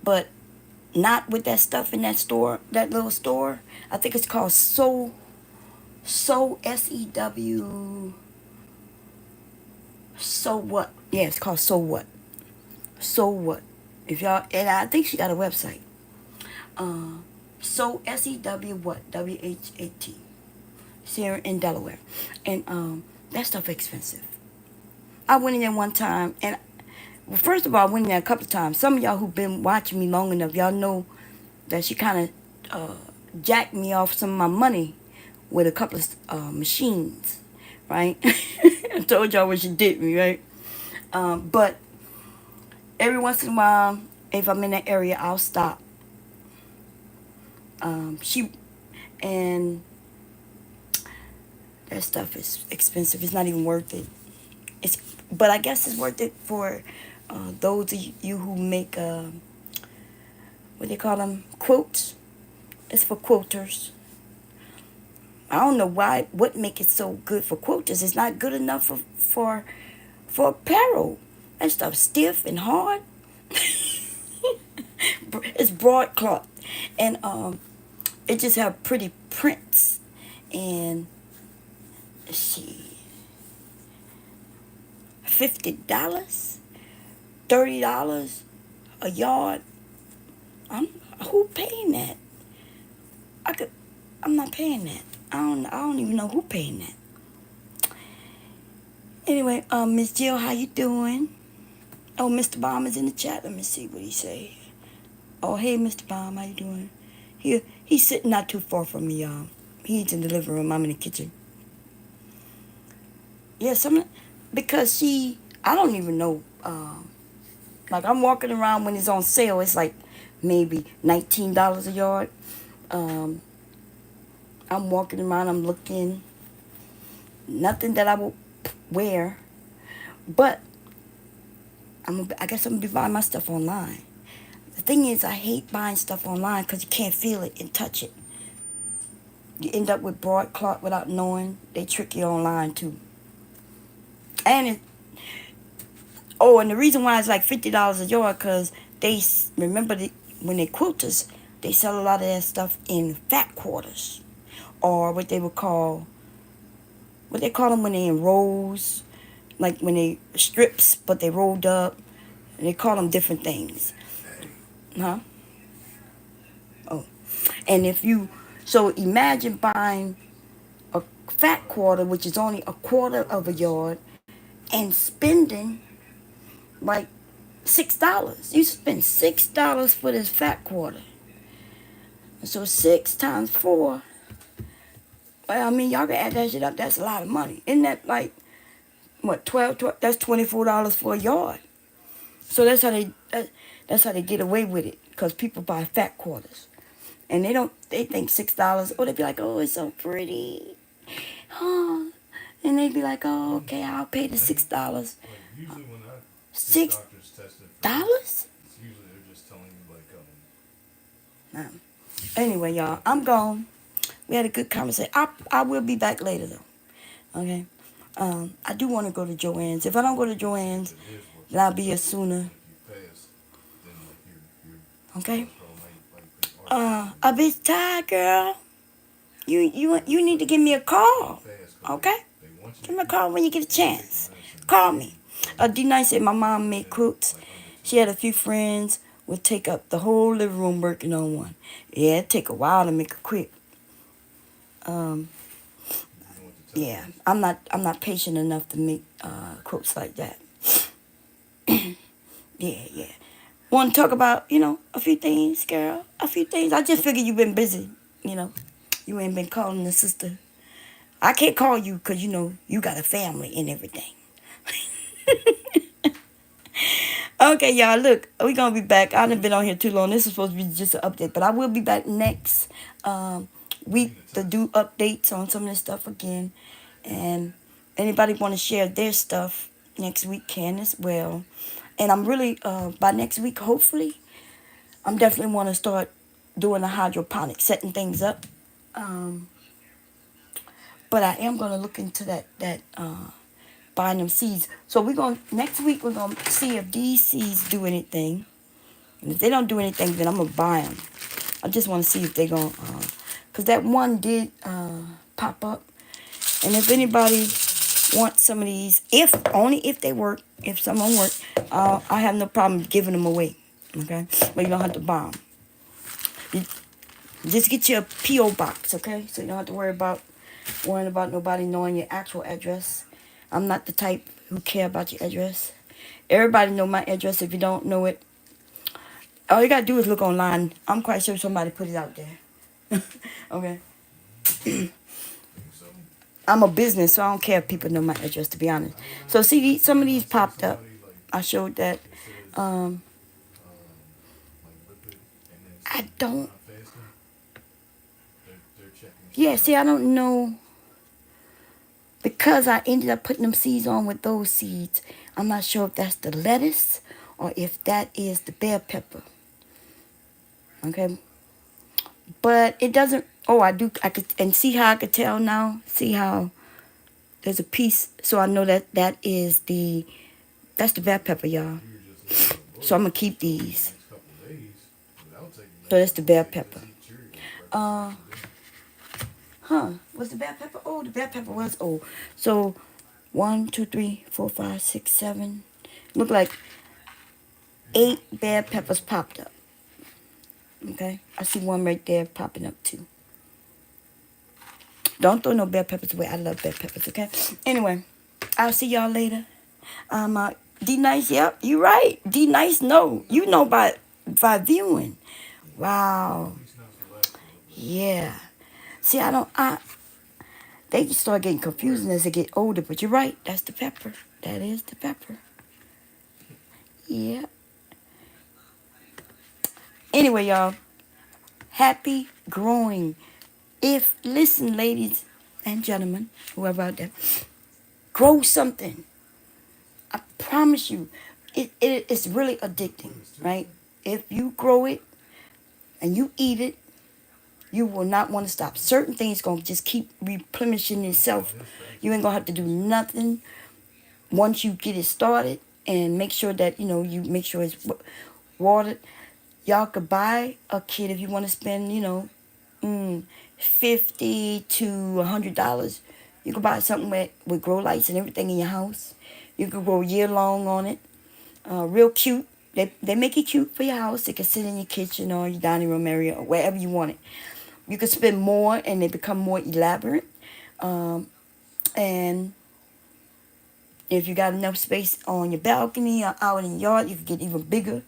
but not with that stuff in that store, that little store. I think it's called Sew SEW. So what? Yeah, it's called So What. So What? If y'all, and I think she got a website. So SEW what? WHAT. It's here in Delaware, and that stuff expensive. I went in there one time, and well, first of all, I went in there a couple of times. Some of y'all who've been watching me long enough, y'all know that she kind of jacked me off some of my money with a couple of machines, right? I told y'all what she did me, right? But every once in a while, if I'm in that area, I'll stop. And that stuff is expensive. It's not even worth it. But I guess it's worth it for those of you who make what they call them, quotes. It's for quoters. I don't know what make it so good for quoters. It's not good enough for apparel. That stuff's stiff and hard. It's broadcloth, and it just have pretty prints, and $50, $30 a yard. Who paying that? I'm not paying that. I don't even know who paying that. Anyway, Miss Jill, how you doing? Oh, Mr. Baum is in the chat. Let me see what he say. Oh, hey, Mr. Baum, how you doing? He's sitting not too far from me, y'all. He's in the living room. I'm in the kitchen. Yeah, because I don't even know. Like, I'm walking around when it's on sale. It's like maybe $19 a yard. I'm walking around, I'm looking. Nothing that I will wear. But I guess I'm going to be buying my stuff online. The thing is, I hate buying stuff online because you can't feel it and touch it. You end up with broadcloth without knowing. They trick you online too. And and the reason why it's like $50 a yard because remember when they quilters, they sell a lot of that stuff in fat quarters, or what they call them when they in rolls, like when they strips, but they rolled up, and they call them different things, huh? Oh, and so imagine buying a fat quarter, which is only a quarter of a yard, and spending like $6. You spend $6 for this fat quarter. So 6 times 4. Well, I mean, y'all can add that shit up. That's a lot of money. Isn't that like what 12? That's $24 for a yard. So that's how they get away with it. Cause people buy fat quarters, and they think $6. Or they be like, oh, it's so pretty, huh? And they be like, oh, okay, I'll pay the $6. Like usually when I see $6? doctors tested for it's usually they're just telling you like Anyway, y'all, I'm gone. We had a good conversation. I will be back later though. Okay. I do want to go to Joanne's. If I don't go to Joanne's, if it is what then I'll be here sooner. if you pass, then like your Okay. cholesterol might like be artificial. A bit tired, girl. You need to give me a call. Fast 'cause Okay. they want you Give me a to call when you get a take the chance. medicine Call me. like D-Nice said my mom made quilts. under 2 She had a few friends would take up the whole living room working on one. Yeah, it take a while to make a quilt. You know what to tell Yeah, them. I'm not patient enough to make quilts like that. Yeah. Want to talk about a few things, girl? A few things. I just figured you've been busy. You ain't been calling the sister. I can't call you because you got a family and everything. Okay, y'all, look, we gonna be back. I done been on here too long. This is supposed to be just an update, but I will be back next week to do updates on some of this stuff again. And anybody want to share their stuff next week can as well. And I'm really by next week, hopefully, I'm definitely want to start doing a hydroponic, setting things up. Um, but I am gonna look into that buying them seeds. So next week we're gonna see if these seeds do anything. And if they don't do anything, then I'm gonna buy them. I just want to see if they're gonna, cause that one did pop up. And if anybody wants some of these, only if they work, if some of them work, I have no problem giving them away. Okay, but you don't have to buy them. Just get your PO box, okay? So you don't have to worrying about nobody knowing your actual address. I'm not the type who care about your address. Everybody know my address. If you don't know it, all you gotta do is look online. I'm quite sure somebody put it out there. Okay. Think so? I'm a business, so I don't care if people know my address, to be honest. So see, some of these popped up. Somebody like I showed that. it says like liquid and then I don't. not fasting. They're checking. Yeah, see, I don't know. Because I ended up putting them seeds on with those seeds, I'm not sure if that's the lettuce or if that is the bell pepper. Okay. But it doesn't. Oh, I could, and see how I could tell now. See how there's a piece, so I know that's the bell pepper, y'all. You were just looking at the So I'm book gonna keep the these. next couple of days without taking So that's the bell medicine, pepper. just eat Cheerios breakfast, Was the bell pepper? Oh, the bell pepper was old. So 1, 2, 3, 4, 5, 6, 7. Look like 8 bell peppers popped up. Okay, I see one right there popping up too. Don't throw no bell peppers away. I love bell peppers. Okay. Anyway, I'll see y'all later. D Nice. Yep, you right. D Nice. No, you know by viewing. Wow. at least not for last one. Yeah. See, they start getting confusing as they get older, but you're right. That's the pepper. That is the pepper. Yeah. Anyway, y'all. Happy growing. If, listen, ladies and gentlemen, whoever out there, grow something. I promise you, it's really addicting, right? If you grow it and you eat it, you will not want to stop. Certain things going to just keep replenishing itself. You ain't going to have to do nothing once you get it started, and make sure that, you make sure it's watered. Y'all could buy a kit if you want to spend, $50 to $100. You can buy something with grow lights and everything in your house. You can grow year long on it. Real cute. They make it cute for your house. It can sit in your kitchen or your dining room area or wherever you want it. You can spend more and they become more elaborate. And if you got enough space on your balcony or out in the yard, you can get even bigger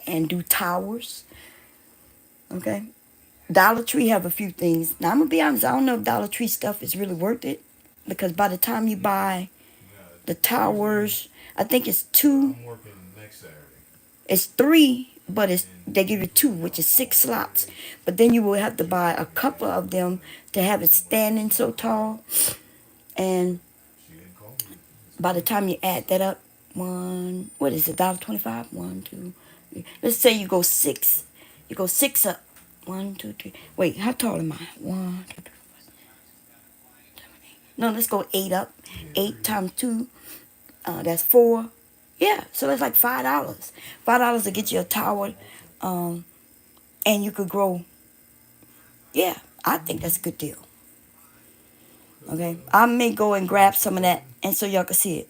and do towers. Okay? Dollar Tree have a few things. Now, I'm going to be honest. I don't know if Dollar Tree stuff is really worth it. Because by the time you buy the towers, I think it's two. I'm working next Saturday. It's three, but they give you two, which is 6 slots. But then you will have to buy a couple of them to have it standing so tall. And by the time you add that up, what is it, $1.25? 1, 2, 3. Let's say you go 6. You go 6 up. 1, 2, 3. Wait, how tall am I? 1, 2, 3, 4, 7, 8. No, let's go 8 up. 8 times 2, that's 4. Yeah, so that's like $5. $5 to get you a tower, and you could grow. Yeah, I think that's a good deal. Okay, I may go and grab some of that, and so y'all can see it.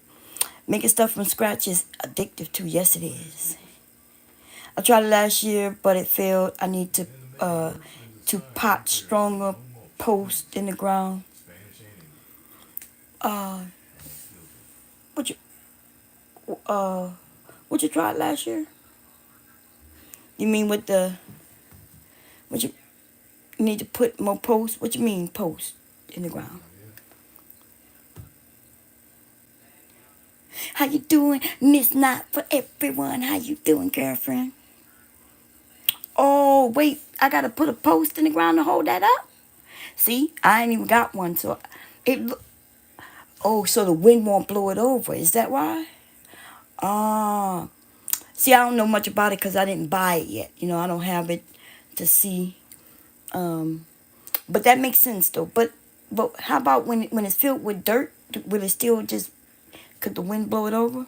Making stuff from scratch is addictive too. Yes, it is. I tried it last year, but it failed. I need to pot stronger posts in the ground. What you what you tried last year? You mean what you need to put more posts? What you mean posts in the ground? How you doing, Miss Not for Everyone? How you doing, girlfriend? Oh, wait, I gotta put a post in the ground to hold that up? See, I ain't even got one, so so the wind won't blow it over. Is that why? Ah, see, I don't know much about it because I didn't buy it yet. I don't have it to see. But that makes sense though. But how about when it's filled with dirt? Will it still just? Could the wind blow it over?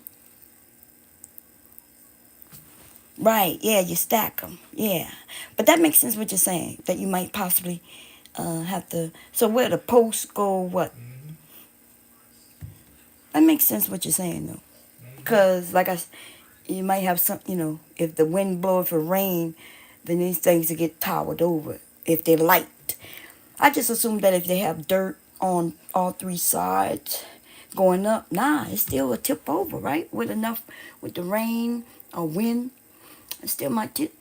Right. Yeah, you stack them. Yeah, but that makes sense what you're saying. That you might possibly have to. So where the posts go? What? That makes sense what you're saying though. Because you might have some. If the wind blows, if it rain, then these things will get towered over if they're light. I just assume that if they have dirt on all 3 sides going up, it's still a tip over, right? With the rain or wind, it still might tip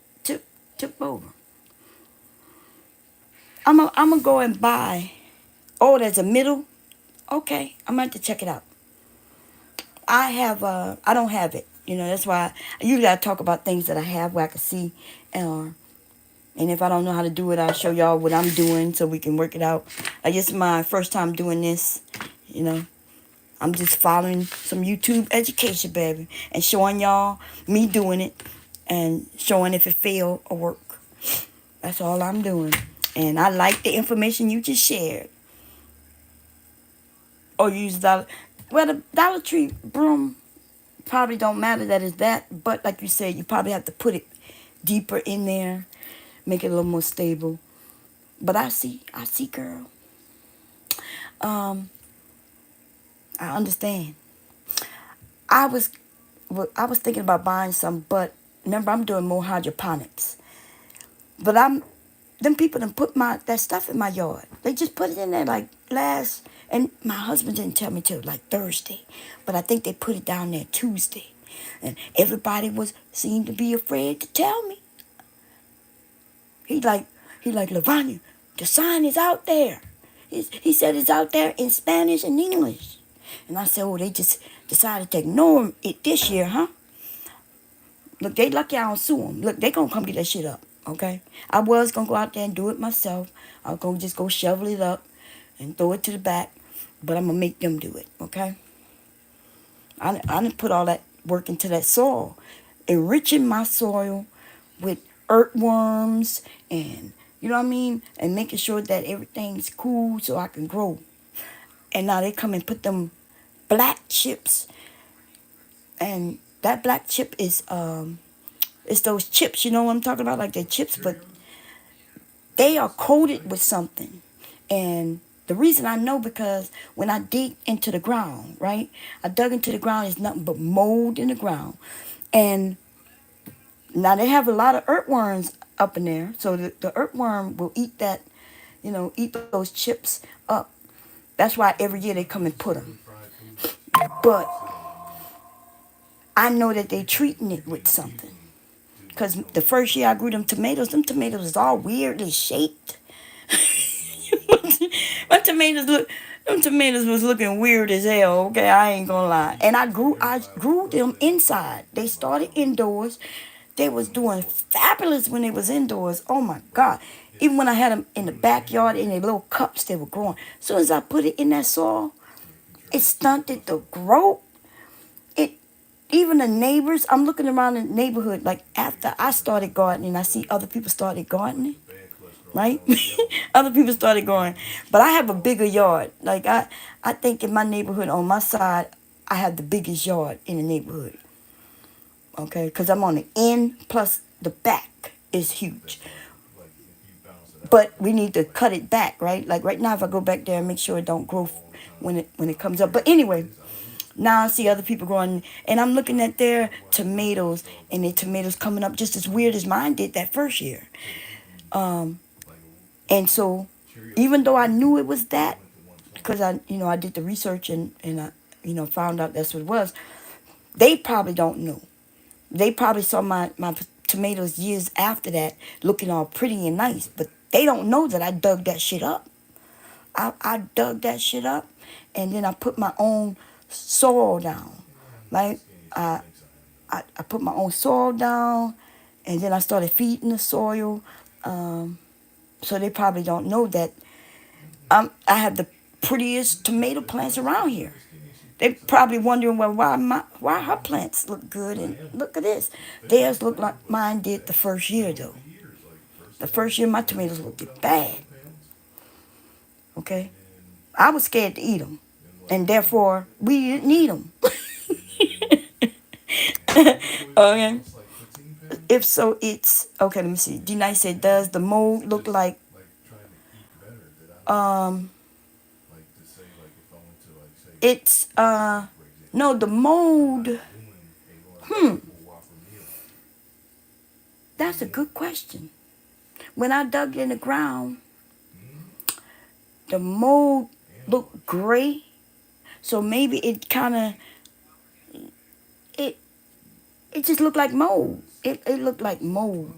over. I'm gonna go and buy. Oh, there's a middle. Okay, I'm going to have to check it out. I don't have it. That's why I usually I talk about things that I have where I can see. And if I don't know how to do it, I'll show y'all what I'm doing so we can work it out. Like, this is my first time doing this, I'm just following some YouTube education, baby. And showing y'all me doing it and showing if it failed or work. That's all I'm doing. And I like the information you just shared. Or use the Dollar Tree broom probably don't matter that it's that. But like you said, you probably have to put it deeper in there. Make it a little more stable. But I see, girl. I understand. I was thinking about buying some, but remember I'm doing more hydroponics. But them people done put that stuff in my yard. They just put it in there like and my husband didn't tell me till like Thursday, but I think they put it down there Tuesday, and everybody seemed to be afraid to tell me. He like Lavanya, the sign is out there. He said it's out there in Spanish and English. And I said, they just decided to ignore it this year, huh? Look, they lucky I don't sue them. Look, they gonna come get that shit up. Okay, I was gonna go out there and do it myself. I was gonna just go shovel it up and throw it to the back, but I'm gonna make them do it. Okay, I didn't put all that work into that soil, enriching my soil with earthworms and you know what I mean, and making sure that everything's cool so I can grow. And now they come and put them black chips, and that black chip is it's those chips. You know what I'm talking about, like they're chips, but they are coated with something. And the reason I know because when I dig into the ground, right? I dug into the ground, there's nothing but mold in the ground. And now they have a lot of earthworms up in there. So the earthworm will eat that, eat those chips up. That's why every year they come and put them. But I know that they treating it with something. Because the first year I grew them tomatoes was all weirdly shaped. My tomatoes look, them tomatoes was looking weird as hell. Okay, I ain't gonna lie. And I grew them inside. They started indoors. They was doing fabulous when they was indoors. Oh my God! Even when I had them in the backyard in their little cups, they were growing. As soon as I put it in that soil, it stunted the growth. It even the neighbors. I'm looking around the neighborhood. Like after I started gardening, I see other people started gardening, right? Other people started growing. But I have a bigger yard. Like I think in my neighborhood on my side, I have the biggest yard in the neighborhood. Okay, because I'm on the end plus the back is huge. But we need to cut it back, right? Like right now, if I go back there and make sure it don't grow when it comes up. But anyway, now I see other people growing, and I'm looking at their tomatoes, and their tomatoes coming up just as weird as mine did that first year. Um, And so, even though I knew it was that, because I did the research and I, found out that's what it was, they probably don't know. They probably saw my tomatoes years after that looking all pretty and nice, but they don't know that I dug that shit up. I dug that shit up, and then I put my own soil down. Like, I put my own soil down, and then I started feeding the soil. So they probably don't know that I have the prettiest tomato plants around here. They probably wondering, well, why her plants look good and look at this. Theirs look like mine did the first year though. The first year my tomatoes looked bad. Okay, I was scared to eat them, and therefore we didn't eat them. Okay. If so, it's okay. Let me see. D Nice said, does the mold look like um? It's no, the mold. Hmm, that's a good question. When I dug in the ground, the mold looked gray, so maybe it kind of it it just looked like mold. It looked like mold.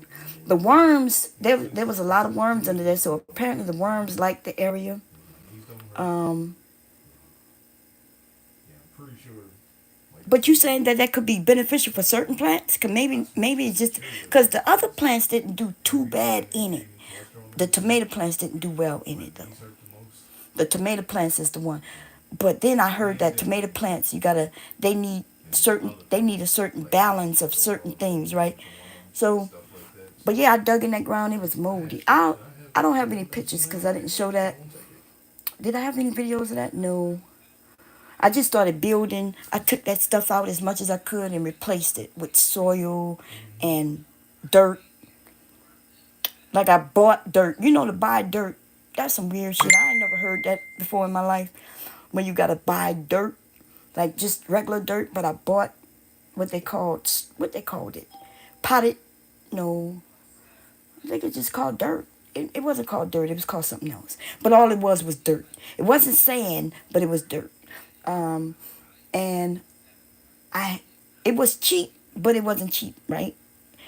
The worms, there was a lot of worms under there, so apparently the worms liked the area. Um, but you saying that that could be beneficial for certain plants? Cause maybe it's just because the other plants didn't do too bad in it. The tomato plants didn't do well in it though. The tomato plants is the one. But then I heard that tomato plants, they need they need a certain balance of certain things, right? So, but yeah, I dug in that ground. It was moldy. I don't have any pictures because I didn't show that. Did I have any videos of that? No. I just started building. I took that stuff out as much as I could and replaced it with soil and dirt. Like I bought dirt. To buy dirt. That's some weird shit. I ain't never heard that before in my life. When you gotta buy dirt, like just regular dirt, but I bought what they called it, potted. No, I think it's just called dirt. It wasn't called dirt. It was called something else. But all it was dirt. It wasn't sand, but it was dirt. Um, and I, it was cheap, but it wasn't cheap, right?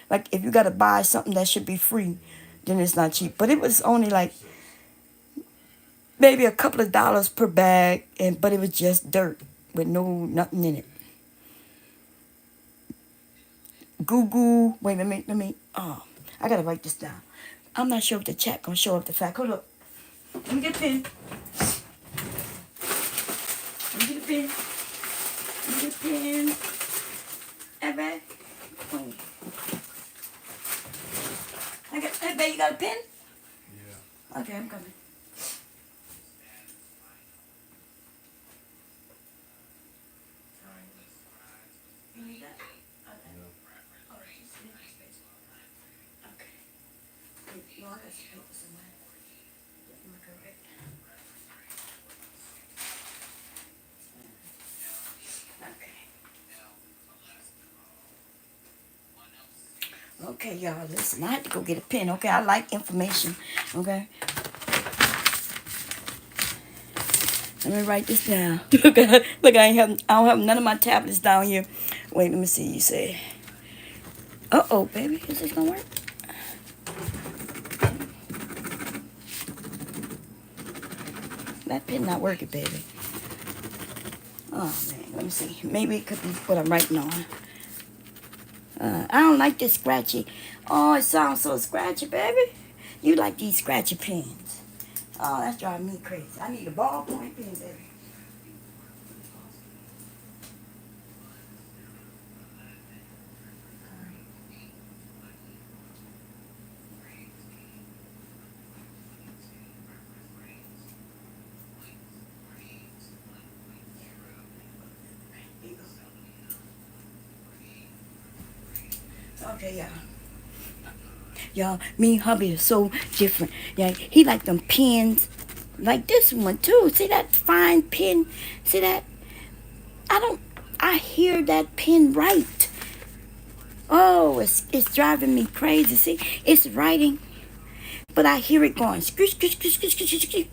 Like if you gotta buy something that should be free, then it's not cheap. But it was only like maybe a couple of dollars per bag, but it was just dirt with nothing in it. Goo goo. Wait, let me. Oh, I gotta write this down. I'm not sure if the chat gonna show up the fact. Hold up. Let me get a pen. Let me get a pen. Let me get a pen. Hey, babe. Hey, babe, you got a pen? Yeah. Okay, I'm coming. You need that? Okay. Yeah. Oh, she's in my space. Okay. No, I got some paper somewhere. Am I correct? Okay. Okay, y'all, listen. I had to go get a pen. Okay, I like information. Okay. Let me write this down. Look, I don't have none of my tablets down here. Wait, let me see. You say, oh, baby, is this gonna work? That pen not working, baby. Oh man, let me see. Maybe it could be what I'm writing on. I don't like this scratchy. Oh, it sounds so scratchy, baby. You like these scratchy pens? Oh, that's driving me crazy. I need a ballpoint pen, baby. Okay, y'all. Y'all, me and hubby are so different. Yeah, he like them pens, like this one too. See that fine pen? See that? I hear that pen right. Oh, it's driving me crazy. See, it's writing, but I hear it going squish, squish, squish, squish, squish, squish, squish.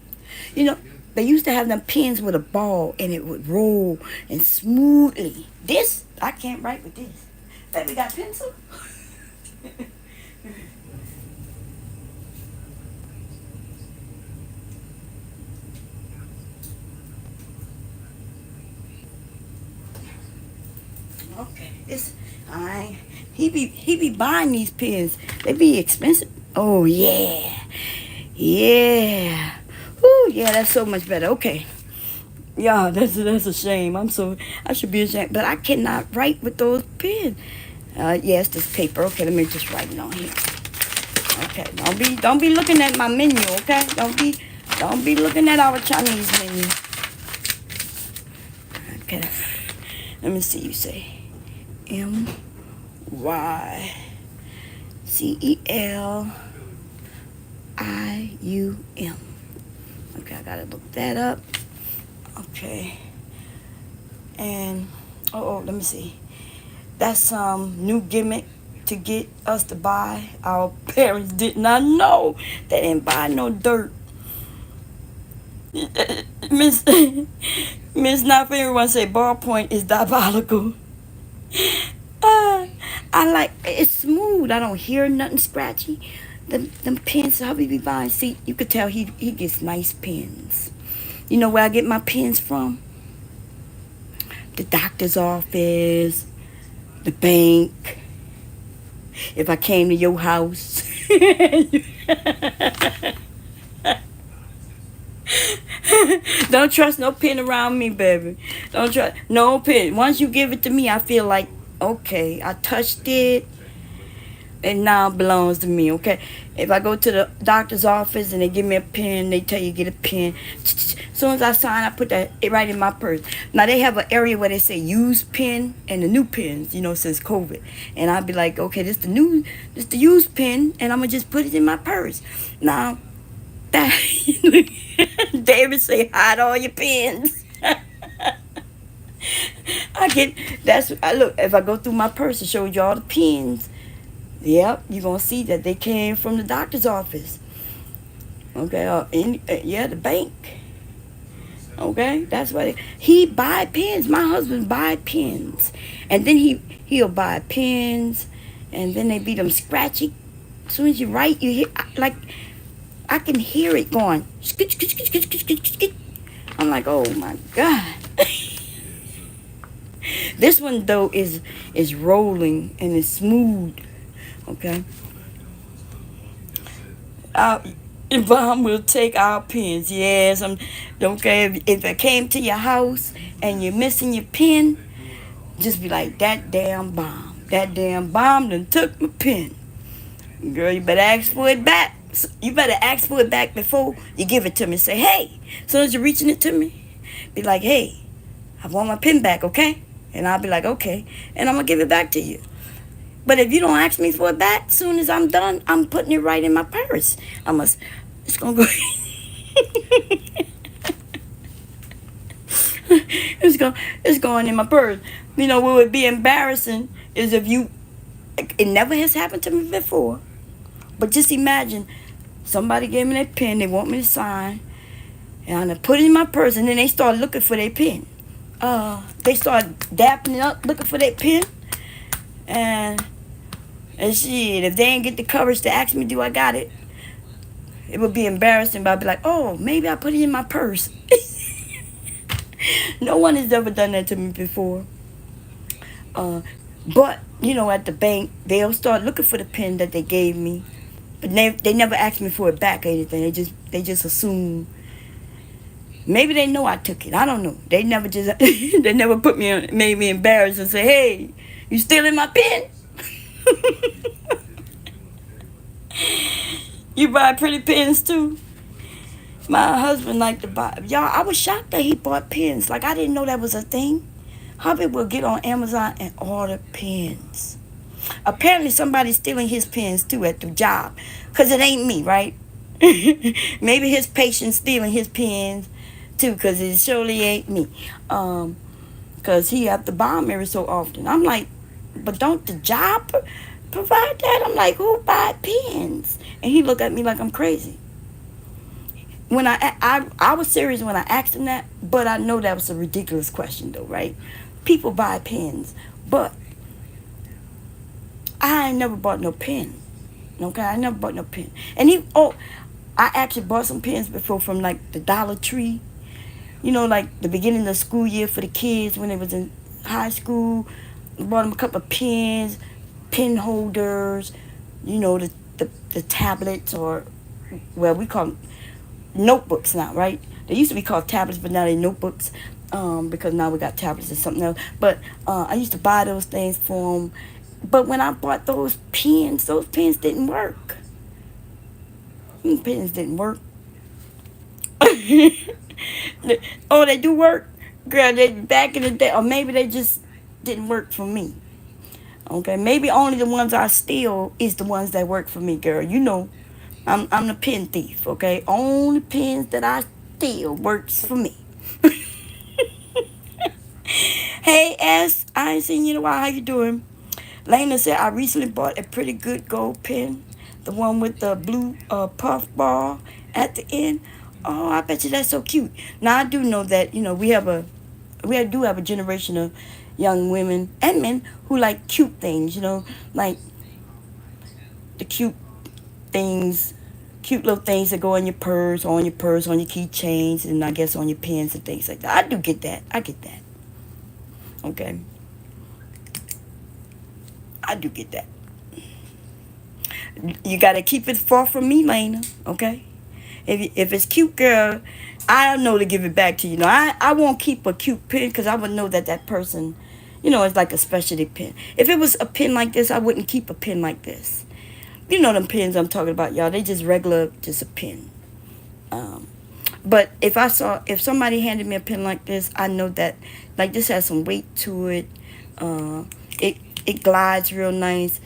You know, they used to have them pens with a ball and it would roll and smoothly. This, I can't write with this. Baby, got pencil? Okay, it's I. He be buying these pens. They be expensive. Oh yeah, yeah. Ooh, yeah, that's so much better. Okay, yeah, that's a shame. I should be ashamed, but I cannot write with those pens. Yes, this paper. Okay, let me just write it on here. Okay, don't be looking at my menu. Okay, don't be looking at our Chinese menu. Okay, let me see. You say MYCELIUM. Okay, I gotta look that up. Okay, and let me see. That's some new gimmick to get us to buy. Our parents did not know. They didn't buy no dirt. Miss Miss Not for everyone say ballpoint is diabolical. I like it's smooth. I don't hear nothing scratchy. Them pens hubby be buying. See, you could tell he gets nice pens. You know where I get my pens from? The doctor's office, the bank. If I came to your house. Don't trust no pen around me, baby. Don't trust no pen. Once you give it to me, I feel like, okay, I touched it. It now belongs to me, okay? If I go to the doctor's office and they give me a pen, they tell you get a pen. As soon as I sign, I put that right in my purse. Now they have an area where they say use pen and the new pens, since COVID. And I'll be like, okay, this the used pen, and I'm gonna just put it in my purse. Now that David say hide all your pens. Look, if I go through my purse, it shows you all the pens. Yep, you're going to see that they came from the doctor's office. Okay, the bank. Okay, that's why he buy pens. My husband buy pens. And then he'll buy pens, and then they be them scratchy. As soon as you write, you hear, like, I can hear it going. I'm like, oh my God. This one, though, is rolling and it's smooth. Okay. Our bomb will take our pins. Yes, I'm don't care if I came to your house and you're missing your pin, just be like that damn bomb. That damn bomb done took my pin. Girl, you better ask for it back. You better ask for it back before you give it to me. Say, hey, as soon as you're reaching it to me, be like, hey, I want my pin back, okay? And I'll be like, okay, and I'm gonna give it back to you. But if you don't ask me for it back, soon as I'm done, I'm putting it right in my purse. It's gonna go. It's going in my purse. You know what would be embarrassing is if you. It never has happened to me before, but just imagine somebody gave me their pen. They want me to sign, and I put it in my purse, and then they start looking for their pen. They start dapping it up, looking for their pen, and shit, if they ain't get the courage to ask me, do I got it? It would be embarrassing, but I'd be like, oh, maybe I put it in my purse. No one has ever done that to me before. But, at the bank, they'll start looking for the pen that they gave me. But they never ask me for it back or anything. They just assume. Maybe they know I took it. I don't know. They never just, they never made me embarrassed and say, hey, you stealing my pen? You buy pretty pens too? My husband liked to buy. Y'all, I was shocked that he bought pens. Like, I didn't know that was a thing. Hubby will get on Amazon and order pens. Apparently, somebody's stealing his pens, too, at the job. Because it ain't me, right? Maybe his patient's stealing his pens, too, because it surely ain't me. Because he have to buy them every so often. I'm like, but don't the job provide that? I'm like, who buy pens? And he looked at me like I'm crazy. When I was serious when I asked him that, but I know that was a ridiculous question though, right? People buy pens, but I ain't never bought no pen. Okay, I never bought no pen. And I actually bought some pens before from like the Dollar Tree. Like the beginning of the school year for the kids when they was in high school. I bought them a couple of pens, pen holders, the tablets or, well, we call them notebooks now, right? They used to be called tablets, but now they're notebooks because now we got tablets or something else. But I used to buy those things for them. But when I bought those pens didn't work. Pens didn't work. Oh, they do work? Girl, they back in the day, or maybe they just didn't work for me. Okay, maybe only the ones I steal is the ones that work for me, girl. I'm the pen thief, okay? Only pens that I steal works for me. Hey, S, I ain't seen you in a while. How you doing? Lena said, I recently bought a pretty good gold pen. The one with the blue puff ball at the end. Oh, I bet you that's so cute. Now, I do know that, we do have a generation of young women and men who like cute things, like the cute things, cute little things that go in your purse, on your keychains, and I guess on your pens and things like that. I do get that. I get that. Okay. I do get that. You got to keep it far from me, Lena, okay? If it's cute, girl, I know to give it back to you. I won't keep a cute pen because I would know that person, is like a specialty pen. If it was a pen like this, I wouldn't keep a pen like this. You know them pens I'm talking about, y'all. They just regular, just a pen. But if somebody handed me a pen like this, I know that, like, this has some weight to it. It glides real nice.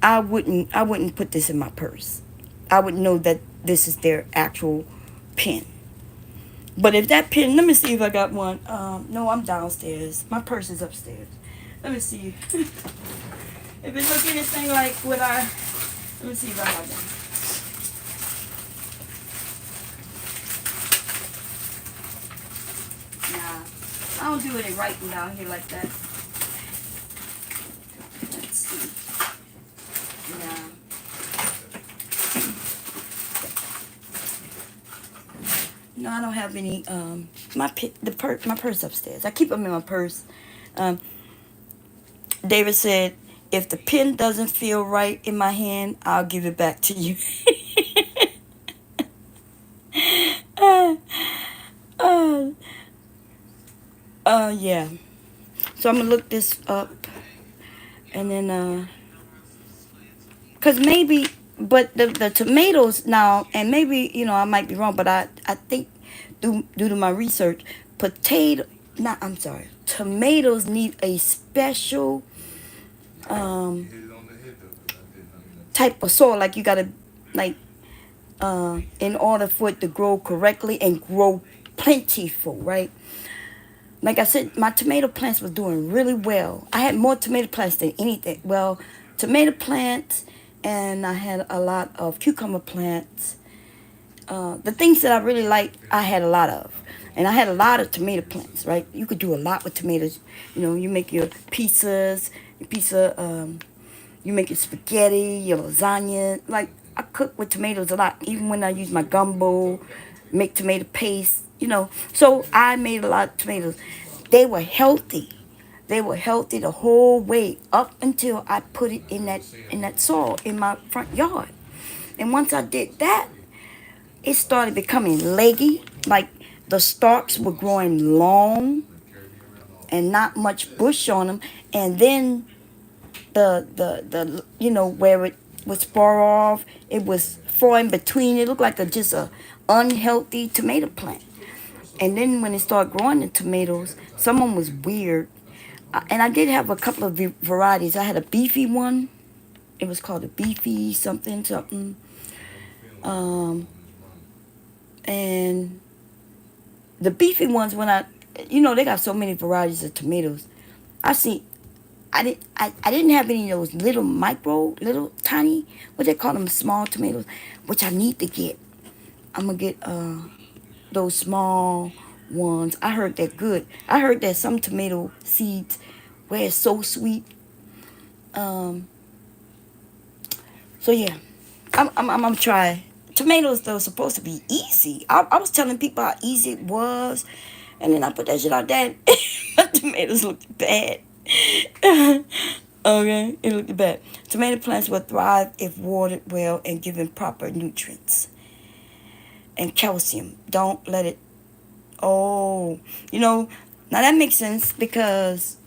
I wouldn't put this in my purse. I would know that this is their actual pen. But if that pen, let me see if I got one. No, I'm downstairs. My purse is upstairs. Let me see. If it look anything like what let me see if I have one. Nah, I don't do any writing down here like that. Let's see. Nah. No, I don't have any. My purse upstairs. I keep them in my purse. David said, if the pen doesn't feel right in my hand, I'll give it back to you. Yeah. So I'm gonna look this up, and then cause maybe, but the tomatoes now, and maybe I might be wrong, but I think due to my research, potato, not I'm sorry, tomatoes need a special You um hit it on the head though, 'cause I didn't. I mean, type of soil. Like you gotta like in order for it to grow correctly and grow plentiful, right? Like I said, my tomato plants was doing really well. I had more tomato plants than anything. Well, tomato plants, and I had a lot of cucumber plants. The things that I really like, I had a lot of. And I had a lot of tomato plants, right? You could do a lot with tomatoes. You make your pizzas, your pizza, you make your spaghetti, your lasagna. Like, I cook with tomatoes a lot. Even when I use my gumbo, make tomato paste, So I made a lot of tomatoes. They were healthy. They were healthy the whole way up until I put it in that soil in my front yard. And once I did that, it started becoming leggy. Like the stalks were growing long and not much bush on them. And then the where it was far off, it was far in between. It looked like just a unhealthy tomato plant. And then when it started growing the tomatoes, some of them was weird. And I did have a couple of varieties. I had a beefy one. It was called a beefy something something. Um, and the beefy ones, they got so many varieties of tomatoes. I see. I didn't have any of those little tiny, what they call them, small tomatoes, which I need to get. I'm gonna get those small ones. I heard they're good. I heard that some tomato seeds where it's so sweet. Um, so yeah, I'm gonna try. Tomatoes though supposed to be easy. I was telling people how easy it was, and then I put that shit out there. My tomatoes looked bad. Okay, it looked bad. Tomato plants will thrive if watered well and given proper nutrients and calcium. Don't let it. Oh, now that makes sense because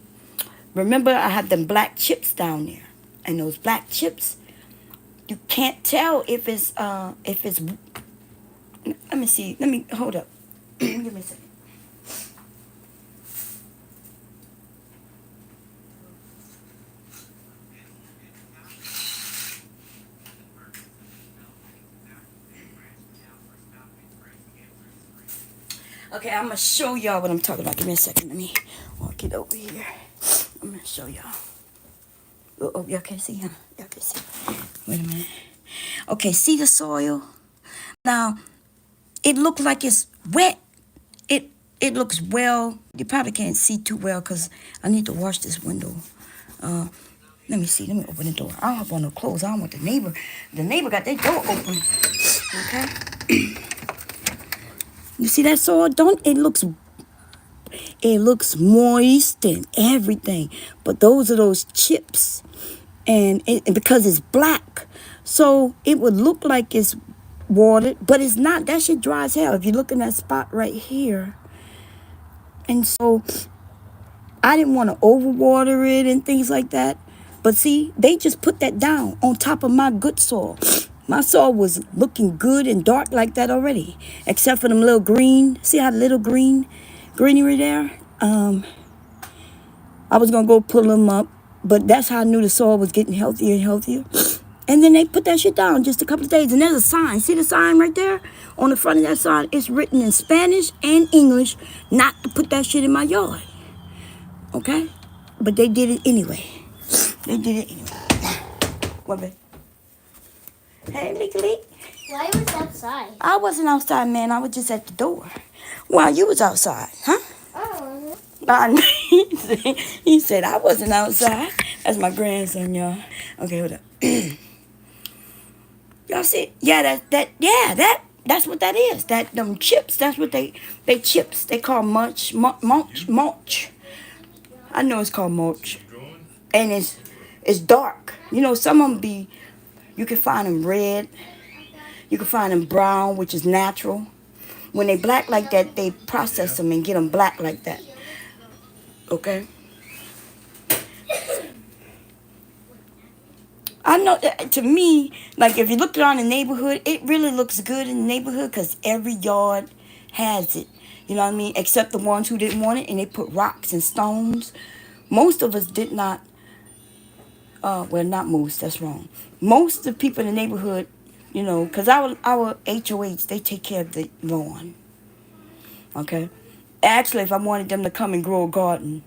remember I had them black chips down there, and those black chips, you can't tell if it's. Let me see. Let me hold up. Give me a second. Okay, I'm gonna show y'all what I'm talking about. Give me a second. Let me walk it over here. I'm gonna show y'all. Oh, y'all can see, huh? Y'all can see. Wait a minute. Okay, see the soil? Now, it looks like it's wet. It it looks well. You probably can't see too well because I need to wash this window. Uh, let me see. Let me open the door. I don't have on no clothes. I don't want the neighbor. The neighbor got their door open. Okay. You see that soil? Don't it looks moist and everything. But those are those chips. And because it's black. So it would look like it's watered, but it's not. That shit dry as hell. If you look in that spot right here. And so I didn't want to overwater it and things like that. But see, they just put that down on top of my good soil. My soil was looking good and dark like that already. Except for them little green. See how little greenery there? I was gonna go pull them up, but that's how I knew the soil was getting healthier and healthier. And then they put that shit down just a couple of days. And there's a sign. See the sign right there? On the front of that sign, it's written in Spanish and English not to put that shit in my yard. Okay? But they did it anyway. They did it anyway. What, babe? Hey, Leaky. Why was outside? I wasn't outside, man. I was just at the door. Well, you was outside, huh? Oh. He said I wasn't outside. That's my grandson, y'all. Okay, hold up. Y'all see? Yeah, that's what that is. That them chips. That's what they chips. They call mulch. I know it's called mulch, and it's dark. Some of them be. You can find them red. You can find them brown, which is natural. When they black like that, they process them and get them black like that. Okay? I know that to me, like if you look around the neighborhood, it really looks good in the neighborhood because every yard has it. You know what I mean? Except the ones who didn't want it and they put rocks and stones. Most of us did not, well, not most, that's wrong. Most of the people in the neighborhood, you know, because our HOH, they take care of the lawn. Okay? Actually, if I wanted them to come and grow a garden,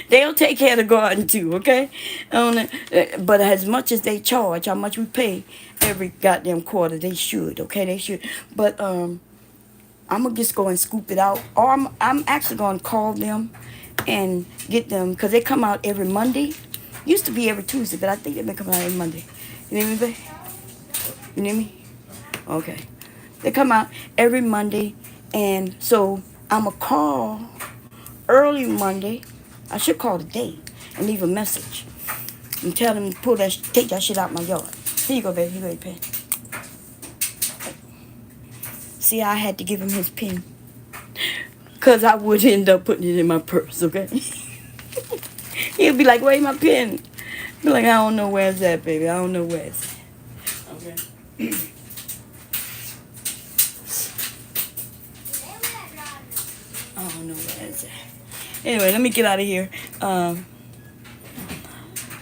they'll take care of the garden too, okay? But as much as they charge, how much we pay every goddamn quarter, they should, okay? They should. But I'm gonna just go and scoop it out, or I'm actually gonna call them and get them because they come out every Monday. Used to be every Tuesday, but I think they've been coming out every Monday. You need me, babe? You need me? Okay. They come out every Monday, and so I'm gonna call early Monday. I should call today and leave a message and tell them to take that shit out my yard. Here you go, baby. Here you go, your pen. See, I had to give him his pen because I would end up putting it in my purse, okay? He'll be like, where's my pen? Be like, I don't know where's that, baby. I don't know where's that. Okay? I don't know where's that. Anyway, let me get out of here.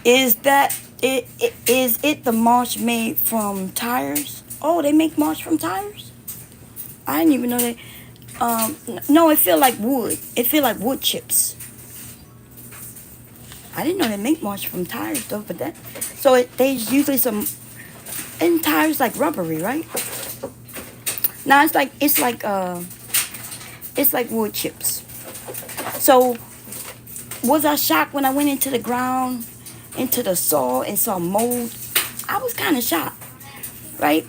Is it the mulch made from tires? Oh, they make mulch from tires? I didn't even know that. No, it feel like wood. It feel like wood chips. I didn't know they make mulch from tires though, but that. So there's usually some, and tires like rubbery, right? Now it's like wood chips. So was I shocked when I went into the ground, into the soil and saw mold? I was kind of shocked, right?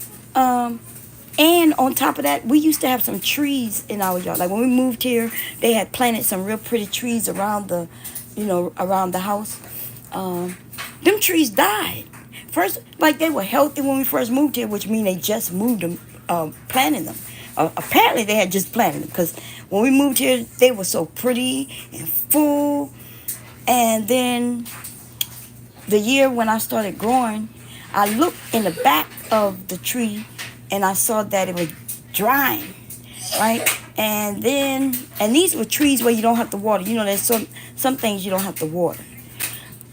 And on top of that, we used to have some trees in our yard. Like when we moved here, they had planted some real pretty trees around around the house. Them trees died. First, like they were healthy when we first moved here, which means they just moved them, planted them. Apparently they had just planted them because when we moved here, they were so pretty and full. And then the year when I started growing, I looked in the back of the tree and I saw that it was drying, right? And these were trees where you don't have to water. You know, there's some things you don't have to water.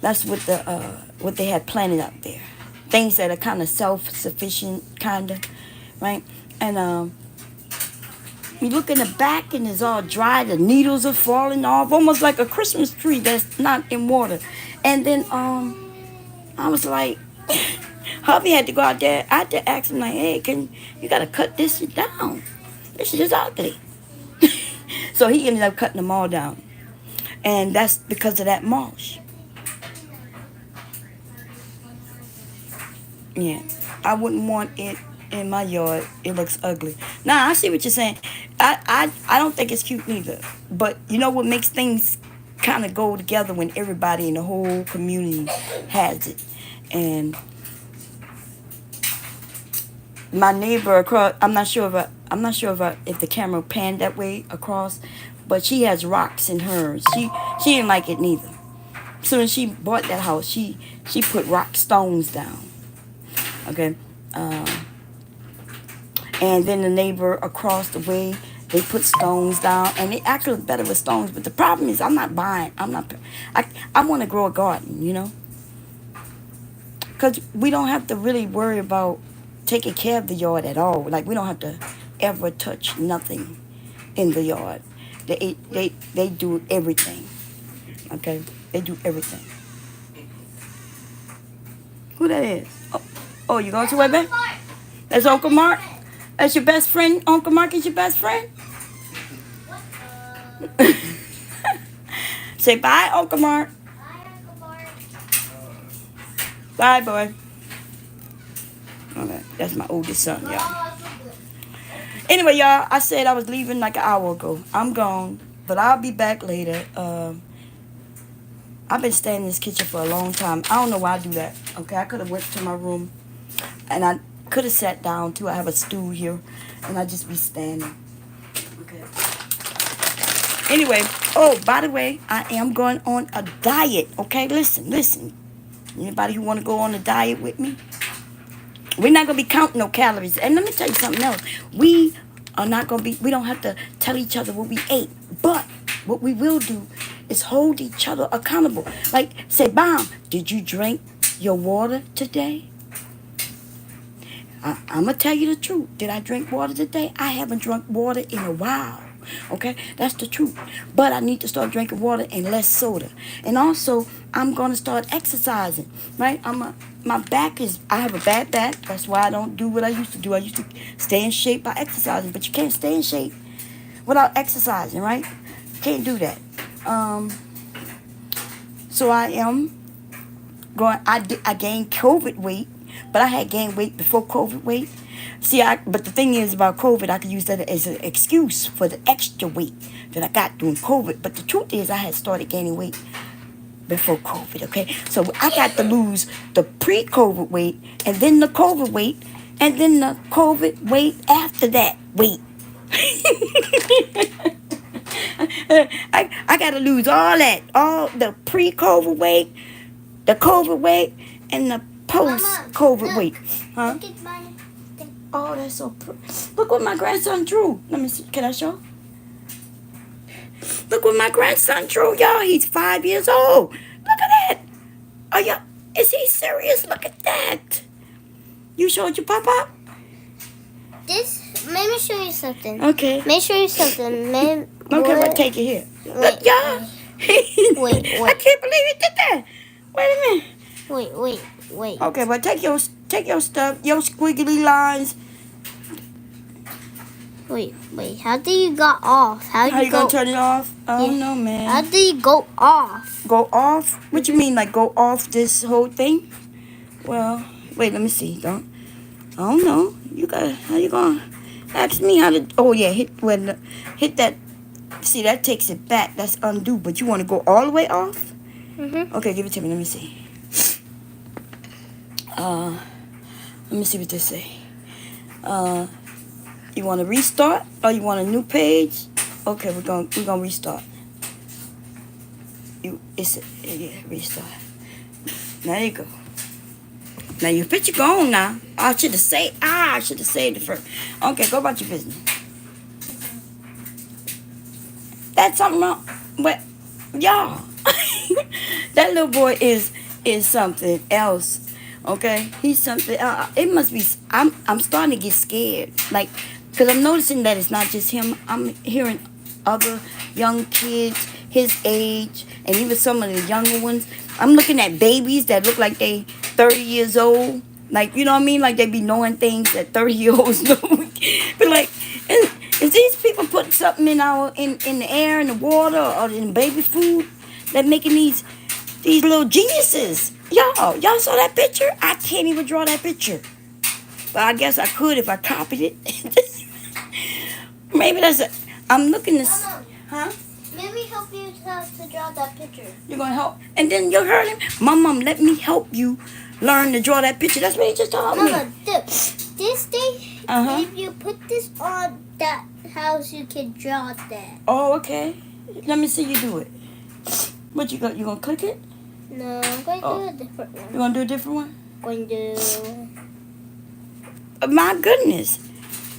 That's what they had planted out there. Things that are kind of self-sufficient, kind of, right? And you look in the back and it's all dry. The needles are falling off, almost like a Christmas tree that's not in water. And then I was like, hubby had to go out there. I had to ask him like, hey, you gotta cut this shit down. This shit is ugly. So he ended up cutting them all down. And that's because of that mulch. Yeah, I wouldn't want it in my yard. It looks ugly. Nah, I see what you're saying. I don't think it's cute neither. But you know what makes things kind of go together when everybody in the whole community has it. And my neighbor across, I'm not sure if the camera panned that way across, but she has rocks in hers. She didn't like it neither. So when she bought that house, she put rock stones down. Okay. And then the neighbor across the way, they put stones down, and it actually look better with stones. But the problem is, I want to grow a garden, you know, because we don't have to really worry about taking care of the yard at all. Like we don't have to ever touch nothing in the yard. They do everything. Okay, they do everything. Who that is? Oh, you going to where, babe? That's Uncle Mark. That's your best friend. Uncle Mark is your best friend. Say bye, Uncle Mark. Bye, Uncle Mark. Bye, boy. Okay, that's my oldest son, y'all. Anyway, y'all, I said I was leaving like an hour ago. I'm gone, but I'll be back later. I've been staying in this kitchen for a long time. I don't know why I do that. Okay, I could have went to my room, and I could have sat down too. I have a stool here, and I just be standing. Okay. Anyway, oh, by the way, I am going on a diet. Okay, listen. Anybody who want to go on a diet with me? We're not going to be counting no calories. And let me tell you something else. We are not going to be, we don't have to tell each other what we ate. But what we will do is hold each other accountable. Like, say, Mom, did you drink your water today? I'm going to tell you the truth. Did I drink water today? I haven't drunk water in a while. Okay? That's the truth. But I need to start drinking water and less soda. And also, I'm going to start exercising. Right? My back is, I have a bad back. That's why I don't do what I used to do. I used to stay in shape by exercising. But you can't stay in shape without exercising, right? Can't do that. So I am going, I gained COVID weight. But I had gained weight before COVID weight. See, but the thing is about COVID, I could use that as an excuse for the extra weight that I got during COVID. But the truth is, I had started gaining weight before COVID, okay? So I got to lose the pre-COVID weight, and then the COVID weight, and then the COVID weight after that weight. I got to lose all that, all the pre-COVID weight, the COVID weight, and the post-COVID weight. Huh? Look at my thing. Oh, that's so pretty. Look what my grandson drew. Let me see. Can I show? Look what my grandson drew, y'all. He's 5 years old. Look at that. Are y'all, is he serious? Look at that. You showed your papa? Let me show you something. Okay. Let me show you something. Okay, but take it here. Look, y'all. Wait. I can't believe he did that. Wait a minute. Wait. Okay, but take your stuff, your squiggly lines. Wait. How do you got off? How you gonna turn it off? Oh no, man. How do you go off? Go off? What you mean, like go off this whole thing? Well, wait, let me see. I don't know. How you gonna ask me how to? Oh yeah, hit that. See, that takes it back. That's undo. But you want to go all the way off? Mhm. Okay, give it to me. Let me see. Let me see what they say. You want to restart or you want a new page? Okay, we're gonna restart. Restart. There you go. Now your picture gone now. I should have saved it first. Okay, go about your business. That's something wrong. But y'all, that little boy is something else. Okay, he's something. It must be. I'm starting to get scared. Like, cause I'm noticing that it's not just him. I'm hearing other young kids his age, and even some of the younger ones. I'm looking at babies that look like they 30 years old. Like, you know what I mean? Like they be knowing things that 30-year-olds know. But like, if these people put something in the air, in the water, or in baby food, that making these little geniuses. Y'all saw that picture? I can't even draw that picture. But I guess I could if I copied it. Maybe that's it. I'm looking to... Mama, Huh? let me help you to draw that picture. You're going to help? And then you heard him? Mom, let me help you learn to draw that picture. That's what he just told me. Mama, this thing, if you put this on that house, you can draw that. Oh, okay. Let me see you do it. What you got? You going to click it? No, I'm going to do a different one. You going to do a different one? I'm going to do... My goodness.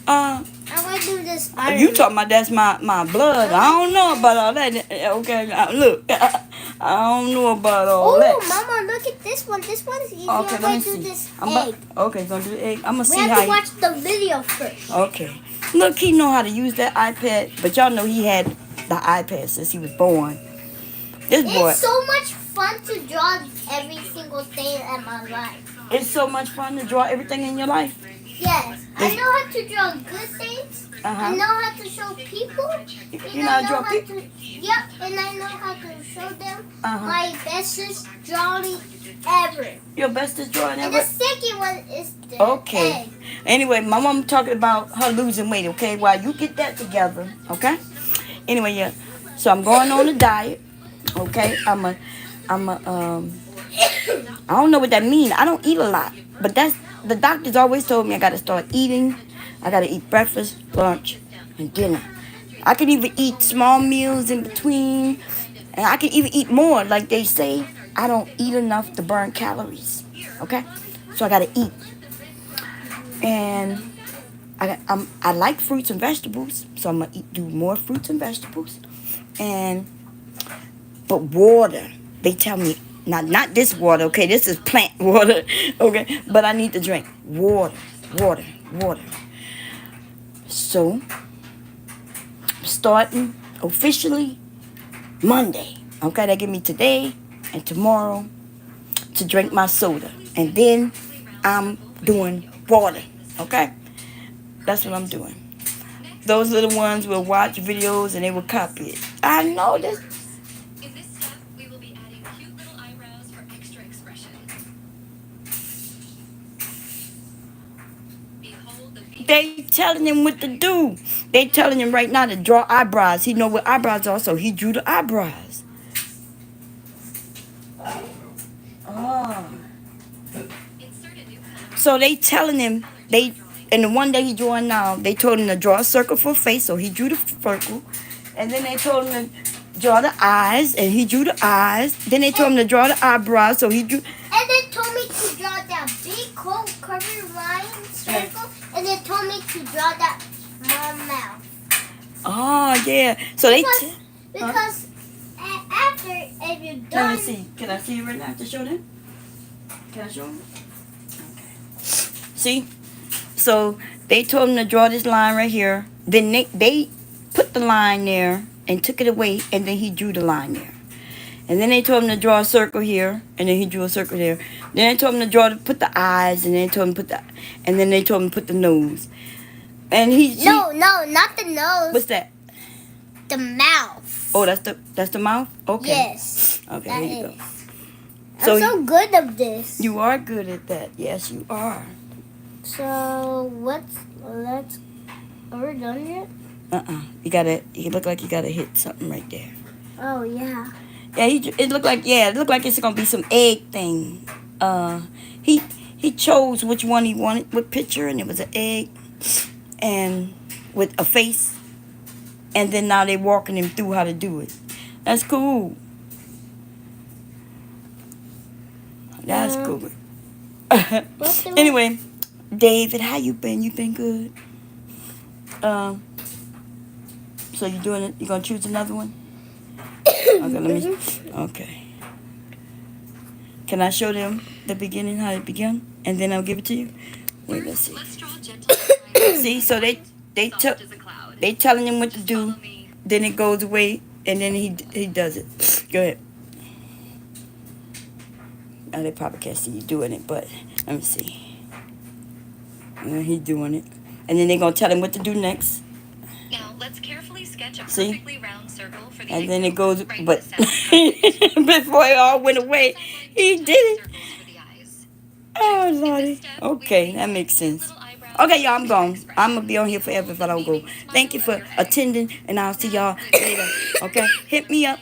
I'm going to do this iron. You talking about that's my blood. I don't know about all that. Okay, now, look. I don't know about all that. Oh, Mama, look at this one. This one's easy. Okay, I'm let me going to do see. this egg. Okay, gonna do the egg. I'm gonna see We how have to watch the video first. Okay. Look, he know how to use that iPad, but y'all know he had the iPad since he was born. This boy. It's so much fun to draw every single thing in my life. It's so much fun to draw everything in your life. Yes, I know how to draw good things. I know how to show people. You know how to draw people? Yep, and I know how to show them my bestest drawing ever. Your bestest drawing And ever? the second one is the Okay. egg. Anyway, my mom talking about her losing weight, okay? While you get that together, okay? Anyway, yeah. So I'm going on a diet, okay? I don't know what that means. I don't eat a lot. But the doctors always told me I got to start eating. I got to eat breakfast, lunch, and dinner. I can even eat small meals in between. And I can even eat more. Like they say, I don't eat enough to burn calories. Okay? So I got to eat. And I like fruits and vegetables. So I'm going to do more fruits and vegetables. But water, they tell me, not this water, okay? This is plant water, okay? But I need to drink water. So, starting officially Monday, okay? They give me today and tomorrow to drink my soda. And then I'm doing water, okay? That's what I'm doing. Those little ones will watch videos and they will copy it. I know this. In this step, we will be adding cute little eyebrows for extra expression. Behold the They telling him what to do. They telling him right now to draw eyebrows. He know what eyebrows are, so he drew the eyebrows. Oh. insert a new color. So they telling him and the one that he drawing now, they told him to draw a circle for a face, so he drew the circle. And then they told him to draw the eyes, and he drew the eyes. Then they told him to draw the eyebrows, so he drew. And they told me to draw that big cold curvy line circle, and they told me to draw that small mouth. Oh yeah. So they. Because after, if you're Let done, me see. Can I see it right now to show them? Can I show them? Okay. See? So they told him to draw this line right here. Then they put the line there and took it away, and then he drew the line there. And then they told him to draw a circle here, and then he drew a circle there. Then they told him to put the eyes, and then they told him and then they told him to put the nose. And no, not the nose. What's that? The mouth. Oh, that's the mouth? Okay. Yes. Okay, that here you go. is. So I'm so good at this. You are good at that. Yes, you are. So are we done yet? You look like you gotta hit something right there. Oh yeah. Yeah, it looked like it's gonna be some egg thing. He chose which one he wanted, what picture, and it was an egg, and with a face. And then now they're walking him through how to do it. That's cool. That's cool. Anyway, David, how you been? You been good? So you doing it? You gonna choose another one? Okay, Okay. Can I show them the beginning, how it began, and then I'll give it to you? Wait, let's see. Let's draw gentle See, so they soft as a cloud. they telling him what to do. Follow me. Then it goes away, and then he does it. Go ahead. Now they probably can't see you doing it, but let me see. He's doing it, and then they're gonna tell him what to do next. Now let's carefully sketch a See? perfectly round circle for the And egg then it yolk goes, right in but the center. before it all went away, he did it. Circles for the eyes. Oh In lordy. this step, we Okay, will that make makes cute sense. little eyebrows Okay, for y'all, I'm extra gone. expression. I'm gonna be on here forever if I don't go. Thank you for attending, and I'll see y'all later. Okay, hit me up.